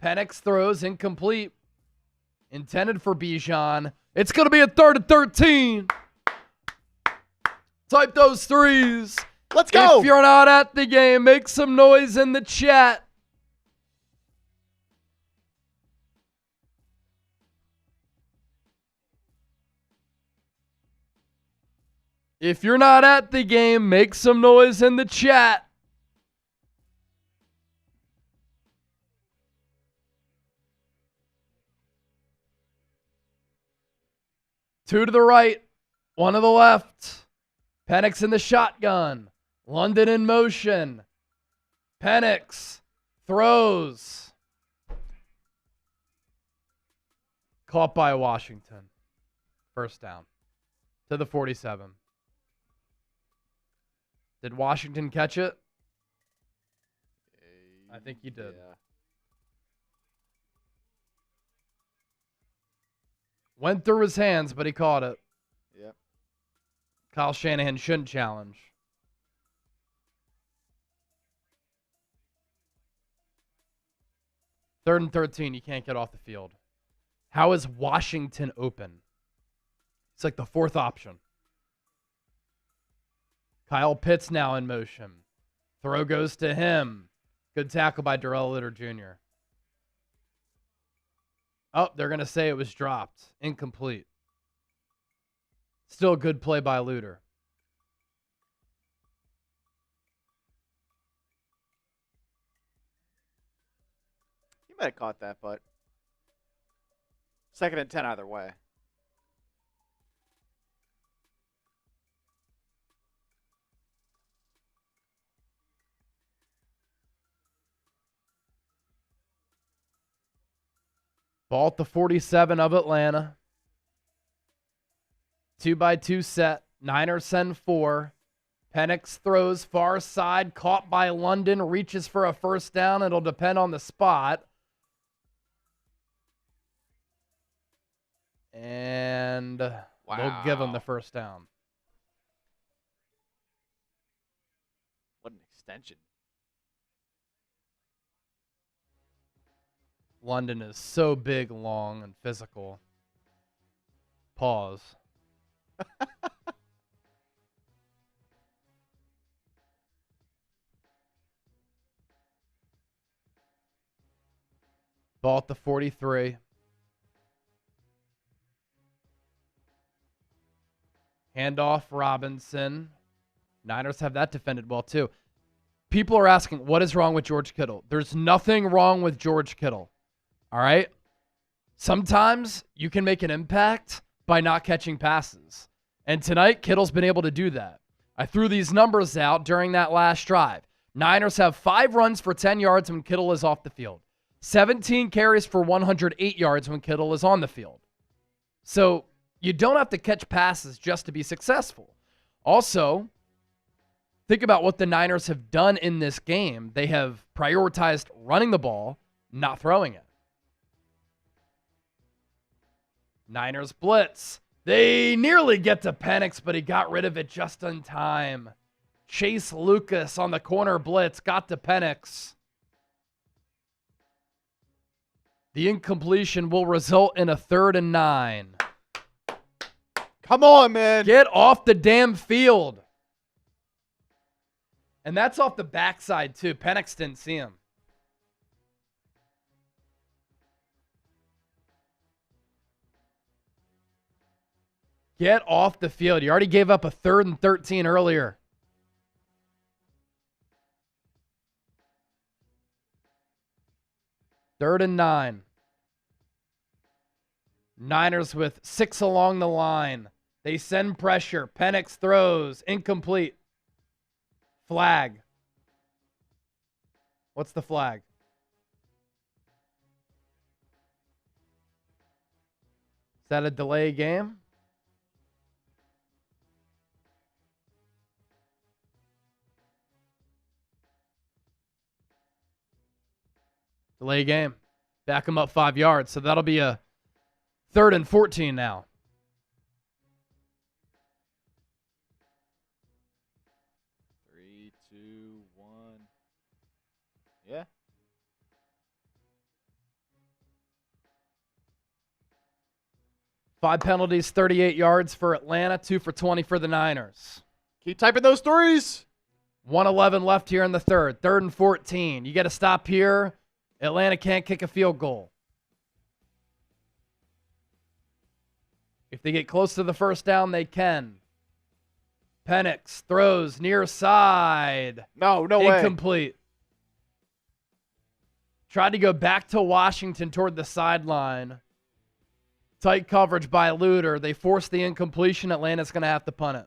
Penix throws incomplete. Intended for Bijan. It's going to be a 3rd and 13. Type those 3s. Let's go. If you're not at the game, make some noise in the chat. If you're not at the game, make some noise in the chat. Two to the right, 1 to the left. Penix in the shotgun. London in motion. Penix throws. Caught by Washington. 1st down to the 47. Did Washington catch it? I think he did. Yeah. Went through his hands, but he caught it. Yep. Kyle Shanahan shouldn't challenge. Third and 13, you can't get off the field. How is Washington open? It's like the fourth option. Kyle Pitts now in motion. Throw goes to him. Good tackle by Darrell Litter Jr. Oh, they're going to say it was dropped. Incomplete. Still a good play by Luter. He might have caught that, but 2nd and 10 either way. Ball at the 47 of Atlanta. 2-by-2 set. Niners send 4. Penix throws far side. Caught by London. Reaches for a first down. It'll depend on the spot. And they'll give him the first down. What an extension. London is so big, long, and physical. Pause. Ball at the 43. Handoff Robinson. Niners have that defended well, too. People are asking, what is wrong with George Kittle? There's nothing wrong with George Kittle. All right? Sometimes you can make an impact by not catching passes. And tonight, Kittle's been able to do that. I threw these numbers out during that last drive. Niners have 5 runs for 10 yards when Kittle is off the field. 17 carries for 108 yards when Kittle is on the field. So you don't have to catch passes just to be successful. Also, think about what the Niners have done in this game. They have prioritized running the ball, not throwing it. Niners blitz. They nearly get to Penix, but he got rid of it just in time. Chase Lucas on the corner blitz got to Penix. The incompletion will result in a 3rd and 9. Come on, man. Get off the damn field. And that's off the backside, too. Penix didn't see him. Get off the field. You already gave up a 3rd and 13 earlier. Third and 9. Niners with 6 along the line. They send pressure. Penix throws. Incomplete. Flag. What's the flag? Is that a delay game? Delay game. Back him up 5 yards. So that'll be a 3rd and 14 now. Three, two, one. Yeah. Five penalties, 38 yards for Atlanta, 2 for 20 for the Niners. Keep typing those threes. 1:11 left here in the third. 3rd and 14. You got to stop here. Atlanta can't kick a field goal. If they get close to the first down, they can. Penix throws near side. No way. Incomplete. Tried to go back to Washington toward the sideline. Tight coverage by Luter. They force the incompletion. Atlanta's going to have to punt it.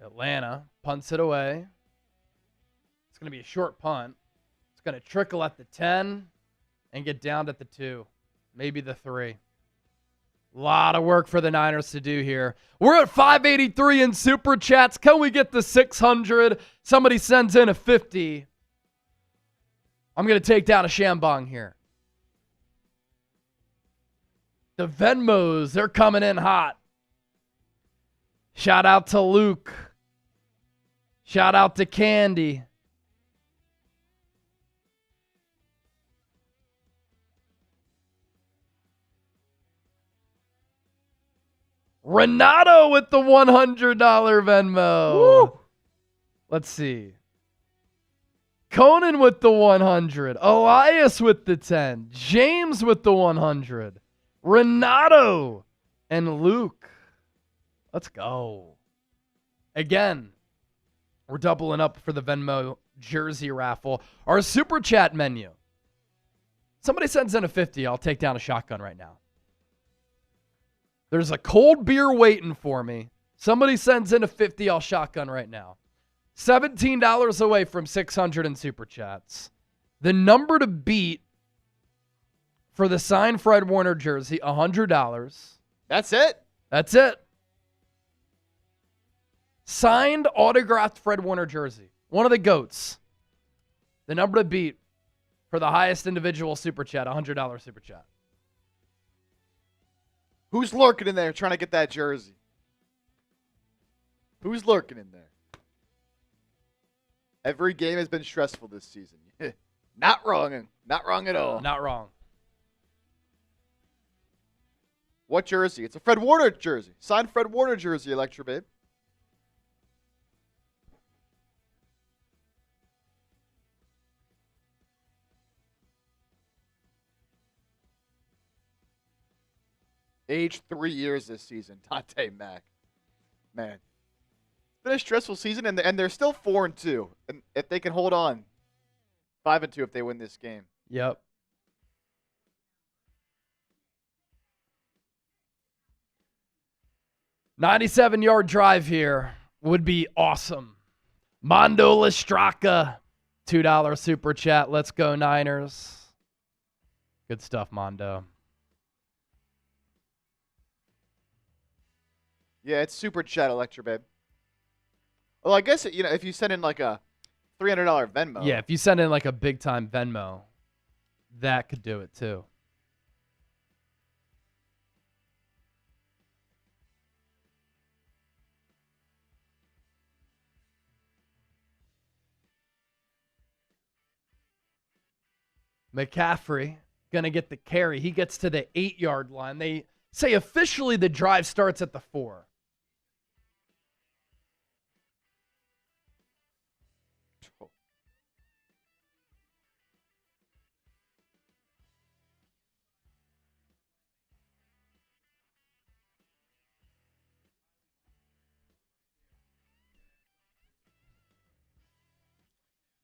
Atlanta punts it away. It's going to be a short punt. It's going to trickle at the 10 and get down at the 2, maybe the 3. A lot of work for the Niners to do here. We're at 583 in Super Chats. Can we get the 600? Somebody sends in a 50. I'm going to take down a Shambong here. The Venmos, they're coming in hot. Shout out to Luke. Shout out to Candy. Renato with the $100 Venmo. Woo. Let's see. Conan with the 100. Elias with the 10. James with the 100. Renato and Luke. Let's go. Again, we're doubling up for the Venmo jersey raffle. Our Super Chat menu. Somebody sends in a 50. I'll take down a shotgun right now. There's a cold beer waiting for me. Somebody sends in a 50. I'll shotgun right now. $17 away from 600 in Super Chats. The number to beat for the signed Fred Warner jersey, $100. That's it? That's it. Signed, autographed Fred Warner jersey. One of the GOATs. The number to beat for the highest individual Super Chat, $100 Super Chat. Who's lurking in there trying to get that jersey? Who's lurking in there? Every game has been stressful this season. Not wrong. Not wrong at all. Not wrong. What jersey? It's a Fred Warner jersey. Signed Fred Warner jersey, Electra Babe. Age 3 years this season, Dante Mack. Man, it's been a stressful season, and they're still 4-2. And if they can hold on, 5-2 if they win this game. Yep. $97-yard drive here would be awesome. Mondo Lestraka, $2 Super Chat. Let's go Niners. Good stuff, Mondo. Yeah, it's Super Chat, Electra Babe. Well, I guess, if you send in like a $300 Venmo. Yeah, if you send in like a big-time Venmo, that could do it too. McCaffrey going to get the carry. He gets to the 8-yard line. They say officially the drive starts at the 4.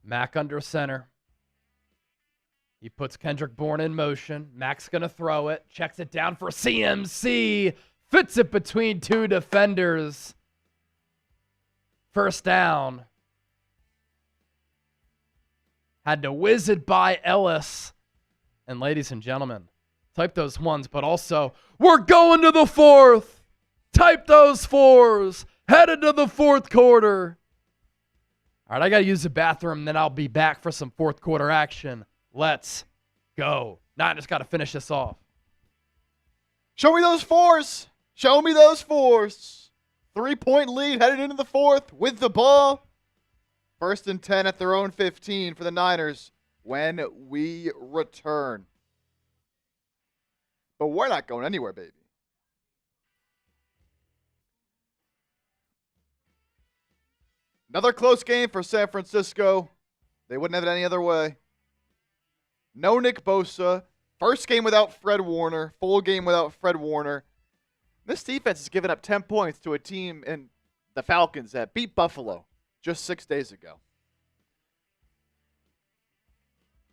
Mack under center. He puts Kendrick Bourne in motion. Mack's going to throw it. Checks it down for CMC. Fits it between 2 defenders. First down. Had to whiz it by Ellis. And ladies and gentlemen, type those 1s, but also, we're going to the 4th. Type those 4s. Headed to the 4th quarter. All right, I got to use the bathroom, then I'll be back for some 4th quarter action. Let's go. Niners got to finish this off. Show me those 4s. Show me those 4s. 3-point lead headed into the 4th with the ball. 1st and 10 at their own 15 for the Niners when we return. But we're not going anywhere, baby. Another close game for San Francisco. They wouldn't have it any other way. No Nick Bosa. First game without Fred Warner. Full game without Fred Warner. This defense has given up 10 points to a team in the Falcons that beat Buffalo just 6 days ago.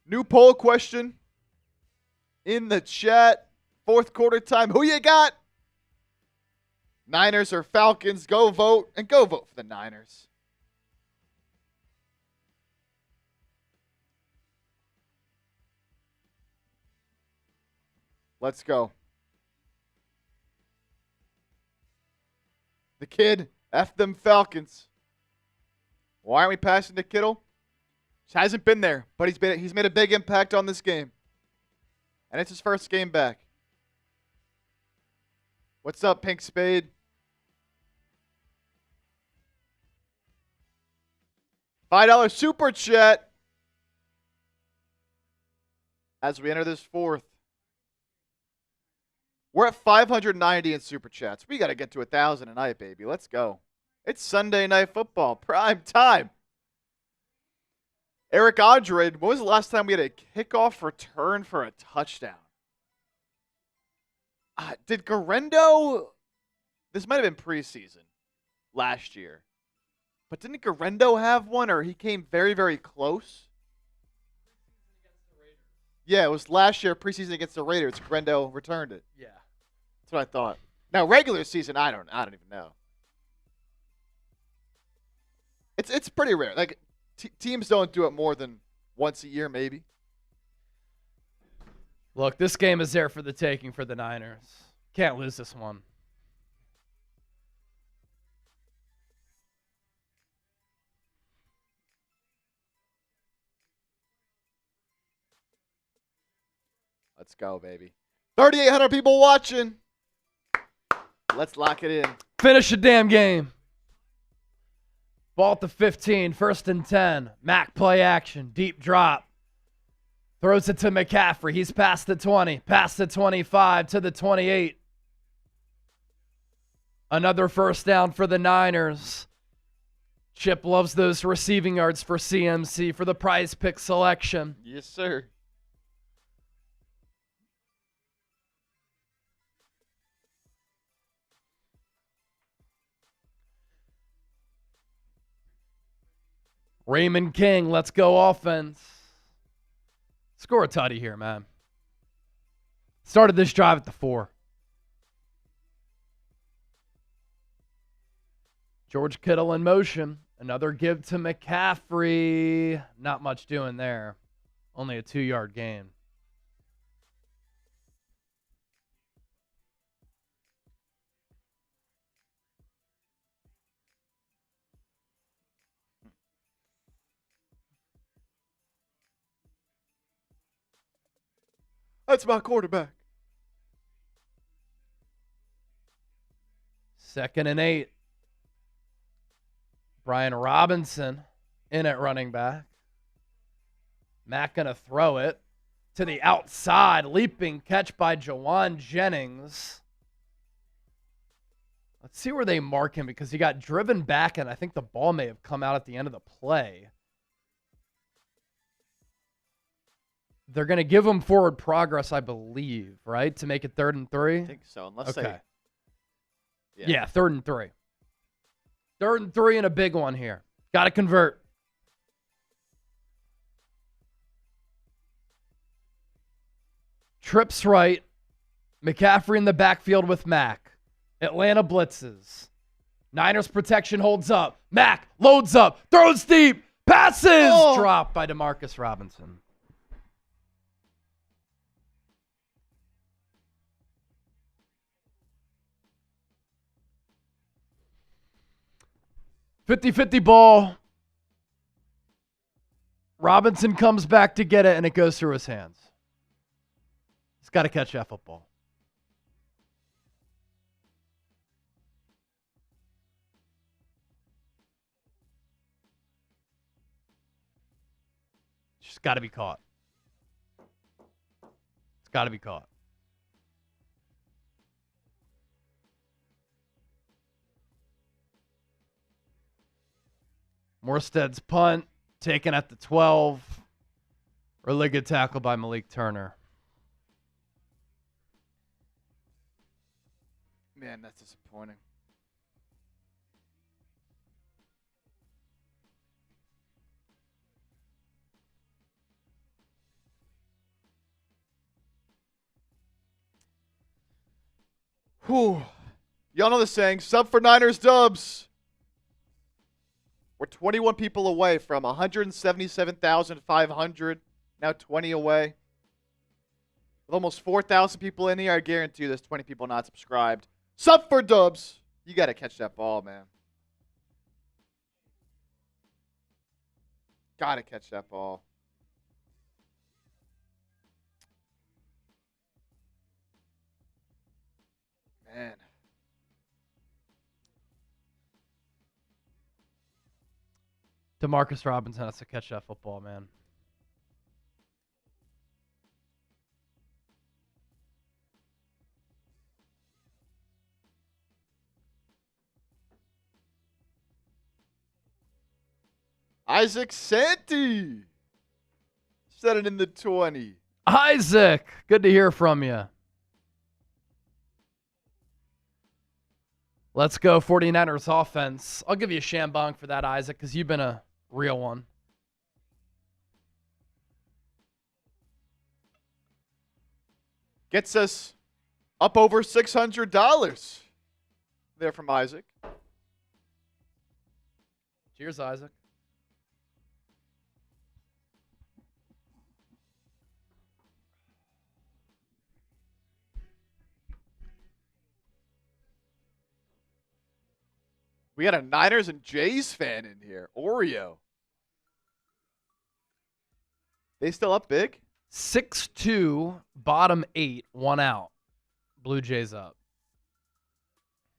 New poll question in the chat. 4th quarter time. Who you got? Niners or Falcons, go vote, and go vote for the Niners. Let's go. The kid, F them Falcons. Why aren't we passing to Kittle? He hasn't been there, but he's made a big impact on this game. And it's his first game back. What's up, Pink Spade? $5 super chat as we enter this fourth. We're at 590 in super chats. We got to get to 1,000 tonight, baby. Let's go. It's Sunday Night Football, prime time. Eric Odred, when was the last time we had a kickoff return for a touchdown? Did Garendo, this might have been preseason last year, but didn't Garendo have one, or he came very, very close? Yeah, it was last year, preseason against the Raiders. Garendo returned it. Yeah. That's what I thought. Now, regular season, I don't even know. It's pretty rare. Like, teams don't do it more than once a year, maybe. Look, this game is there for the taking for the Niners. Can't lose this one. Let's go, baby. 3,800 people watching. Let's lock it in. Finish the damn game. Ball at the 15, 1st and 10. Mac play action, deep drop. Throws it to McCaffrey. He's past the 20, past the 25, to the 28. Another first down for the Niners. Chip loves those receiving yards for CMC for the prize pick selection. Yes, sir. Raymond King, let's go offense. Score a tutty here, man. Started this drive at the 4. George Kittle in motion. Another give to McCaffrey. Not much doing there. Only a 2-yard gain. That's my quarterback. 2nd and 8. Brian Robinson in at running back. Mack going to throw it to the outside. Leaping catch by Jawan Jennings. Let's see where they mark him because he got driven back and I think the ball may have come out at the end of the play. They're going to give him forward progress, I believe, right? To make it 3rd and 3? I think so, unless okay. they... Yeah, 3rd and 3. 3rd and 3 and a big one here. Got to convert. Trips right. McCaffrey in the backfield with Mack. Atlanta blitzes. Niners protection holds up. Mack loads up. Throws deep. Passes. Oh. Dropped by Demarcus Robinson. $50-50 ball. Robinson comes back to get it, and it goes through his hands. He's got to catch that football. It's got to be caught. It's got to be caught. Morstead's punt, taken at the 12. Really good tackle by Malik Turner. Man, that's disappointing. Whew. Y'all know the saying, sub for Niners dubs. We're 21 people away from 177,500. Now 20 away. With almost 4,000 people in here, I guarantee you there's 20 people not subscribed. Sub for dubs. You got to catch that ball, man. Got to catch that ball. Man. DeMarcus Robinson has to catch that football, man. Isaac Santee. Set it in the 20. Isaac, good to hear from you. Let's go 49ers offense. I'll give you a shambong for that, Isaac, because you've been a real one. Gets us up over $600 there from Isaac. Cheers, Isaac. We got a Niners and Jays fan in here. Oreo. They still up big? 6-2, bottom 8, 1 out. Blue Jays up.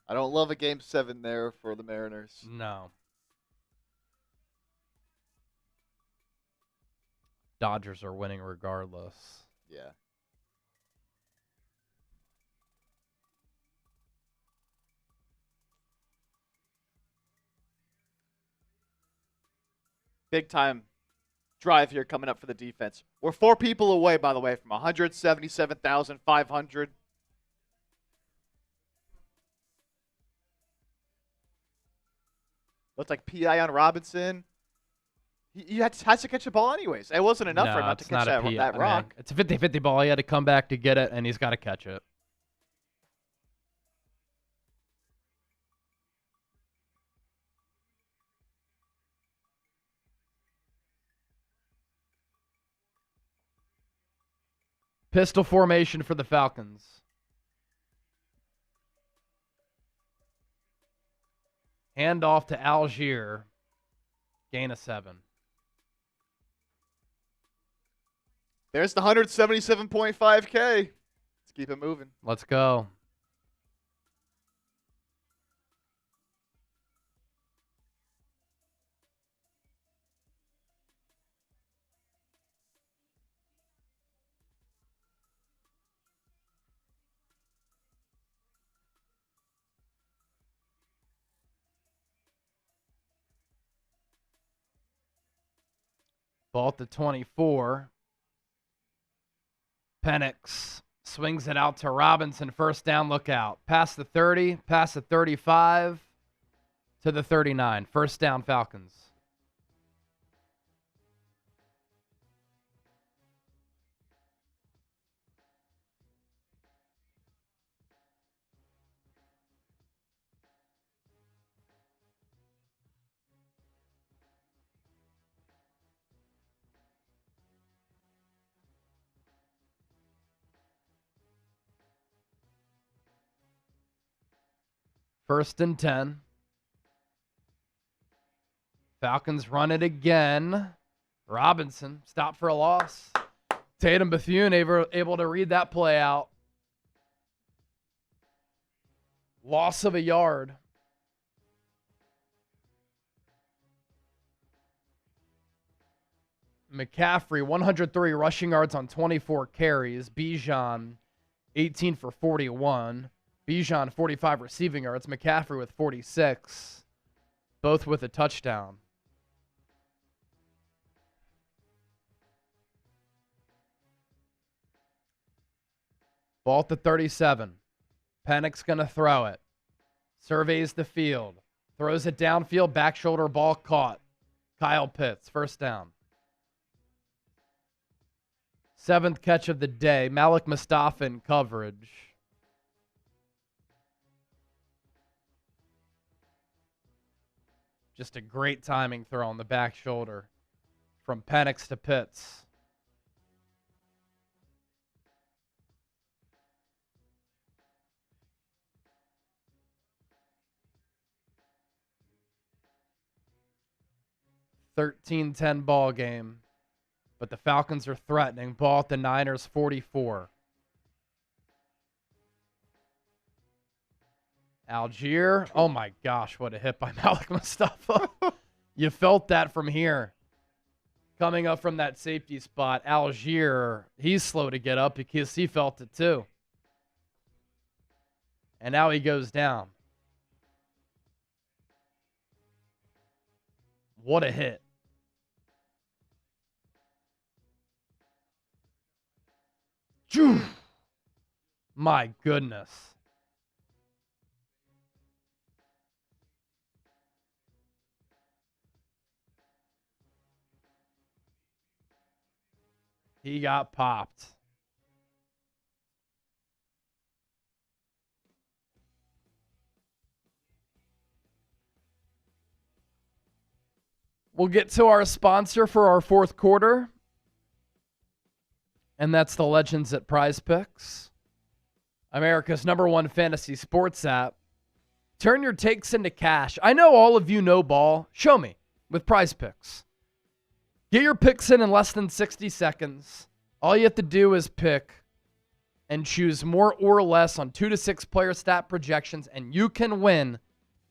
I don't love a game 7 there for the Mariners. No. Dodgers are winning regardless. Yeah. Big time drive here coming up for the defense. We're 4 people away, by the way, from 177,500. Looked like PI on Robinson. He has to catch a ball anyways. It wasn't enough for him not to catch that rock. It's a 50-50 ball. He had to come back to get it, and he's got to catch it. Pistol formation for the Falcons. Hand off to Algier. Gain of 7. There's the 177.5K. Let's keep it moving. Let's go. Ball at the 24. Penix swings it out to Robinson. First down, look out. Past the 30, past the 35, to the 39. First down, Falcons. First and 10. Falcons run it again. Robinson, stop for a loss. Tatum Bethune able to read that play out. Loss of a yard. McCaffrey, 103 rushing yards on 24 carries. Bijan, 18 for 41. Bijan, 45 receiving yards. McCaffrey with 46. Both with a touchdown. Ball at the 37. Penix going to throw it. Surveys the field. Throws it downfield. Back shoulder ball caught. Kyle Pitts, first down. 7th catch of the day. Malik Mustafa in coverage. Just a great timing throw on the back shoulder from Penix to Pitts. (13-10) ball game, but the Falcons are threatening. Ball at the Niners 44. Algier. Oh my gosh, what a hit by Malik Mustafa. You felt that from here. Coming up from that safety spot, Algier, he's slow to get up because he felt it too. And now he goes down. What a hit. My goodness. He got popped. We'll get to our sponsor for our fourth quarter. And that's the Legends at Prize Picks, America's #1 fantasy sports app. Turn your takes into cash. I know all of you know ball. Show me with Prize Picks. Get your picks in less than 60 seconds. All you have to do is pick and choose more or less on 2 to 6 player stat projections, and you can win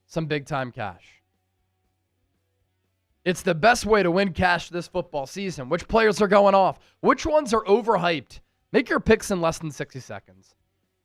some big-time cash. It's the best way to win cash this football season. Which players are going off? Which ones are overhyped? Make your picks in less than 60 seconds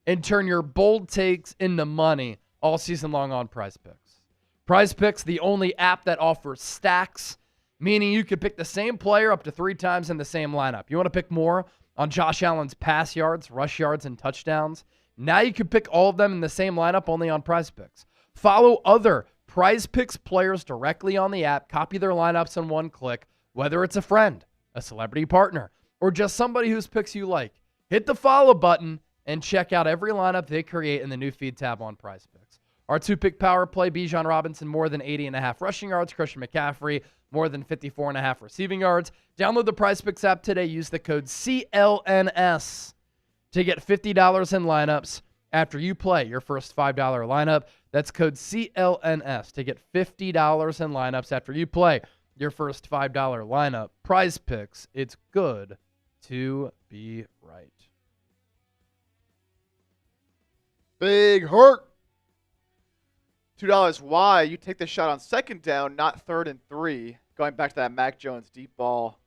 and turn your bold takes into money all season long on Prize Picks. Prize Picks, the only app that offers stacks, meaning you could pick the same player up to 3 times in the same lineup. You want to pick more on Josh Allen's pass yards, rush yards, and touchdowns? Now you can pick all of them in the same lineup only on Prize Picks. Follow other Prize Picks players directly on the app. Copy their lineups in one click, whether it's a friend, a celebrity partner, or just somebody whose picks you like. Hit the follow button and check out every lineup they create in the new feed tab on Prize Picks. Our 2-pick power play, Bijan Robinson, more than 80.5 rushing yards. Christian McCaffrey, more than 54.5 receiving yards. Download the Prize Picks app today. Use the code CLNS to get $50 in lineups after you play your first $5 lineup. That's code CLNS to get $50 in lineups after you play your first $5 lineup. Prize Picks, it's good to be right. Big hurt. $2 why you take the shot on second down, not 3rd and 3. Going back to that Mac Jones deep ball.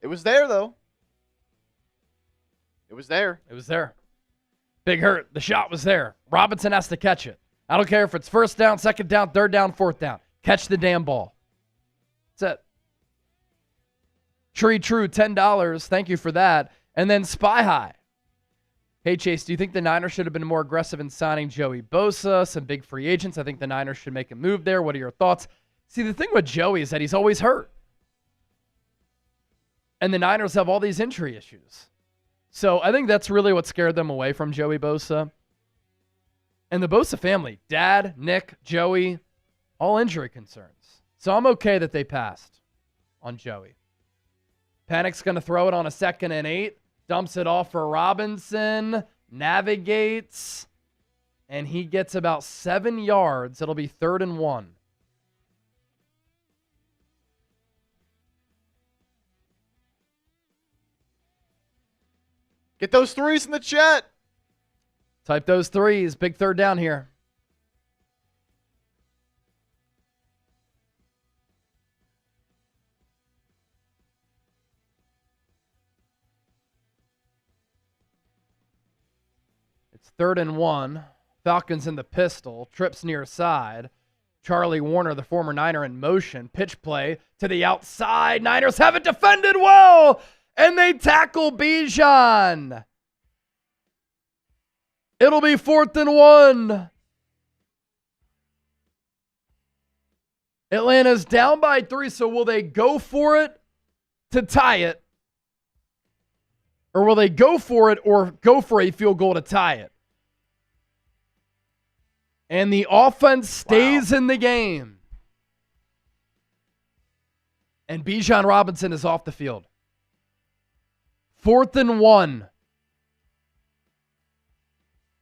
It was there, though. It was there. It was there. Big hurt. The shot was there. Robinson has to catch it. I don't care if it's first down, second down, third down, fourth down. Catch the damn ball. That's it. Tree True, $10. Thank you for that. And then Spy High. Hey, Chase, do you think the Niners should have been more aggressive in signing Joey Bosa, some big free agents? I think the Niners should make a move there. What are your thoughts? See, the thing with Joey is that he's always hurt. And the Niners have all these injury issues. So I think that's really what scared them away from Joey Bosa. And the Bosa family, Dad, Nick, Joey, all injury concerns. So I'm okay that they passed on Joey. Panic's going to throw it on a 2nd and 8. Dumps it off for Robinson. Navigates. And he gets about 7 yards. It'll be 3rd and 1. Get those threes in the chat. Type those threes. Big 3rd down here. It's 3rd and 1. Falcons in the pistol. Trips near side. Charlie Warner, the former Niner, in motion. Pitch play to the outside. Niners have it defended well. And they tackle Bijan. It'll be 4th and 1. Atlanta's down by 3, so will they go for it to tie it? Or will they go for it or go for a field goal to tie it? And the offense stays in the game. and Bijan Robinson is off the field. 4th and 1.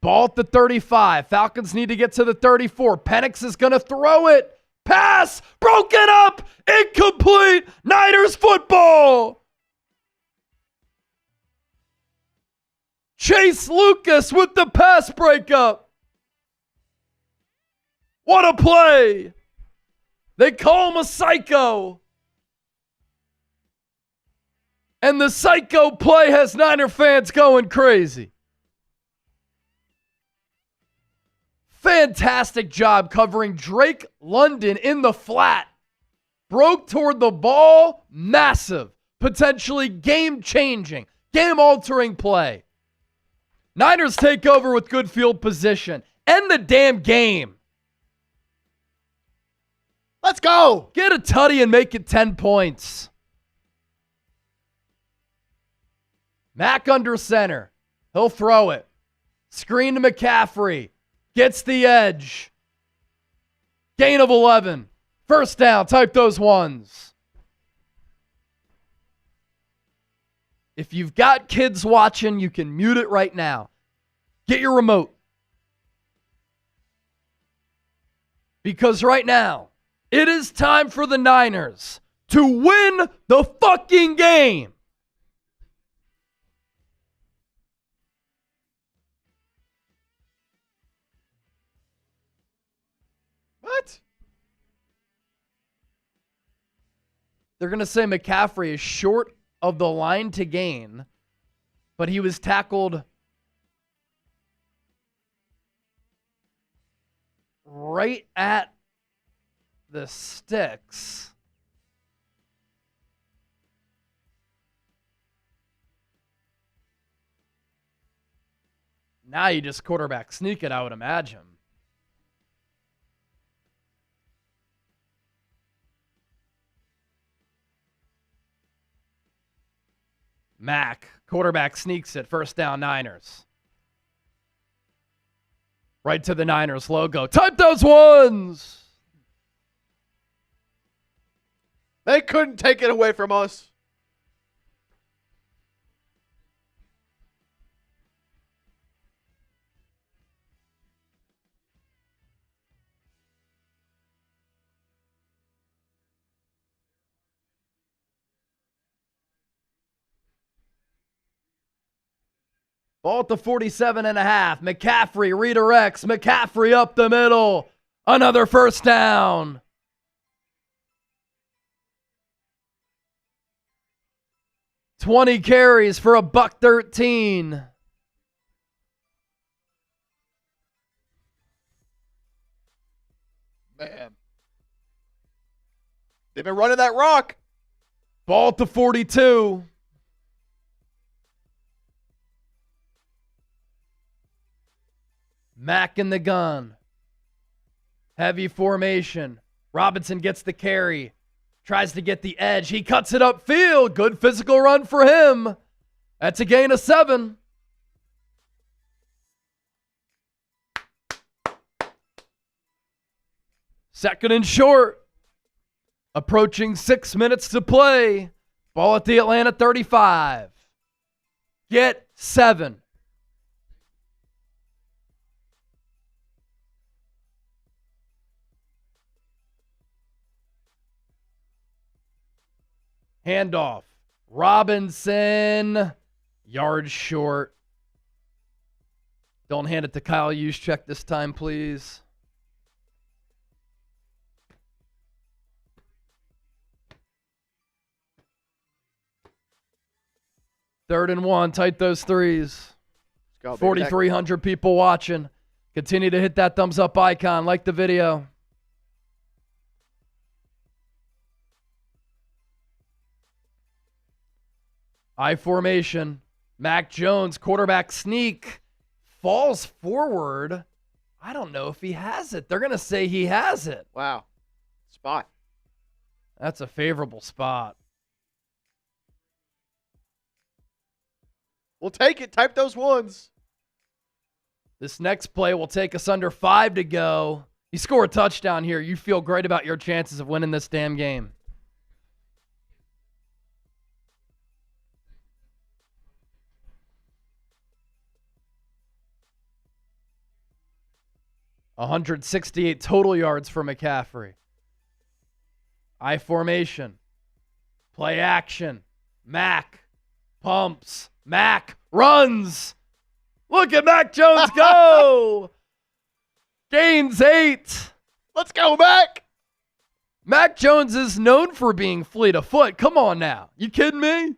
Ball at the 35. Falcons need to get to the 34. Penix is going to throw it. Pass broken up. Incomplete. Niners football. Chase Lucas with the pass breakup. What a play. They call him a psycho. And the psycho play has Niner fans going crazy. Fantastic job covering Drake London in the flat. Broke toward the ball. Massive. Potentially game-changing, game-altering play. Niners take over with good field position. End the damn game. Let's go. Get a tutty and make it 10 points. Mack under center. He'll throw it. Screen to McCaffrey. Gets the edge. Gain of 11. First down. Type those ones. If you've got kids watching, you can mute it right now. Get your remote. Because right now, it is time for the Niners to win the fucking game. What? They're going to say McCaffrey is short of the line to gain, but he was tackled right at the sticks. Now you just quarterback sneak it, I would imagine. Mack, quarterback sneaks it. First down, Niners. Right to the Niners logo. Type those ones. They couldn't take it away from us. Ball at the 47.5. McCaffrey redirects. McCaffrey up the middle. Another first down. $20 carries for $113. Man. They've been running that rock. Ball at the 42. Mack in the gun. Heavy formation. Robinson gets the carry. Tries to get the edge. He cuts it upfield. Good physical run for him. That's a gain of 7. Second and short. Approaching 6 minutes to play. Ball at the Atlanta 35. Get 7. Handoff. Robinson. Yard short. Don't hand it to Kyle Juszczyk this time, please. Third and 1. Tight those threes. 4,300 people watching. Continue to hit that thumbs up icon. Like the video. I formation. Mac Jones, quarterback sneak. Falls forward. I don't know if he has it. They're going to say he has it. Wow. Spot. That's a favorable spot. We'll take it. Type those ones. This next play will take us under 5 to go. You score a touchdown here, you feel great about your chances of winning this damn game. 168 total yards for McCaffrey. I formation. Play action. Mac pumps. Mac runs. Look at Mac Jones go. Gains 8. Let's go, Mac. Mac Jones is known for being fleet of foot. Come on now. You kidding me?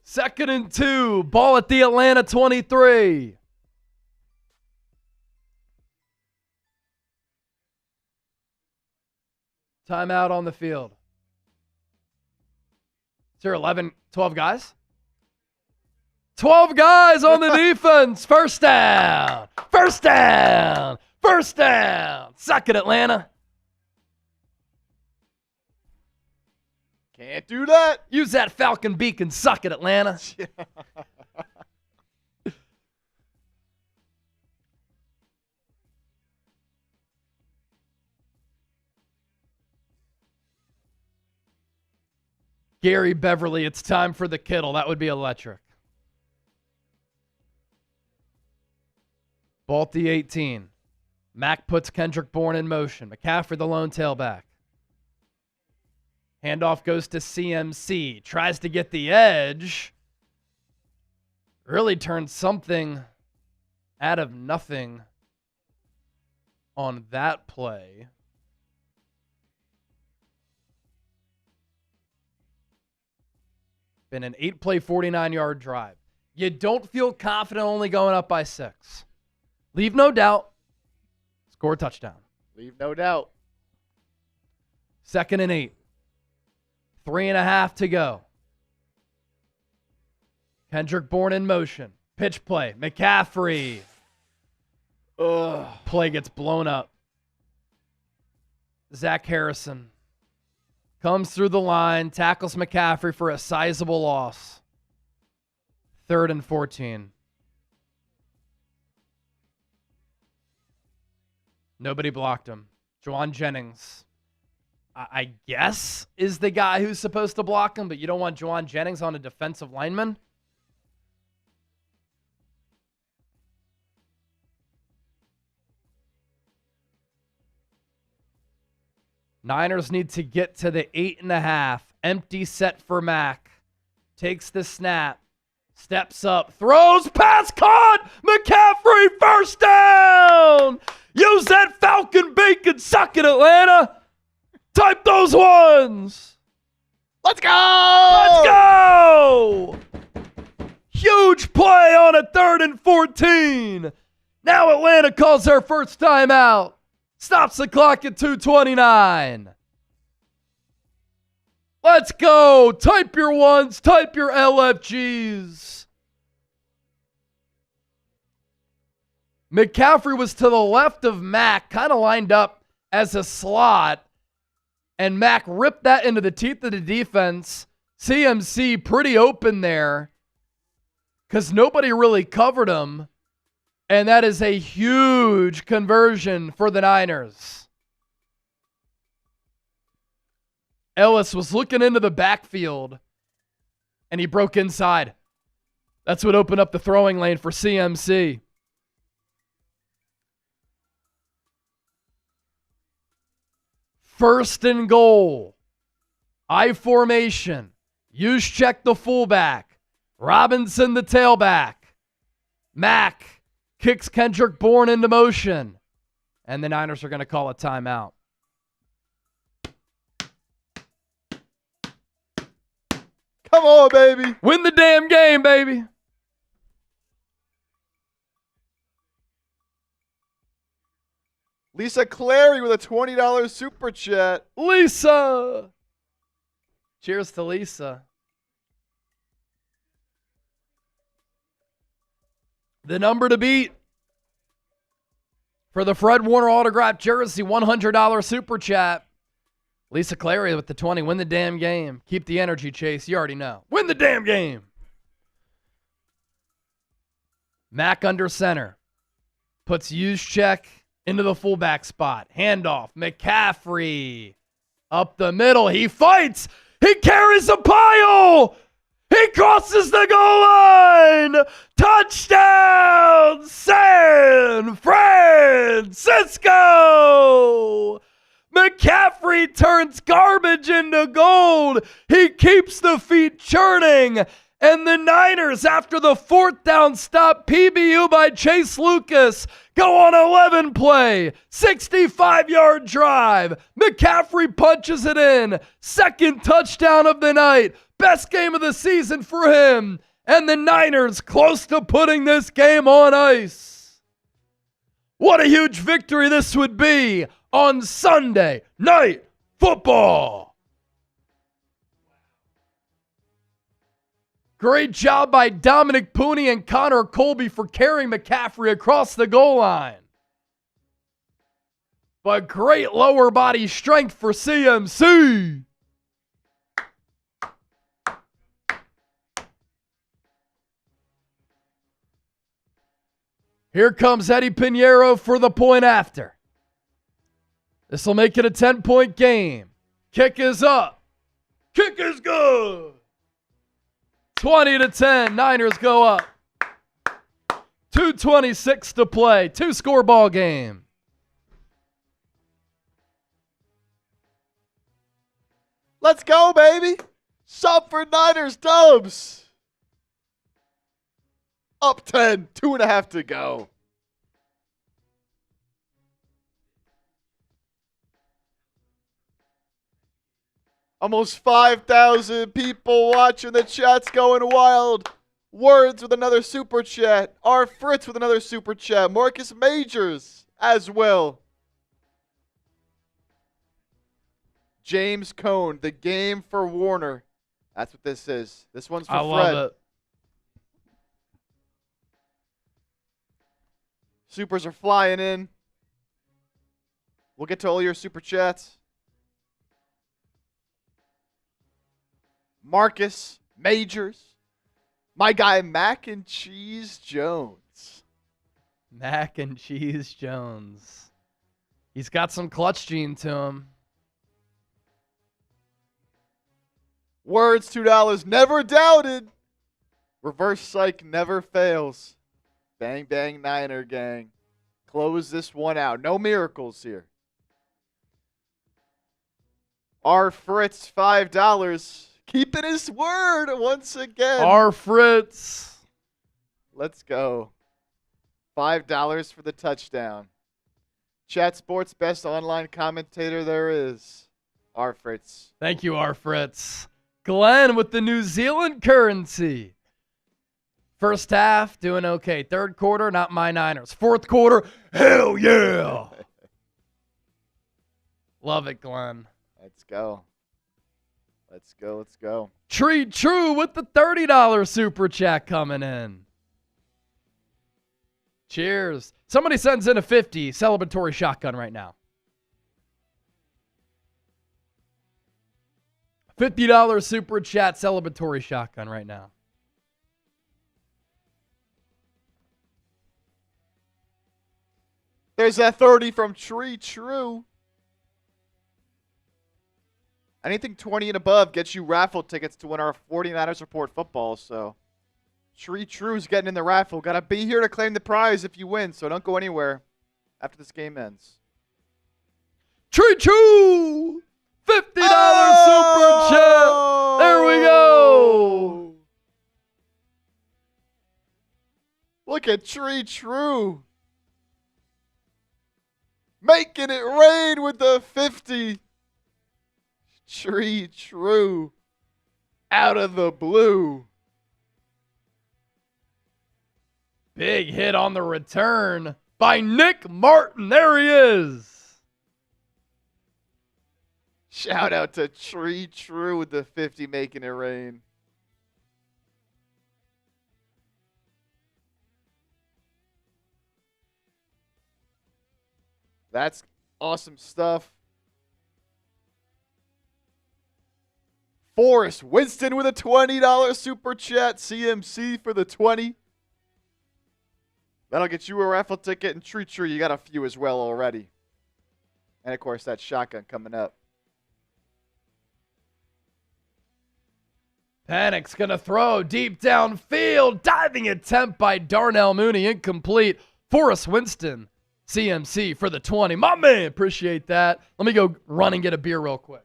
Second and 2. Ball at the Atlanta 23. Timeout on the field. Is there 11, 12 guys? 12 guys on the defense. First down. First down. First down. Suck it, Atlanta. Can't do that. Use that Falcon beacon. Suck it, Atlanta. Gary Beverly, it's time for the Kittle. That would be electric. Ball at the 18. Mack puts Kendrick Bourne in motion. McCaffrey, the lone tailback. Handoff goes to CMC. Tries to get the edge. Really turned something out of nothing on that play. Been an 8-play, 49-yard drive. You don't feel confident only going up by 6. Leave no doubt. Score a touchdown. Leave no doubt. Second and 8. 3.5 to go. Kendrick Bourne in motion. Pitch play. McCaffrey. Play gets blown up. Zach Harrison comes through the line, tackles McCaffrey for a sizable loss. 3rd and 14. Nobody blocked him. Juwan Jennings, I guess, is the guy who's supposed to block him, but you don't want Juwan Jennings on a defensive lineman. Niners need to get to the 8.5. Empty set for Mack. Takes the snap. Steps up. Throws. Pass caught. McCaffrey first down. Use that Falcon bacon. Suck it, Atlanta. Type those ones. Let's go. Let's go. Huge play on a 3rd and 14. Now Atlanta calls their first timeout. Stops the clock at 2:29. Let's go. Type your ones. Type your LFGs. McCaffrey was to the left of Mack, kind of lined up as a slot. And Mack ripped that into the teeth of the defense. CMC pretty open there because nobody really covered him. And that is a huge conversion for the Niners. Ellis was looking into the backfield, and he broke inside. That's what opened up the throwing lane for CMC. First and goal. I formation. Juszczyk the fullback. Robinson the tailback. Mack kicks Kendrick Bourne into motion. And the Niners are going to call a timeout. Come on, baby. Win the damn game, baby. Lisa Clary with a $20 super chat. Lisa. Cheers to Lisa. The number to beat for the Fred Warner autographed jersey, $100 super chat. Lisa Clary with the 20. Win the damn game. Keep the energy, Chase. You already know. Win the damn game. Mack under center. Puts Juszczyk into the fullback spot. Handoff. McCaffrey up the middle. He fights. He carries a pile. He crosses the goal line. Touchdown, San Francisco. McCaffrey turns garbage into gold. He keeps the feet churning. And the Niners, after the 4th down stop, PBU by Chase Lucas, go on 11 play, 65-yard drive. McCaffrey punches it in. 2nd touchdown of the night. Best game of the season for him. And the Niners close to putting this game on ice. What a huge victory this would be on Sunday Night Football. Great job by Dominic Pooney and Connor Colby for carrying McCaffrey across the goal line. But great lower body strength for CMC. Here comes Eddie Pinheiro for the point after. This will make it a 10-point game. Kick is up. Kick is good. 20-10, Niners go up. 2:26 to play, 2-score ball game. Let's go, baby. Sup for Niners Dubs. Up 10, 2.5 to go. Almost 5,000 people watching. The chat's going wild. Words with another super chat. R. Fritz with another super chat. Marcus Majors as well. James Cone, the game for Warner. That's what this is. This one's for I Fred. love it. Supers are flying in. We'll get to all your super chats. Marcus Majors. My guy Mac and Cheese Jones. Mac and Cheese Jones. He's got some clutch gene to him. Words $2. Never doubted. Reverse psych never fails. Bang, bang, Niner gang. Close this one out. No miracles here. R. Fritz, $5. Keeping his word once again. R. Fritz. Let's go. $5 for the touchdown. Chat Sports, best online commentator there is. R. Fritz. Thank you, R. Fritz. Glenn with the New Zealand currency. First half, doing okay. 3rd quarter, not my Niners. 4th quarter, hell yeah. Love it, Glenn. Let's go. Let's go. Let's go. Tree True with the $30 super chat coming in. Cheers. Somebody sends in a 50 celebratory shotgun right now. $50 super chat celebratory shotgun right now. There's that 30 from Tree True. Anything 20 and above gets you raffle tickets to win our 49ers Report football. So, Tree True's getting in the raffle. Got to be here to claim the prize if you win, so don't go anywhere after this game ends. Tree True! $50 super chat! There we go! Look at Tree True. Making it rain with the 50. Tree True. Out of the blue. Big hit on the return by Nick Martin. There he is. Shout out to Tree True with the 50 making it rain. That's awesome stuff. Forrest Winston with a $20 super chat. CMC for the 20. That'll get you a raffle ticket, and Tree, you got a few as well already. And, of course, that shotgun coming up. Panic's going to throw deep downfield. Diving attempt by Darnell Mooney. Incomplete. Forrest Winston, CMC for the 20. My man, appreciate that. Let me go run and get a beer real quick.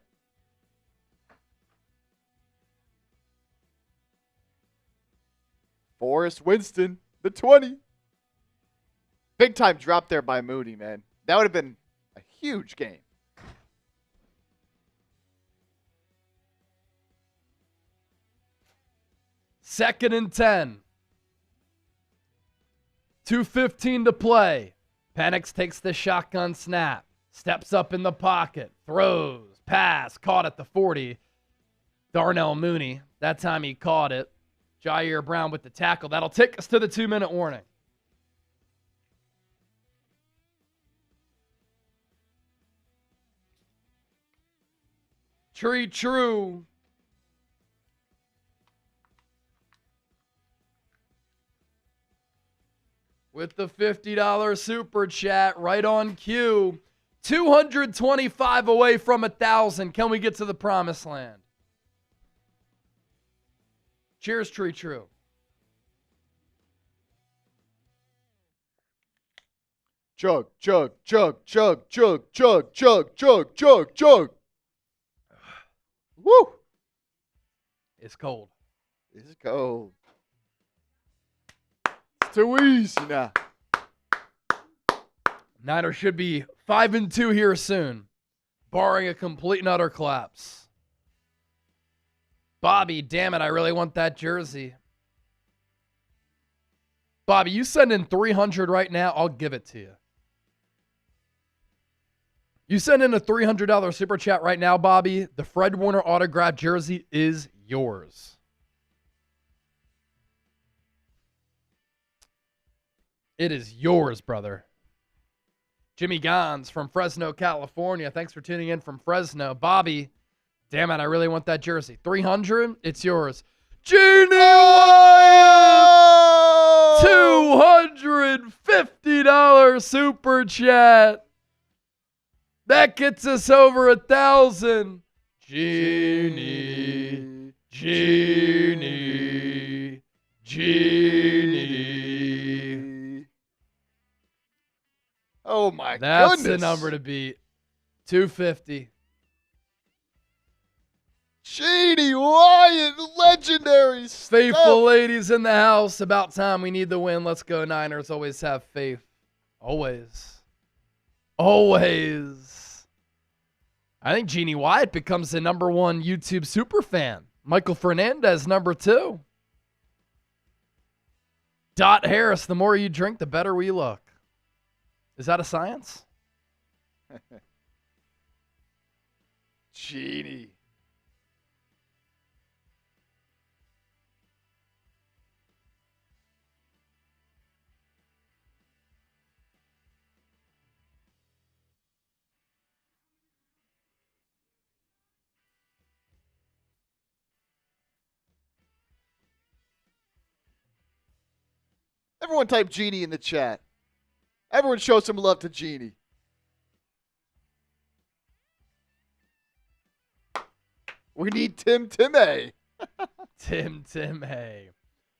Forrest Winston, the 20. Big time drop there by Mooney, man. That would have been a huge game. Second and 10. 2:15 to play. Penix takes the shotgun snap. Steps up in the pocket. Throws. Pass. Caught at the 40. Darnell Mooney. That time he caught it. Jair Brown with the tackle. That'll take us to the 2-minute warning. True. With the $50 super chat right on cue. 225 away from 1,000. Can we get to the promised land? Cheers, True. Chug. Woo! It's cold. It's cold. It's too easy now. Niners should be 5-2 here soon, barring a complete and utter collapse. Bobby, damn it, I really want that jersey. Bobby, you send in 300 right now, I'll give it to you. You send in a $300 super chat right now, Bobby. The Fred Warner autographed jersey is yours. It is yours, brother. Jimmy Gons from Fresno, California. Thanks for tuning in from Fresno. Bobby, damn it, I really want that jersey. 300, it's yours. Genie Wyatt! $250 super chat. That gets us over 1,000. Genie. Oh, my goodness. That's the number to beat. 250. Genie Wyatt, legendary stuff. Faithful ladies in the house. About time we need the win. Let's go, Niners. Always have faith. Always. I think Genie Wyatt becomes the number one YouTube super fan. Michael Fernandez, number 2. Dot Harris, the more you drink, the better we look. Is that a science? Genie. Everyone type Genie in the chat. Everyone show some love to Genie. We need Tim A. Tim A.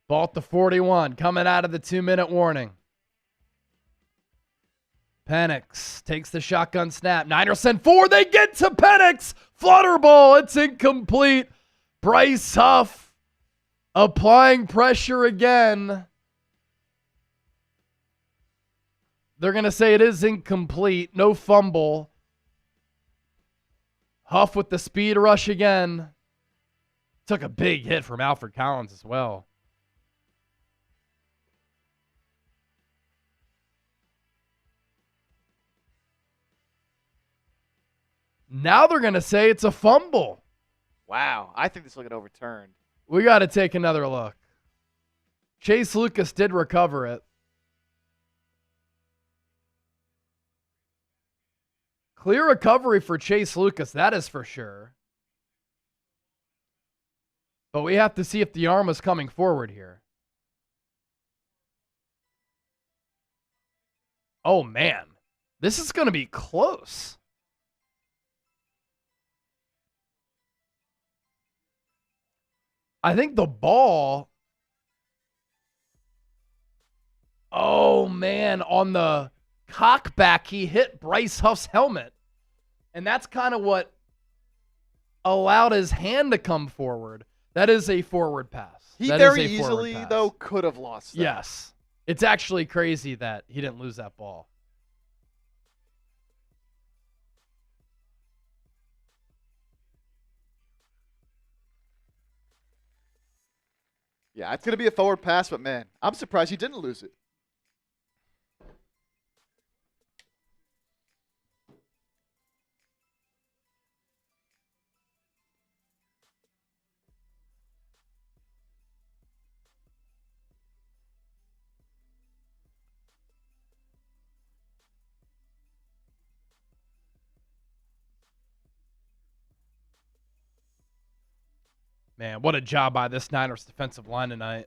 Bought the 41. Coming out of the 2-minute warning. Penix takes the shotgun snap. Niners send 4. They get to Penix. Flutter ball. It's incomplete. Bryce Huff applying pressure again. They're going to say it is incomplete. No fumble. Huff with the speed rush again. Took a big hit from Alfred Collins as well. Now they're going to say it's a fumble. Wow. I think this will get overturned. We got to take another look. Chase Lucas did recover it. Clear recovery for Chase Lucas, that is for sure. But we have to see if the arm was coming forward here. Oh, man. This is going to be close. I think the ball. Oh, man. On the cockback, he hit Bryce Huff's helmet. And that's kind of what allowed his hand to come forward. That is a forward pass. He that very is a forward easily, pass. though, could have lost that. Yes. It's actually crazy that he didn't lose that ball. Yeah, it's going to be a forward pass, but, man, I'm surprised he didn't lose it. Man, what a job by this Niners defensive line tonight.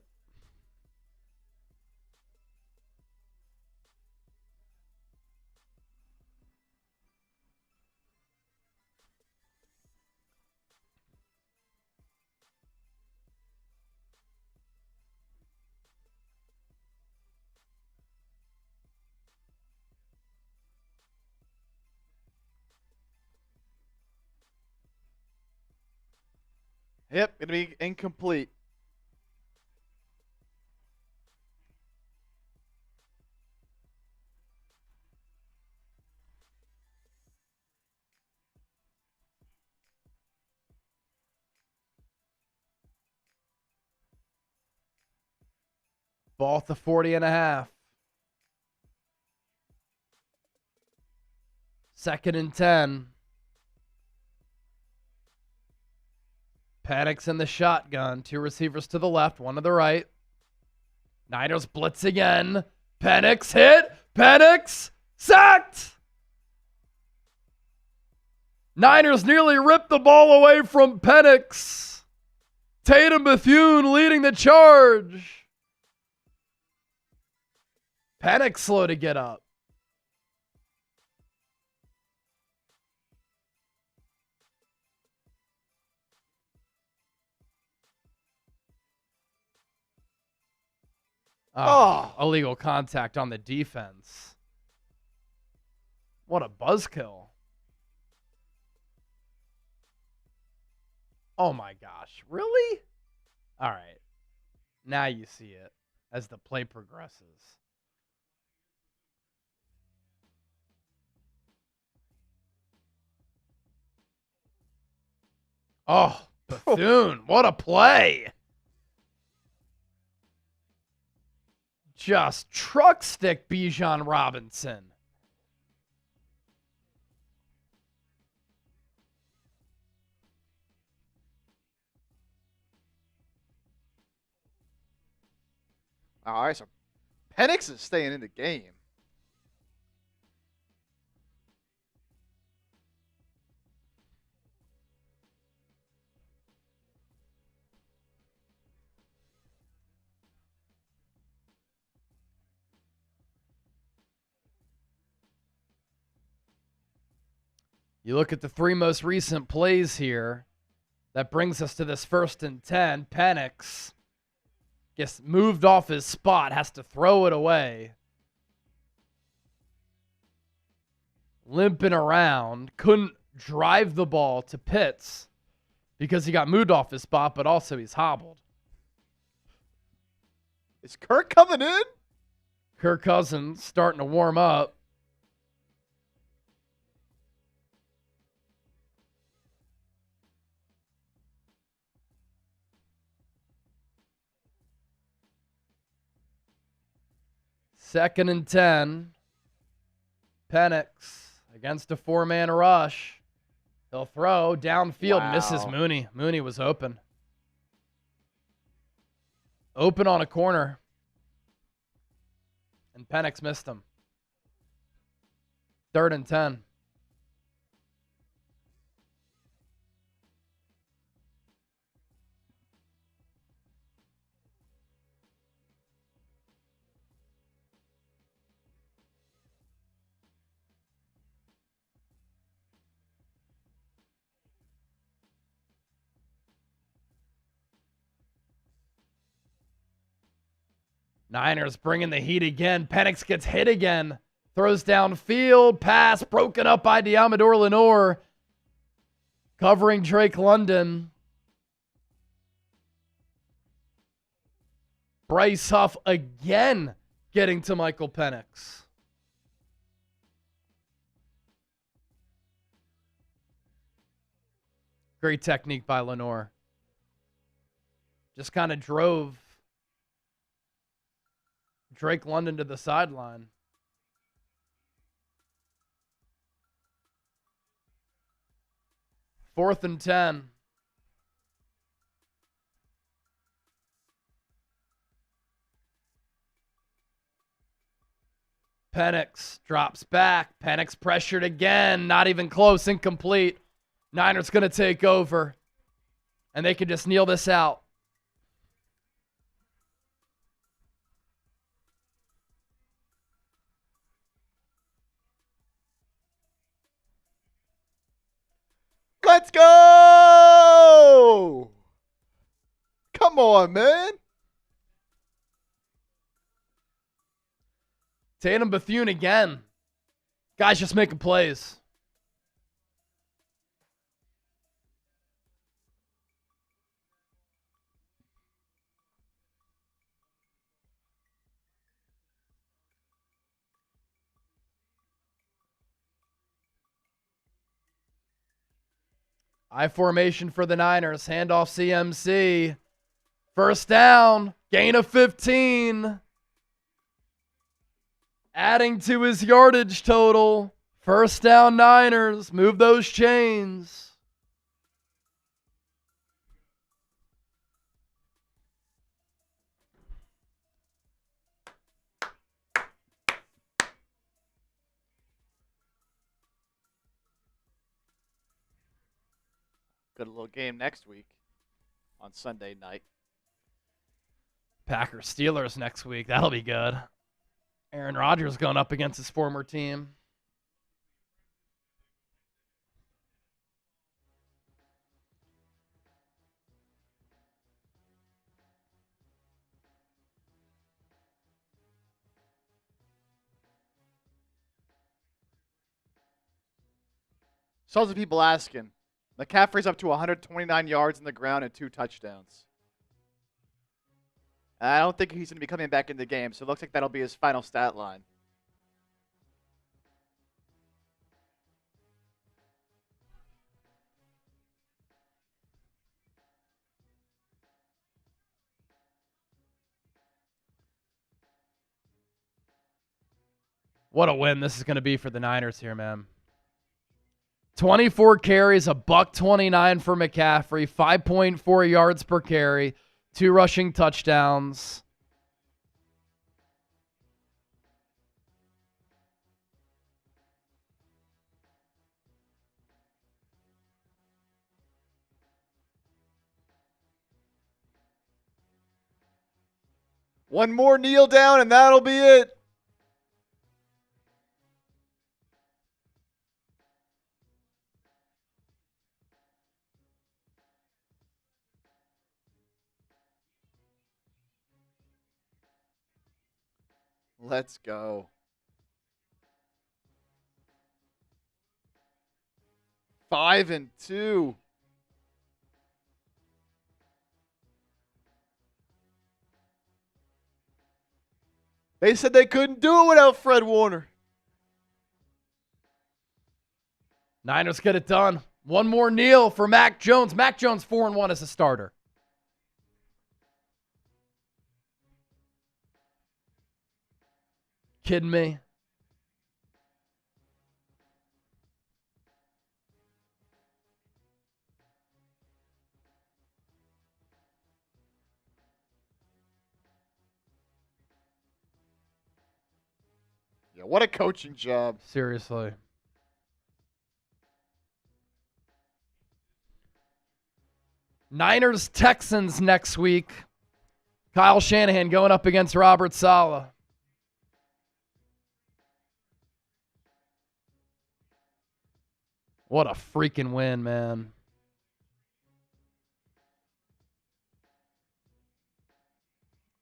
Yep, going to be incomplete. Ball at the 40.5. 2nd and 10. Panic's in the shotgun. 2 receivers to the left, 1 to the right. Niners blitz again. Penix hit. Penix sacked. Niners nearly ripped the ball away from Penix. Tatum Bethune leading the charge. Penix slow to get up. Illegal contact on the defense. What a buzzkill. Oh my gosh. Really? All right. Now you see it as the play progresses. Oh, Bethune. What a play. Just truck stick Bijan Robinson. All right, so Penix is staying in the game. You look at the 3 most recent plays here. That brings us to this 1st and 10. Penix gets moved off his spot, has to throw it away. Limping around, couldn't drive the ball to Pitts because he got moved off his spot, but also he's hobbled. Is Kirk coming in? Kirk Cousins starting to warm up. Second and 10. Penix against a 4-man rush. He'll throw downfield. Wow. Misses Mooney. Mooney was open. Open on a corner. And Penix missed him. 3rd and 10. Niners bringing the heat again. Penix gets hit again. Throws downfield. Pass broken up by Diamador Lenore. Covering Drake London. Bryce Huff again getting to Michael Penix. Great technique by Lenore. Just kind of drove Drake London to the sideline. Fourth and 10. Penix drops back. Penix pressured again. Not even close. Incomplete. Niners going to take over. And they can just kneel this out. Let's go! Come on, man. Tatum Bethune again. Guys just making plays. I formation for the Niners. Handoff CMC. First down. Gain of 15. Adding to his yardage total. First down Niners. Move those chains. Good little game next week on Sunday night. Packers Steelers next week. That'll be good. Aaron Rodgers going up against his former team. Tons of people asking. McCaffrey's up to 129 yards in the ground and 2 touchdowns. I don't think he's going to be coming back in the game, so it looks like that'll be his final stat line. What a win this is going to be for the Niners here, man. 24 carries, $129 for McCaffrey, 5.4 yards per carry, 2 rushing touchdowns. One more kneel down and that'll be it. Let's go. 5-2. They said they couldn't do it without Fred Warner. Niners get it done. One more kneel for Mac Jones. Mac Jones 4-1 as a starter. Kidding me? Yeah, what a coaching job. Seriously. Niners Texans next week. Kyle Shanahan going up against Robert Saleh. What a freaking win, man.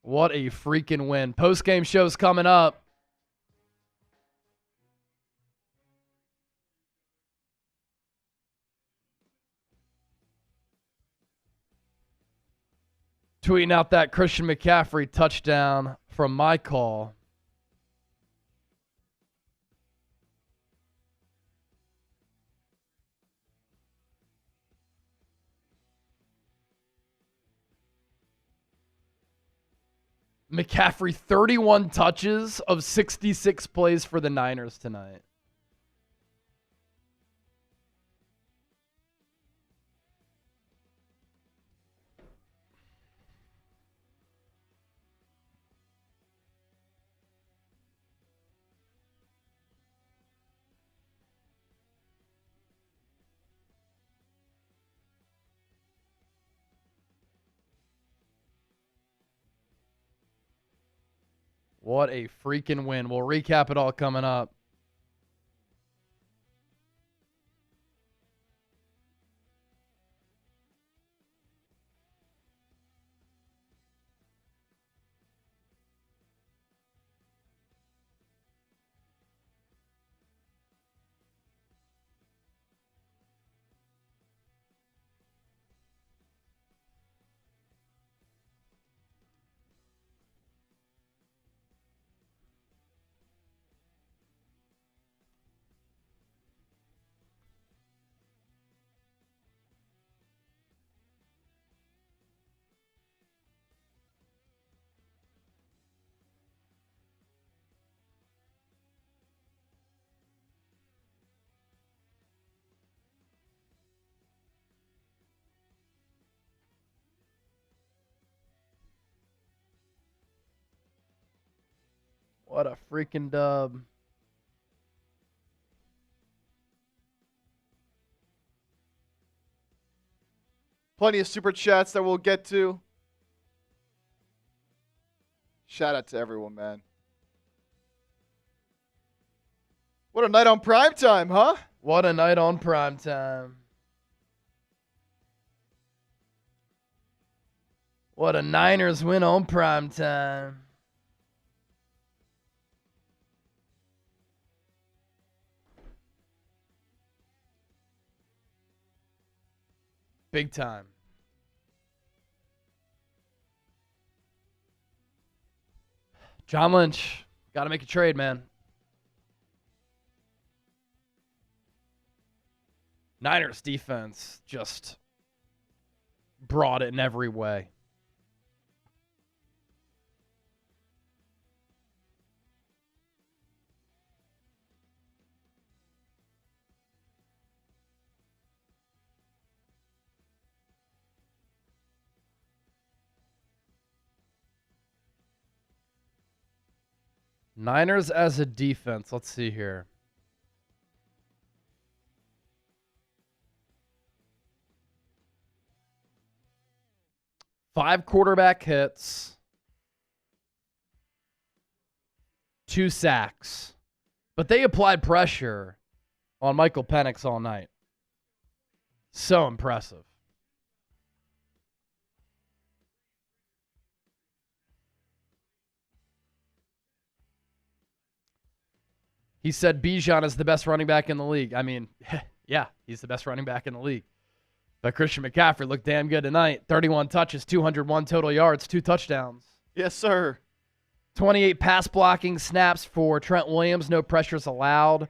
What a freaking win. Postgame show's coming up. Tweeting out that Christian McCaffrey touchdown from my call. McCaffrey, 31 touches of 66 plays for the Niners tonight. What a freaking win. We'll recap it all coming up. What a freaking dub. Plenty of super chats that we'll get to. Shout out to everyone, man. What a night on primetime, huh? What a night on primetime. What a Niners win on primetime. Big time. John Lynch, got to make a trade, man. Niners defense just brought it in every way. Niners as a defense. Let's see here. Five quarterback hits. 2 sacks. But they applied pressure on Michael Penix all night. So impressive. He said Bijan is the best running back in the league. I mean, yeah, he's the best running back in the league. But Christian McCaffrey looked damn good tonight. 31 touches, 201 total yards, 2 touchdowns. Yes, sir. 28 pass blocking snaps for Trent Williams. No pressures allowed.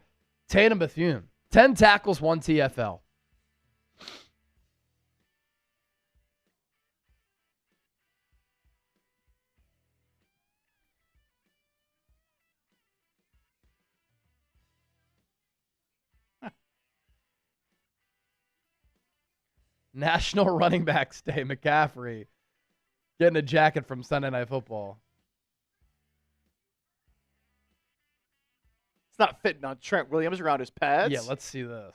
Tatum Bethune, 10 tackles, 1 TFL. National Running Backs Day, McCaffrey getting a jacket from Sunday Night Football. It's not fitting on Trent Williams around his pads. Yeah, let's see this.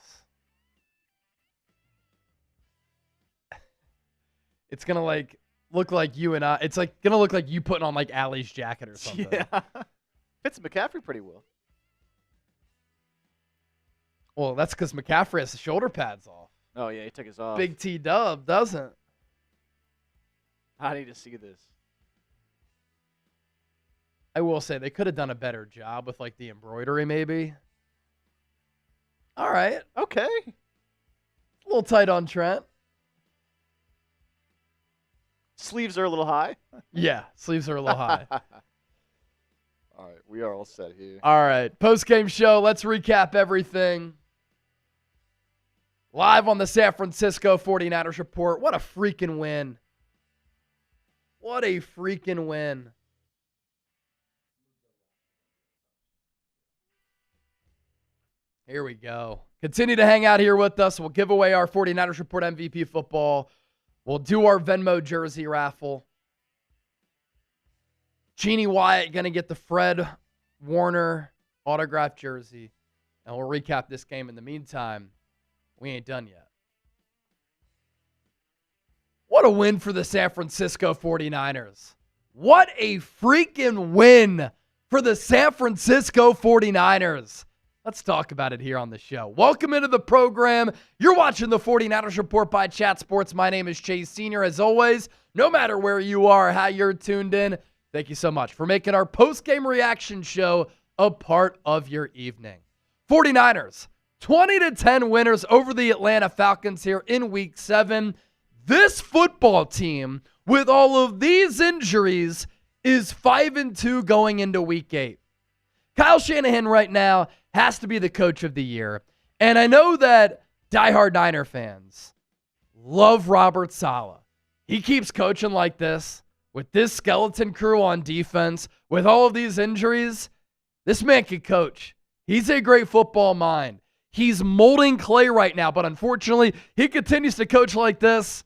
It's going to look like you and I. It's going to look like you putting on Allie's jacket or something. Yeah. Fits McCaffrey pretty well. Well, that's because McCaffrey has the shoulder pads off. Oh, yeah, he took his off. Big T-Dub doesn't. I need to see this. I will say they could have done a better job with like the embroidery maybe. All right. Okay. A little tight on Trent. Sleeves are a little high. Yeah, sleeves are a little high. All right, we are all set here. All right, post-game show. Let's recap everything. Live on the San Francisco 49ers Report. What a freaking win. What a freaking win. Here we go. Continue to hang out here with us. We'll give away our 49ers Report MVP football. We'll do our Venmo jersey raffle. Jeannie Wyatt going to get the Fred Warner autographed jersey. And we'll recap this game. In the meantime, we ain't done yet. What a win for the San Francisco 49ers. What a freaking win for the San Francisco 49ers. Let's talk about it here on the show. Welcome into the program. You're watching the 49ers Report by Chat Sports. My name is Chase Sr. As always, no matter where you are, how you're tuned in, thank you so much for making our post-game reaction show a part of your evening. 49ers, 20-10 winners over the Atlanta Falcons here in Week 7. This football team, with all of these injuries, is 5-2 going into Week 8. Kyle Shanahan right now has to be the coach of the year. And I know that diehard Niner fans love Robert Saleh. He keeps coaching like this, with this skeleton crew on defense, with all of these injuries. This man can coach. He's a great football mind. He's molding clay right now, but unfortunately, he continues to coach like this.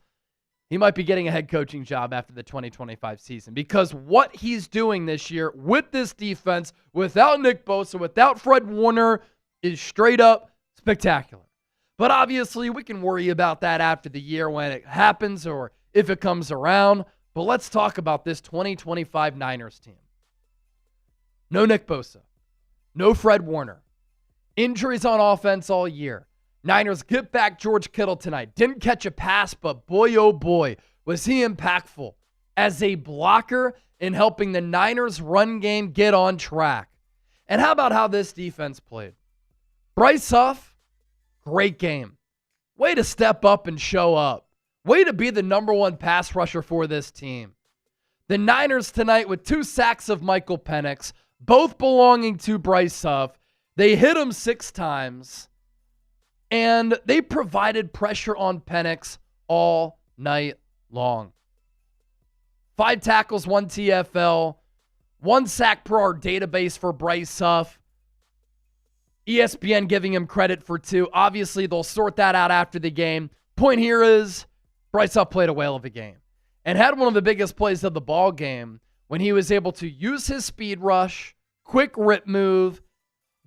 He might be getting a head coaching job after the 2025 season, because what he's doing this year with this defense, without Nick Bosa, without Fred Warner, is straight up spectacular. But obviously, we can worry about that after the year when it happens or if it comes around. But let's talk about this 2025 Niners team. No Nick Bosa. No Fred Warner. Injuries on offense all year. Niners get back George Kittle tonight. Didn't catch a pass, but boy, oh boy, was he impactful as a blocker in helping the Niners run game get on track. And how about how this defense played? Bryce Huff, great game. Way to step up and show up. Way to be the number one pass rusher for this team. The Niners tonight with 2 sacks of Michael Penix, both belonging to Bryce Huff. They hit him 6 times. And they provided pressure on Penix all night long. 5 tackles, 1 TFL, 1 sack per our database for Bryce Huff. ESPN giving him credit for 2. Obviously, they'll sort that out after the game. Point here is Bryce Huff played a whale of a game and had one of the biggest plays of the ball game when he was able to use his speed rush, quick rip move,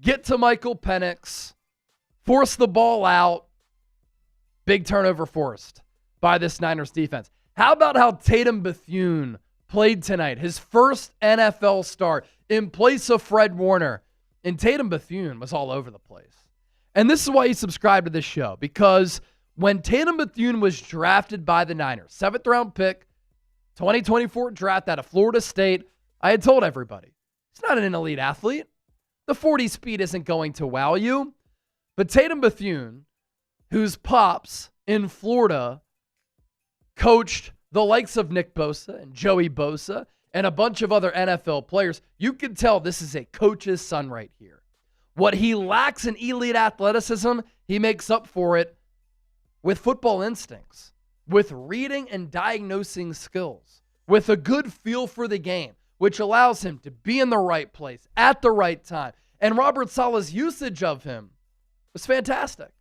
get to Michael Penix, force the ball out. Big turnover forced by this Niners defense. How about how Tatum Bethune played tonight? His first NFL start in place of Fred Warner. And Tatum Bethune was all over the place. And this is why you subscribe to this show. Because when Tatum Bethune was drafted by the Niners, 7th round pick, 2024 draft out of Florida State, I had told everybody, he's not an elite athlete. The 40 speed isn't going to wow you. But Tatum Bethune, whose pops in Florida coached the likes of Nick Bosa and Joey Bosa and a bunch of other NFL players, you can tell this is a coach's son right here. What he lacks in elite athleticism, he makes up for it with football instincts, with reading and diagnosing skills, with a good feel for the game, which allows him to be in the right place at the right time. And Robert Saleh's usage of him was fantastic.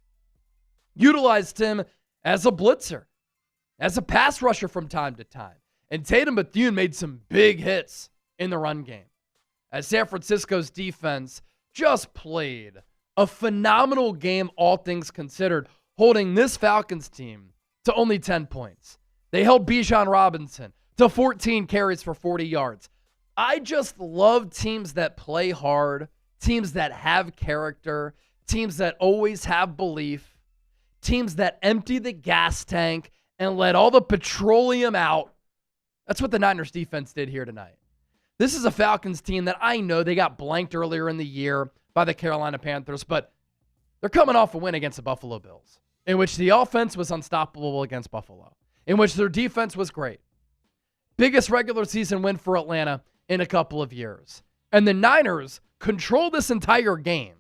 Utilized him as a blitzer, as a pass rusher from time to time. And Tatum Bethune made some big hits in the run game, as San Francisco's defense just played a phenomenal game, all things considered, holding this Falcons team to only 10 points. They held Bijan Robinson to 14 carries for 40 yards. I just love teams that play hard, teams that have character, teams that always have belief, teams that empty the gas tank and let all the petroleum out. That's what the Niners defense did here tonight. This is a Falcons team that I know they got blanked earlier in the year by the Carolina Panthers, but they're coming off a win against the Buffalo Bills, in which the offense was unstoppable against Buffalo, in which their defense was great. Biggest regular season win for Atlanta in a couple of years. And the Niners controlled this entire game,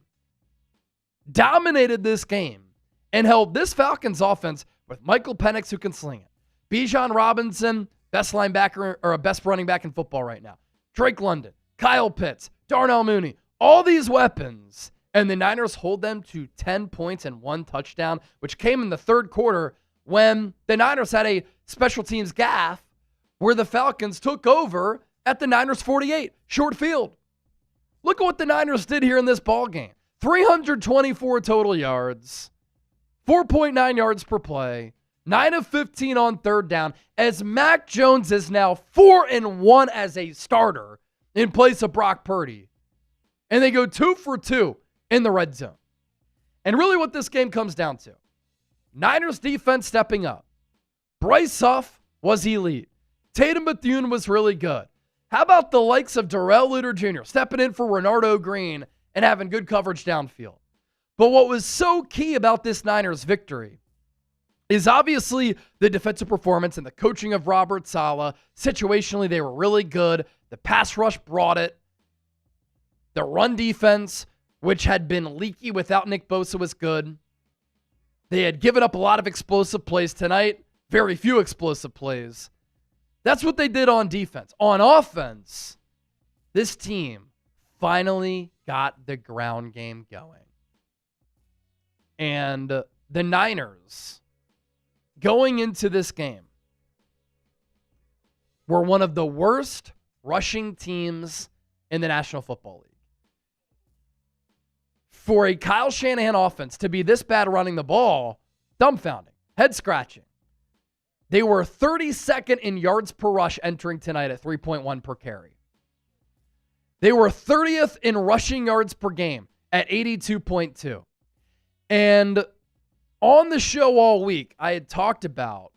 dominated this game, and held this Falcons offense with Michael Penix, who can sling it. Bijan Robinson, best linebacker or best running back in football right now. Drake London, Kyle Pitts, Darnell Mooney, all these weapons. And the Niners hold them to 10 points and 1 touchdown, which came in the third quarter when the Niners had a special teams gaffe where the Falcons took over at the Niners 48, short field. Look at what the Niners did here in this ball game. 324 total yards, 4.9 yards per play, 9 of 15 on third down, as Mac Jones is now 4-1 as a starter in place of Brock Purdy. And they go 2 for 2 in the red zone. And really what this game comes down to, Niners defense stepping up. Bryce Huff was elite. Tatum Bethune was really good. How about the likes of Darrell Luter Jr. stepping in for Renardo Green and having good coverage downfield? But what was so key about this Niners victory is obviously the defensive performance and the coaching of Robert Saleh. Situationally, they were really good. The pass rush brought it. The run defense, which had been leaky without Nick Bosa, was good. They had given up a lot of explosive plays tonight. Very few explosive plays. That's what they did on defense. On offense, this team finally got the ground game going. And the Niners, going into this game, were one of the worst rushing teams in the National Football League. For a Kyle Shanahan offense to be this bad running the ball, dumbfounding, head-scratching. They were 32nd in yards per rush entering tonight at 3.1 per carry. They were 30th in rushing yards per game at 82.2. And on the show all week, I had talked about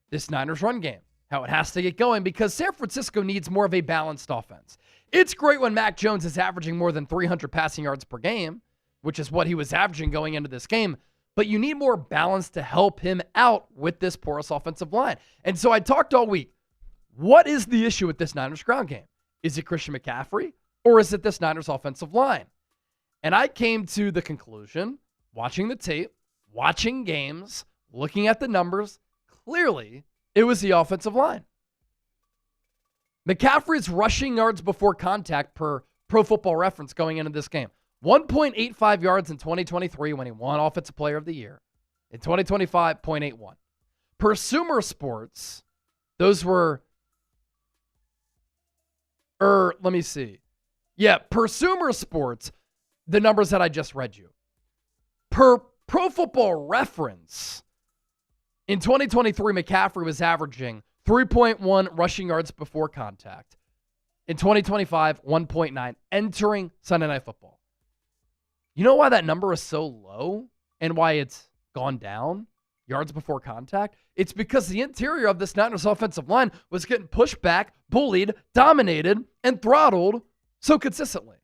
this Niners run game, how it has to get going because San Francisco needs more of a balanced offense. It's great when Mac Jones is averaging more than 300 passing yards per game, which is what he was averaging going into this game. But you need more balance to help him out with this porous offensive line. And so I talked all week. What is the issue with this Niners ground game? Is it Christian McCaffrey or is it this Niners offensive line? And I came to the conclusion, watching the tape, watching games, looking at the numbers, clearly it was the offensive line. McCaffrey's rushing yards before contact per Pro Football Reference going into this game. 1.85 yards in 2023 when he won Offensive Player of the Year. In 2025, 0.81. Per Sumer Sports, those were, let me see. Yeah, per Sumer Sports, the numbers that I just read you. Per Pro Football Reference, in 2023, McCaffrey was averaging 3.1 rushing yards before contact. In 2025, 1.9 entering Sunday Night Football. You know why that number is so low and why it's gone down, yards before contact? It's because the interior of this Niners offensive line was getting pushed back, bullied, dominated, and throttled so consistently.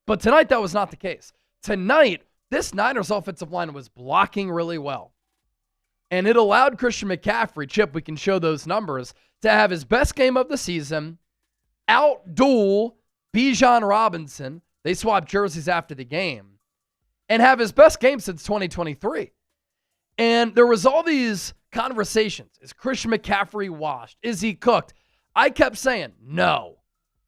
But tonight, that was not the case. Tonight, this Niners offensive line was blocking really well. And it allowed Christian McCaffrey, Chip, we can show those numbers, to have his best game of the season, out-duel Bijan Robinson. They swapped jerseys after the game, and have his best game since 2023. And there was all these conversations. Is Christian McCaffrey washed? Is he cooked? I kept saying, no,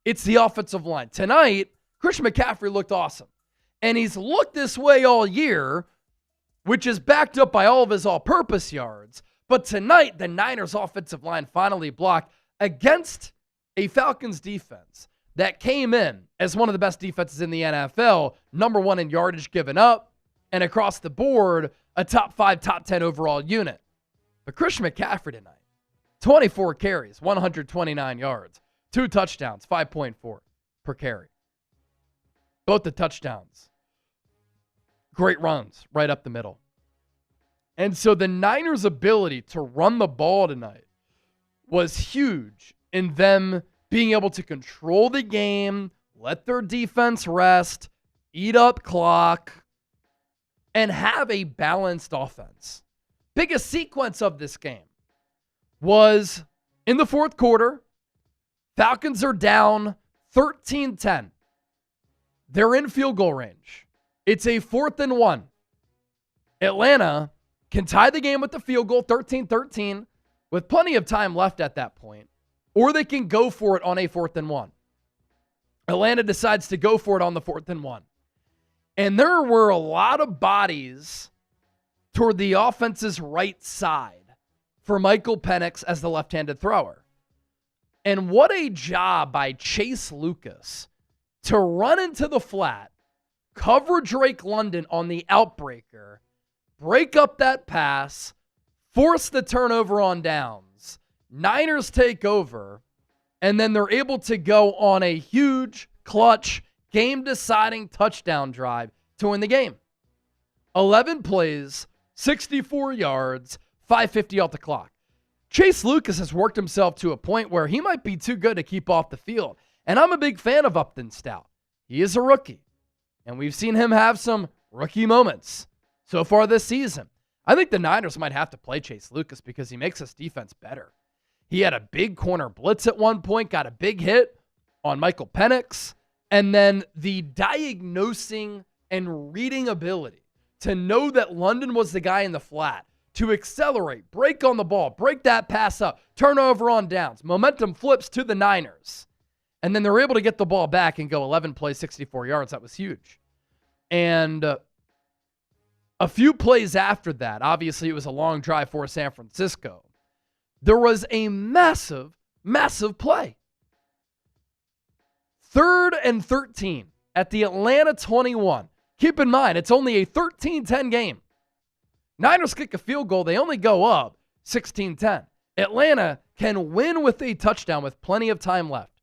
it's the offensive line. Tonight, Christian McCaffrey looked awesome. And he's looked this way all year, which is backed up by all of his all-purpose yards. But tonight, the Niners offensive line finally blocked against a Falcons defense that came in as one of the best defenses in the NFL, number one in yardage given up, and across the board, a top 5, top 10 overall unit. But Christian McCaffrey tonight, 24 carries, 129 yards, 2 touchdowns, 5.4 per carry. Both the touchdowns. Great runs right up the middle. And so the Niners' ability to run the ball tonight was huge in them being able to control the game, let their defense rest, eat up clock, and have a balanced offense. Biggest sequence of this game was in the fourth quarter. Falcons are down 13-10. They're in field goal range. It's a 4th and 1. Atlanta can tie the game with the field goal, 13-13, with plenty of time left at that point, or they can go for it on a 4th and 1. Atlanta decides to go for it on the 4th and 1. And there were a lot of bodies toward the offense's right side for Michael Penix as the left-handed thrower. And what a job by Chase Lucas to run into the flat, cover Drake London on the outbreaker, break up that pass, force the turnover on downs. Niners take over, and then they're able to go on a huge, clutch, game-deciding touchdown drive to win the game. 11 plays, 64 yards, 5:50 off the clock. Chase Lucas has worked himself to a point where he might be too good to keep off the field. And I'm a big fan of Upton Stout. He is a rookie, and we've seen him have some rookie moments so far this season. I think the Niners might have to play Chase Lucas because he makes this defense better. He had a big corner blitz at one point, got a big hit on Michael Penix, and then the diagnosing and reading ability to know that London was the guy in the flat, to accelerate, break on the ball, break that pass up, turnover on downs. Momentum flips to the Niners. And then they're able to get the ball back and go 11 plays, 64 yards. That was huge. And a few plays after that, obviously it was a long drive for San Francisco. There was a massive, massive play. 3rd and 13 at the Atlanta 21. Keep in mind, it's only a 13-10 game. Niners kick a field goal. They only go up 16-10. Atlanta can win with a touchdown with plenty of time left.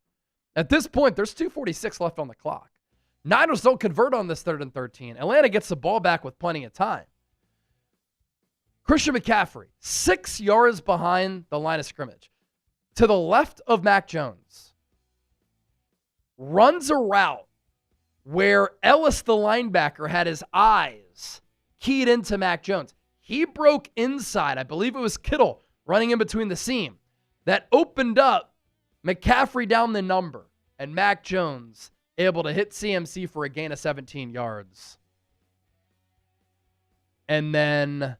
At this point, there's 2:46 left on the clock. Niners don't convert on this 3rd and 13. Atlanta gets the ball back with plenty of time. Christian McCaffrey, 6 yards behind the line of scrimmage, to the left of Mac Jones, runs a route where Ellis, the linebacker, had his eyes keyed into Mac Jones. He broke inside. I believe it was Kittle running in between the seam. That opened up McCaffrey down the number, and Mac Jones able to hit CMC for a gain of 17 yards. And then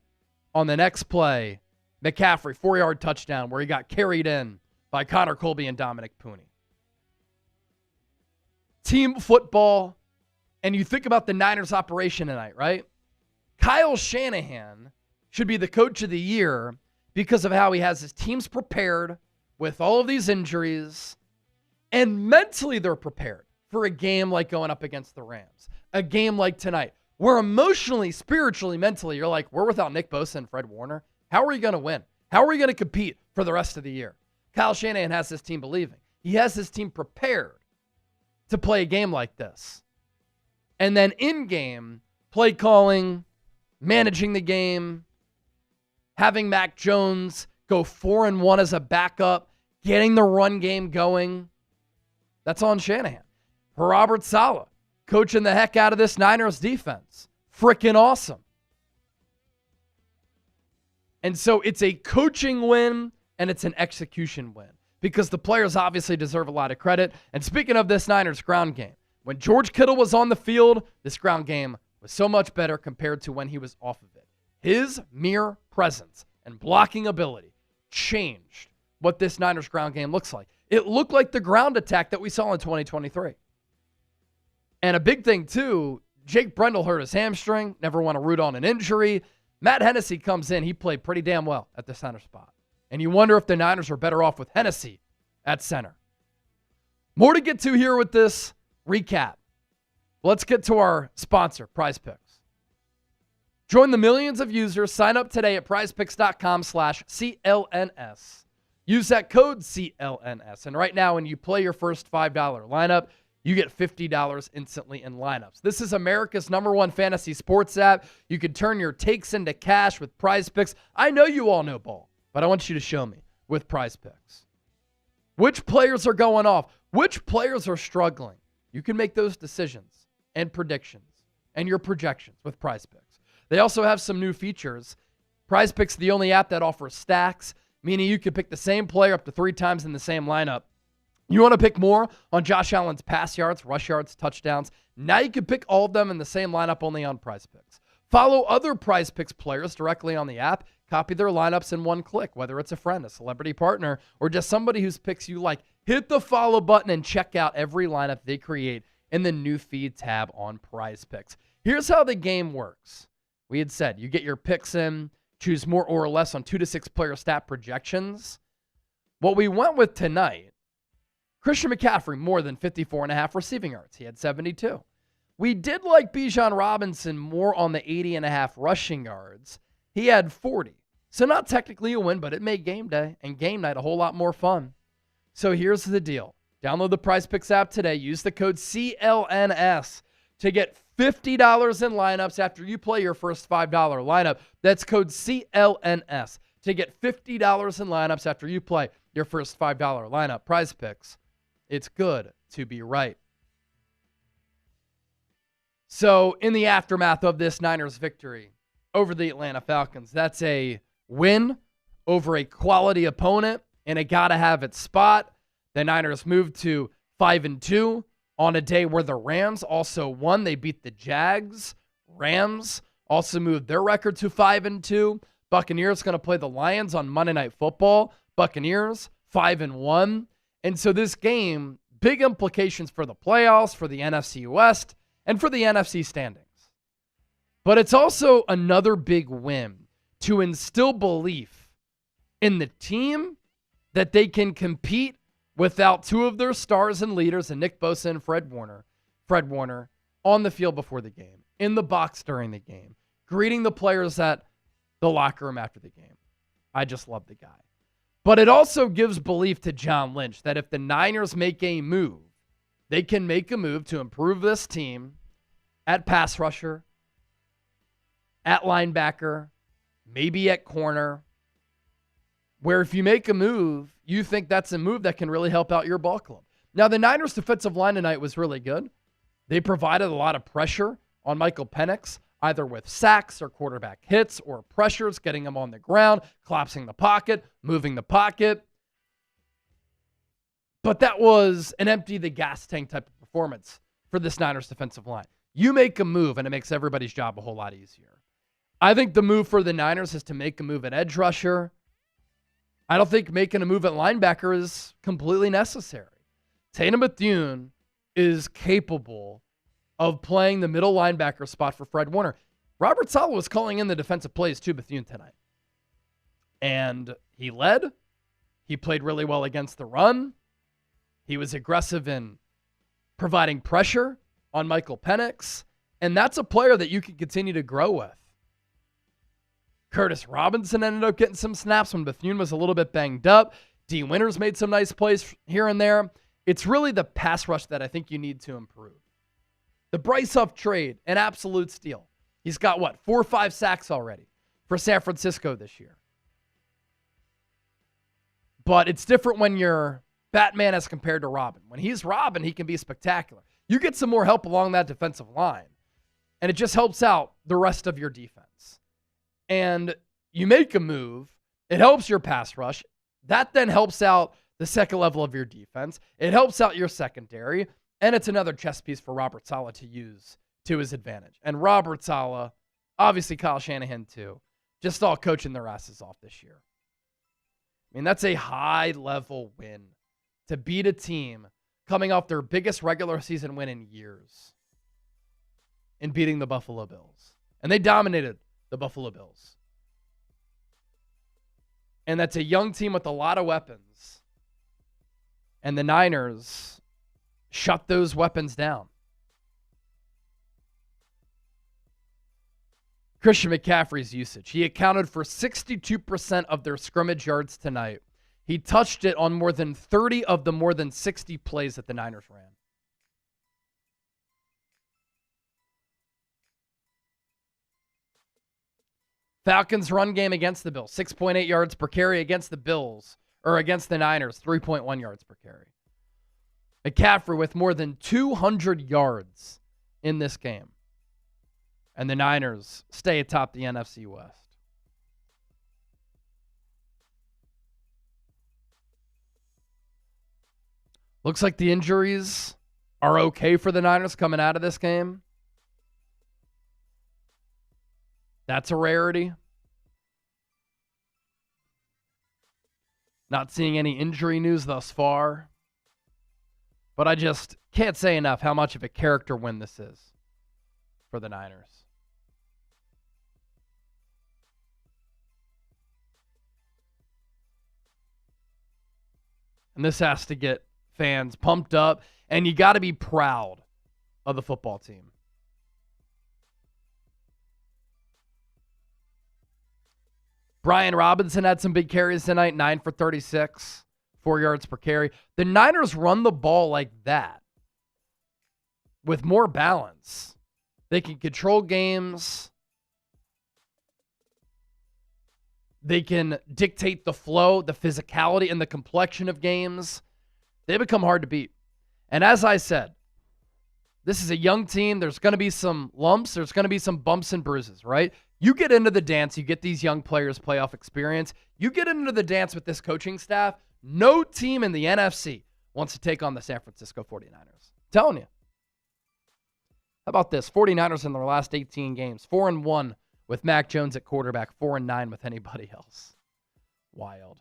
on the next play, McCaffrey, 4-yard touchdown where he got carried in by Connor Colby and Dominic Pooney. Team football, and you think about the Niners operation tonight, right? Kyle Shanahan should be the coach of the year because of how he has his teams prepared with all of these injuries, and mentally they're prepared for a game like going up against the Rams, a game like tonight, where emotionally, spiritually, mentally, you're like, we're without Nick Bosa and Fred Warner. How are we going to win? How are we going to compete for the rest of the year? Kyle Shanahan has his team believing. He has his team prepared to play a game like this. And then in-game, play calling, managing the game, having Mac Jones go 4-1 as a backup, getting the run game going. That's on Shanahan. Robert Saleh, coaching the heck out of this Niners defense. Freaking awesome. And so it's a coaching win and it's an execution win because the players obviously deserve a lot of credit. And speaking of this Niners ground game, when George Kittle was on the field, this ground game was so much better compared to when he was off of it. His mere presence and blocking ability changed what this Niners ground game looks like. It looked like the ground attack that we saw in 2023. And a big thing, too, Jake Brendel hurt his hamstring, never want to root on an injury. Matt Hennessy comes in. He played pretty damn well at the center spot. And you wonder if the Niners are better off with Hennessy at center. More to get to here with this recap. Let's get to our sponsor, Prize Picks. Join the millions of users. Sign up today at prizepicks.com/CLNS. Use that code CLNS. And right now, when you play your first $5 lineup, you get $50 instantly in lineups. This is America's #1 fantasy sports app. You can turn your takes into cash with Prize Picks. I know you all know ball, but I want you to show me with Prize Picks. Which players are going off? Which players are struggling? You can make those decisions and predictions and your projections with Prize Picks. They also have some new features. Prize Picks is the only app that offers stacks, meaning you can pick the same player up to 3 times in the same lineup. You want to pick more on Josh Allen's pass yards, rush yards, touchdowns. Now you can pick all of them in the same lineup only on Prize Picks. Follow other Prize Picks players directly on the app. Copy their lineups in one click, whether it's a friend, a celebrity partner, or just somebody whose picks you like. Hit the follow button and check out every lineup they create in the new feed tab on Prize Picks. Here's how the game works. We had said you get your picks in, choose more or less on 2 to 6 player stat projections. What we went with tonight, Christian McCaffrey, more than 54.5 receiving yards. He had 72. We did like Bijan Robinson more on the 80.5 rushing yards. He had 40. So not technically a win, but it made game day and game night a whole lot more fun. So here's the deal. Download the Prize Picks app today. Use the code CLNS to get $50 in lineups after you play your first $5 lineup. That's code CLNS to get $50 in lineups after you play your first $5 lineup. Prize Picks. It's good to be right. So in the aftermath of this Niners victory over the Atlanta Falcons, that's a win over a quality opponent in a gotta-have-it spot. The Niners moved to 5-2 on a day where the Rams also won. They beat the Jags. Rams also moved their record to 5-2. Buccaneers going to play the Lions on Monday Night Football. Buccaneers 5-1. And so this game, big implications for the playoffs, for the NFC West, and for the NFC standings. But it's also another big win to instill belief in the team that they can compete without 2 of their stars and leaders, and Nick Bosa and Fred Warner, on the field before the game, in the box during the game, greeting the players at the locker room after the game. I just love the guy. But it also gives belief to John Lynch that if the Niners make a move, they can make a move to improve this team at pass rusher, at linebacker, maybe at corner, where if you make a move, you think that's a move that can really help out your ball club. Now, the Niners' defensive line tonight was really good. They provided a lot of pressure on Michael Penix, either with sacks or quarterback hits or pressures, getting him on the ground, collapsing the pocket, moving the pocket. But that was an empty the gas tank type of performance for this Niners defensive line. You make a move, and it makes everybody's job a whole lot easier. I think the move for the Niners is to make a move at edge rusher. I don't think making a move at linebacker is completely necessary. Tatum Bethune is capable of playing the middle linebacker spot for Fred Warner. Robert Saleh was calling in the defensive plays to Bethune tonight. And he led. He played really well against the run. He was aggressive in providing pressure on Michael Penix. And that's a player that you can continue to grow with. Curtis Robinson ended up getting some snaps when Bethune was a little bit banged up. D. Winters made some nice plays here and there. It's really the pass rush that I think you need to improve. The Bryce Huff trade, an absolute steal. He's got, 4 or 5 sacks already for San Francisco this year. But it's different when you're Batman as compared to Robin. When he's Robin, he can be spectacular. You get some more help along that defensive line, and it just helps out the rest of your defense. And you make a move, it helps your pass rush. That then helps out the second level of your defense. It helps out your secondary, and it's another chess piece for Robert Saleh to use to his advantage. And Robert Saleh, obviously Kyle Shanahan too, just all coaching their asses off this year. I mean, that's a high-level win to beat a team coming off their biggest regular season win in years in beating the Buffalo Bills. And they dominated the Buffalo Bills. And that's a young team with a lot of weapons. And the Niners shut those weapons down. Christian McCaffrey's usage. He accounted for 62% of their scrimmage yards tonight. He touched it on more than 30 of the more than 60 plays that the Niners ran. Falcons run game against the Bills. 6.8 yards per carry against the Bills. or against the Niners, 3.1 yards per carry. McCaffrey with more than 200 yards in this game. And the Niners stay atop the NFC West. Looks like the injuries are okay for the Niners coming out of this game. That's a rarity. Not seeing any injury news thus far. But I just can't say enough how much of a character win this is for the Niners. And this has to get fans pumped up, and you got to be proud of the football team. Brian Robinson had some big carries tonight, 9 for 36, 4 yards per carry. The Niners run the ball like that with more balance. They can control games. They can dictate the flow, the physicality, and the complexion of games. They become hard to beat. And as I said, this is a young team. There's going to be some lumps. There's going to be some bumps and bruises, right? You get into the dance. You get these young players playoff experience. You get into the dance with this coaching staff. No team in the NFC wants to take on the San Francisco 49ers. I'm telling you. How about this? 49ers in their last 18 games. 4-1 with Mac Jones at quarterback. 4-9 with anybody else. Wild.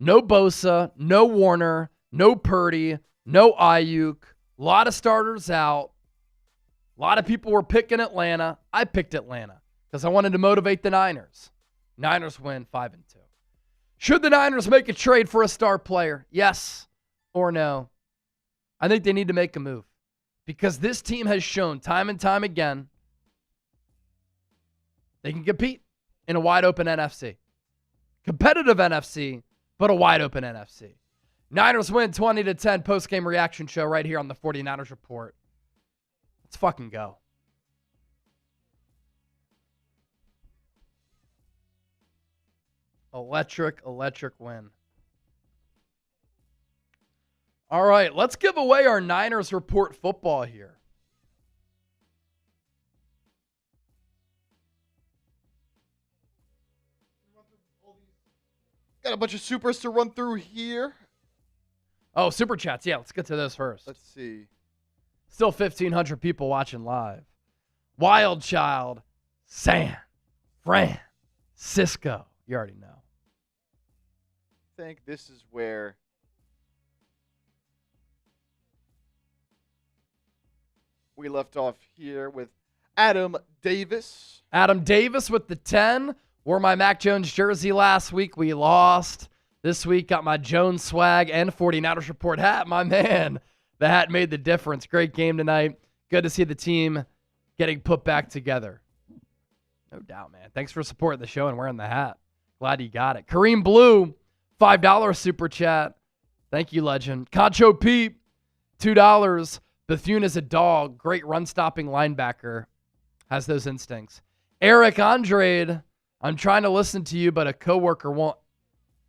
No Bosa, no Warner, no Purdy, no Ayuk. A lot of starters out. A lot of people were picking Atlanta. I picked Atlanta because I wanted to motivate the Niners. Niners win 5-2. Should the Niners make a trade for a star player? Yes or no? I think they need to make a move because this team has shown time and time again they can compete in a wide open NFC. Competitive NFC, but a wide open NFC. Niners win 20-10 post-game reaction show right here on the 49ers Report. Let's fucking go. Electric win. All right, let's give away our Niners Report football here. Got a bunch of supers to run through here. Oh, super chats. Yeah, let's get to those first. Let's see. Still 1,500 people watching live. Wild Child, San Francisco. You already know. I think this is where we left off here with Adam Davis. Adam Davis with the 10. Wore my Mac Jones jersey last week. We lost. This week, got my Jones swag and 49ers Report hat. My man, the hat made the difference. Great game tonight. Good to see the team getting put back together. No doubt, man. Thanks for supporting the show and wearing the hat. Glad you got it. Kareem Blue, $5 super chat. Thank you, legend. Concho Pete, $2. Bethune is a dog. Great run-stopping linebacker. Has those instincts. Eric Andrade, I'm trying to listen to you, but a coworker won't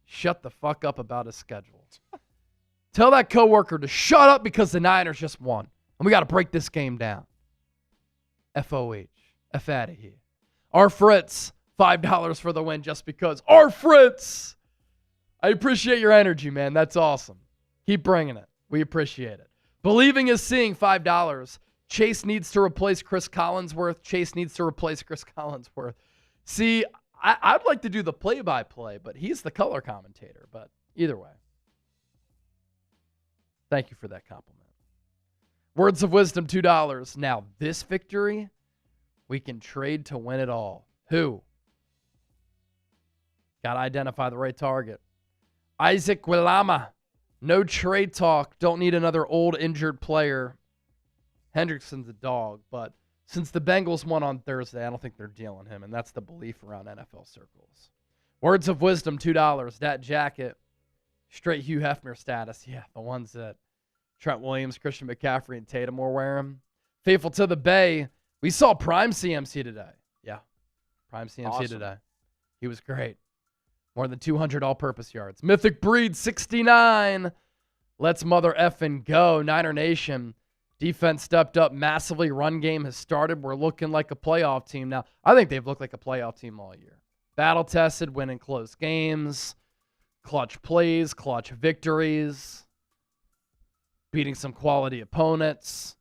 shut the fuck up about his schedule. Tell that coworker to shut up because the Niners just won. And we got to break this game down. FOH. F out of here. Our Fritz, $5 for the win just because. Our Fritz! I appreciate your energy, man. That's awesome. Keep bringing it. We appreciate it. Believing is seeing, $5. Chase needs to replace Chris Collinsworth. Chase needs to replace Chris Collinsworth. See, I'd like to do the play-by-play, but he's the color commentator. But either way, thank you for that compliment. Words of wisdom, $2. Now, this victory, we can trade to win it all. Who? Got to identify the right target. Isaac Wilama. No trade talk. Don't need another old injured player. Hendrickson's a dog, but since the Bengals won on Thursday, I don't think they're dealing him, and that's the belief around NFL circles. Words of wisdom, $2. That jacket, straight Hugh Hefner status. Yeah, the ones that Trent Williams, Christian McCaffrey, and Tatum were wearing. Faithful to the Bay. We saw Prime CMC today. Yeah, Prime CMC awesome. today. He was great. More than 200 all-purpose yards. Mythic Breed, 69. Let's mother effing go. Niner Nation. Defense stepped up massively. Run game has started. We're looking like a playoff team now. I think they've looked like a playoff team all year. Battle-tested, winning close games. Clutch plays, clutch victories. Beating some quality opponents.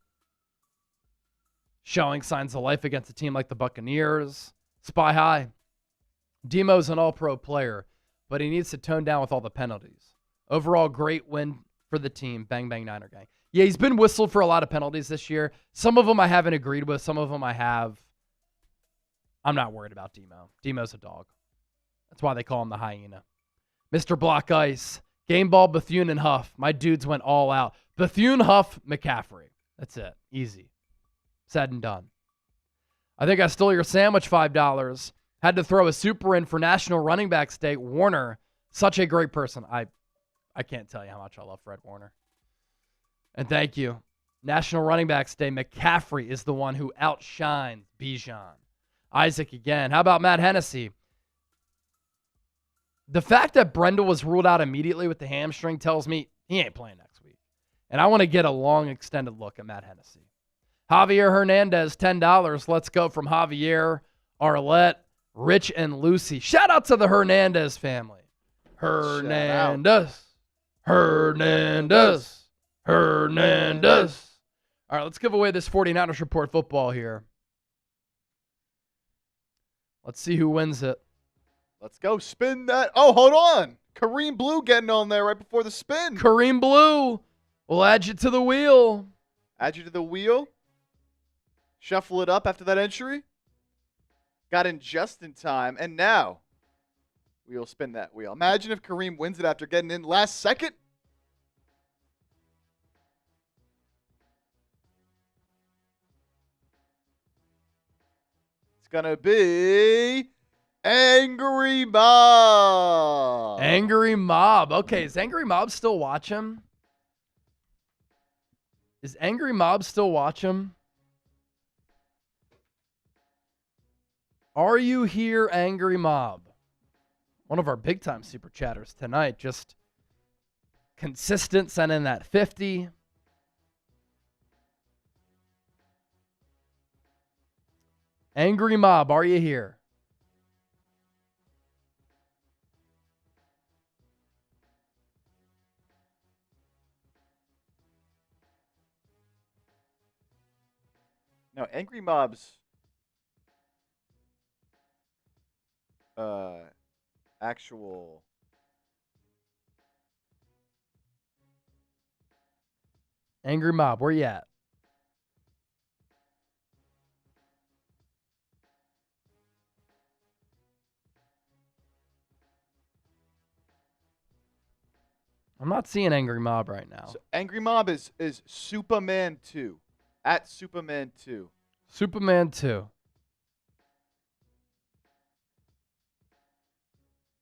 Showing signs of life against a team like the Buccaneers. Spy high. Demo's an all-pro player, but he needs to tone down with all the penalties. Overall, great win for the team. Bang, bang, Niner gang. Yeah, he's been whistled for a lot of penalties this year. Some of them I haven't agreed with. Some of them I have. I'm not worried about Demo. Demo's a dog. That's why they call him the hyena. Mr. Block Ice. Game ball, Bethune, and Huff. My dudes went all out. Bethune, Huff, McCaffrey. That's it. Easy. Said and done. I think I stole your sandwich, $5. Had to throw a super in for National Running Backs Day. Warner, such a great person. I can't tell you how much I love Fred Warner. And thank you. National Running Backs Day, McCaffrey is the one who outshines Bijan. Isaac again. How about Matt Hennessy? The fact that Brendel was ruled out immediately with the hamstring tells me he ain't playing next week. And I want to get a long, extended look at Matt Hennessy. Javier Hernandez, $10. Let's go from Javier, Arlette, Rich, and Lucy. Shout out to the Hernandez family. Hernandez. Hernandez. Hernandez. All right, let's give away this 49ers Report football here. Let's see who wins it. Let's go. Spin that. Oh, hold on. Kareem Blue getting on there right before the spin. Kareem Blue. We'll add you to the wheel. Add you to the wheel. Shuffle it up after that entry. Got in just in time. And now we'll spin that wheel. Imagine if Kareem wins it after getting in last second. It's going to be Angry Mob. Angry Mob. Okay, is Angry Mob still watching? Is Angry Mob still watching? Are you here, Angry Mob? One of our big-time super chatters tonight. Just consistent, sending that 50. Angry Mob, are you here? No, Angry Mob's actual Angry Mob, where you at? I'm not seeing Angry Mob right now. So Angry Mob is Superman 2. At Superman 2. Superman 2.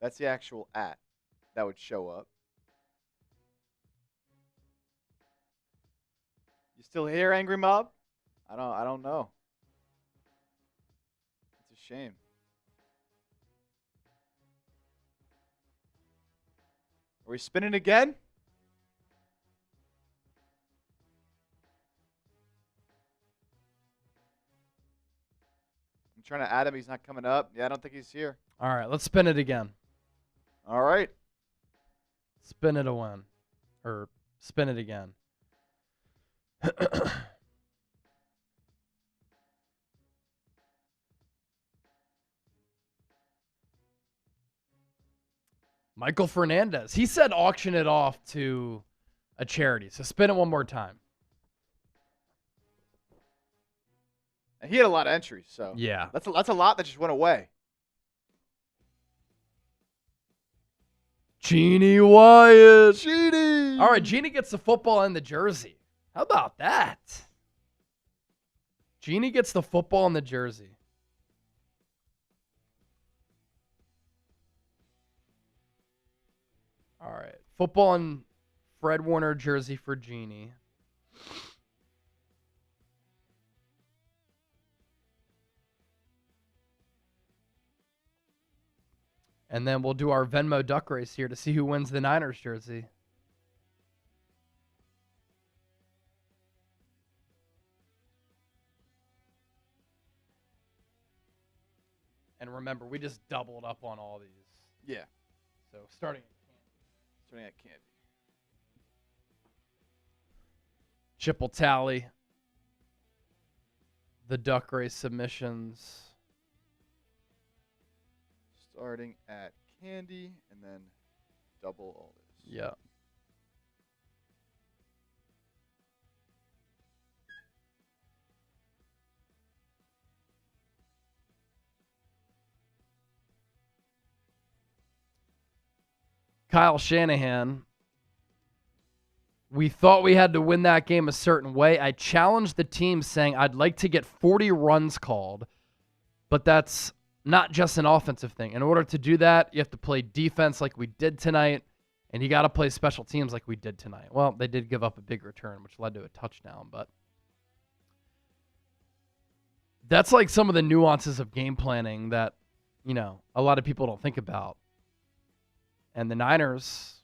That's the actual at that would show up. You still here, Angry Mob? I don't know. It's a shame. Are we spinning again? I'm trying to add him. He's not coming up. Yeah, I don't think he's here. All right, let's spin it again. All right. Spin it again. Or spin it again. Michael Fernandez. He said auction it off to a charity. So spin it one more time. And he had a lot of entries, so yeah, that's a lot that just went away. Jeannie Wyatt. Jeannie. All right, Jeannie gets the football and the jersey. How about that? Jeannie gets the football and the jersey. All right, football and Fred Warner jersey for Jeannie. And then we'll do our Venmo duck race here to see who wins the Niners jersey. And remember, we just doubled up on all these. Yeah. So starting Starting at Candy. Chip will tally the duck race submissions. Starting at Candy and then double all this. Yeah. Kyle Shanahan. We thought we had to win that game a certain way. I challenged the team saying I'd like to get 40 runs called, but that's not just an offensive thing. In order to do that, you have to play defense like we did tonight, and you got to play special teams like we did tonight. Well, they did give up a big return, which led to a touchdown, but that's like some of the nuances of game planning that, you know, a lot of people don't think about. And the Niners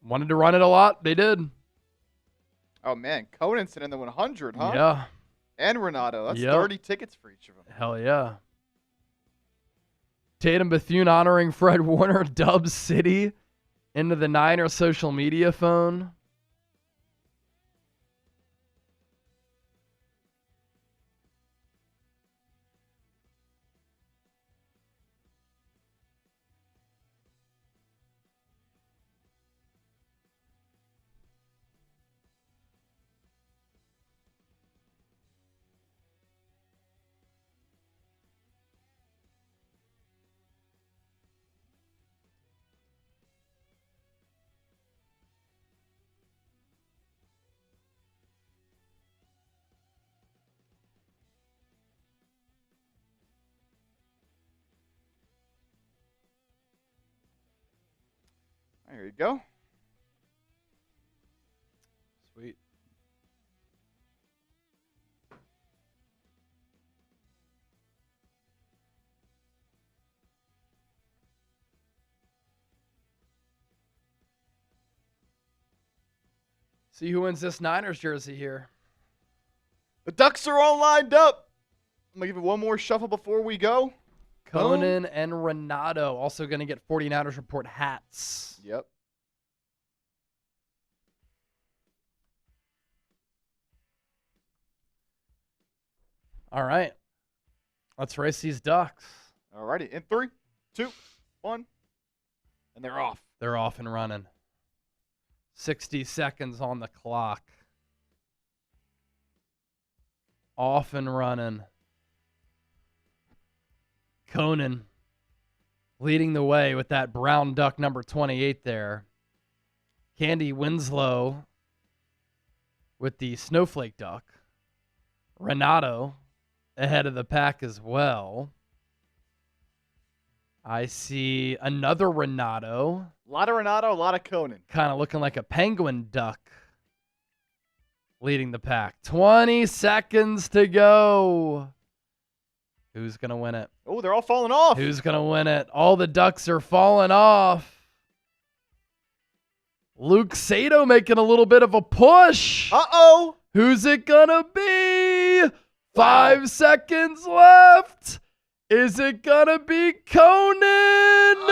wanted to run it a lot. They did. Oh, man. Conan's in the 100, huh? Yeah. And Renato. That's 30 tickets for each of them. Hell yeah. Tatum Bethune honoring Fred Warner, Dub City, into the Niners social media phone. There you go. Sweet. See who wins this Niners jersey here. The Ducks are all lined up. I'm going to give it one more shuffle before we go. Conan and Renato also going to get 49ers Report hats. Yep. All right. Let's race these Ducks. All righty. In 3, 2, 1. And they're off. They're off and running. 60 seconds on the clock. Off and running. Conan leading the way with that brown duck number 28 there. Candy Winslow with the snowflake duck. Renato ahead of the pack as well. I see another Renato. A lot of Renato, a lot of Conan. Kind of looking like a penguin duck leading the pack. 20 seconds to go. Who's going to win it? Oh, they're all falling off. Who's going to win it? All the Ducks are falling off. Luke Sato making a little bit of a push. Uh-oh. Who's it going to be? 5 seconds left. Is it going to be Conan?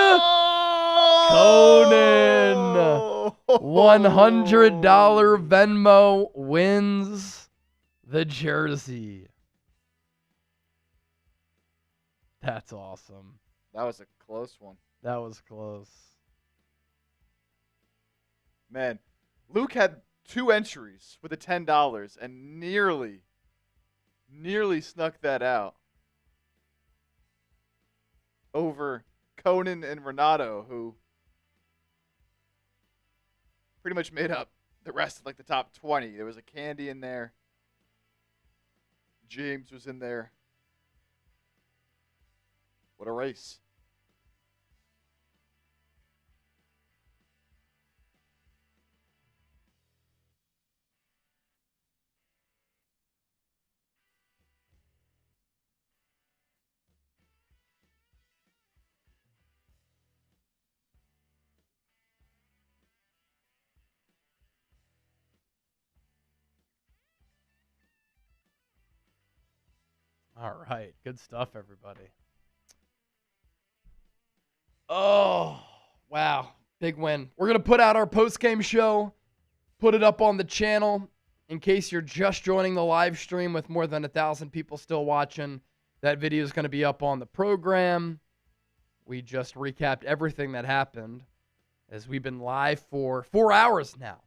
Oh! Conan. $100 Venmo wins the jersey. That's awesome. That was a close one. That was close. Man, Luke had 2 entries with the $10 and nearly snuck that out over Conan and Renato, who pretty much made up the rest of like the top 20. There was a Candy in there. James was in there. What a race. All right. Good stuff, everybody. Oh, wow. Big win. We're going to put out our post-game show, put it up on the channel. In case you're just joining the live stream with more than 1,000 people still watching, that video is going to be up on the program. We just recapped everything that happened as we've been live for 4 hours now.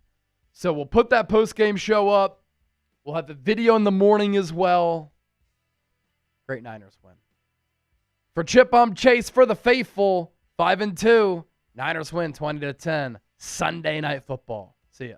So we'll put that post-game show up. We'll have the video in the morning as well. Great Niners win. For Chip, I'm Chase. For the faithful, 5-2. Niners win 20-10. Sunday Night Football. See ya.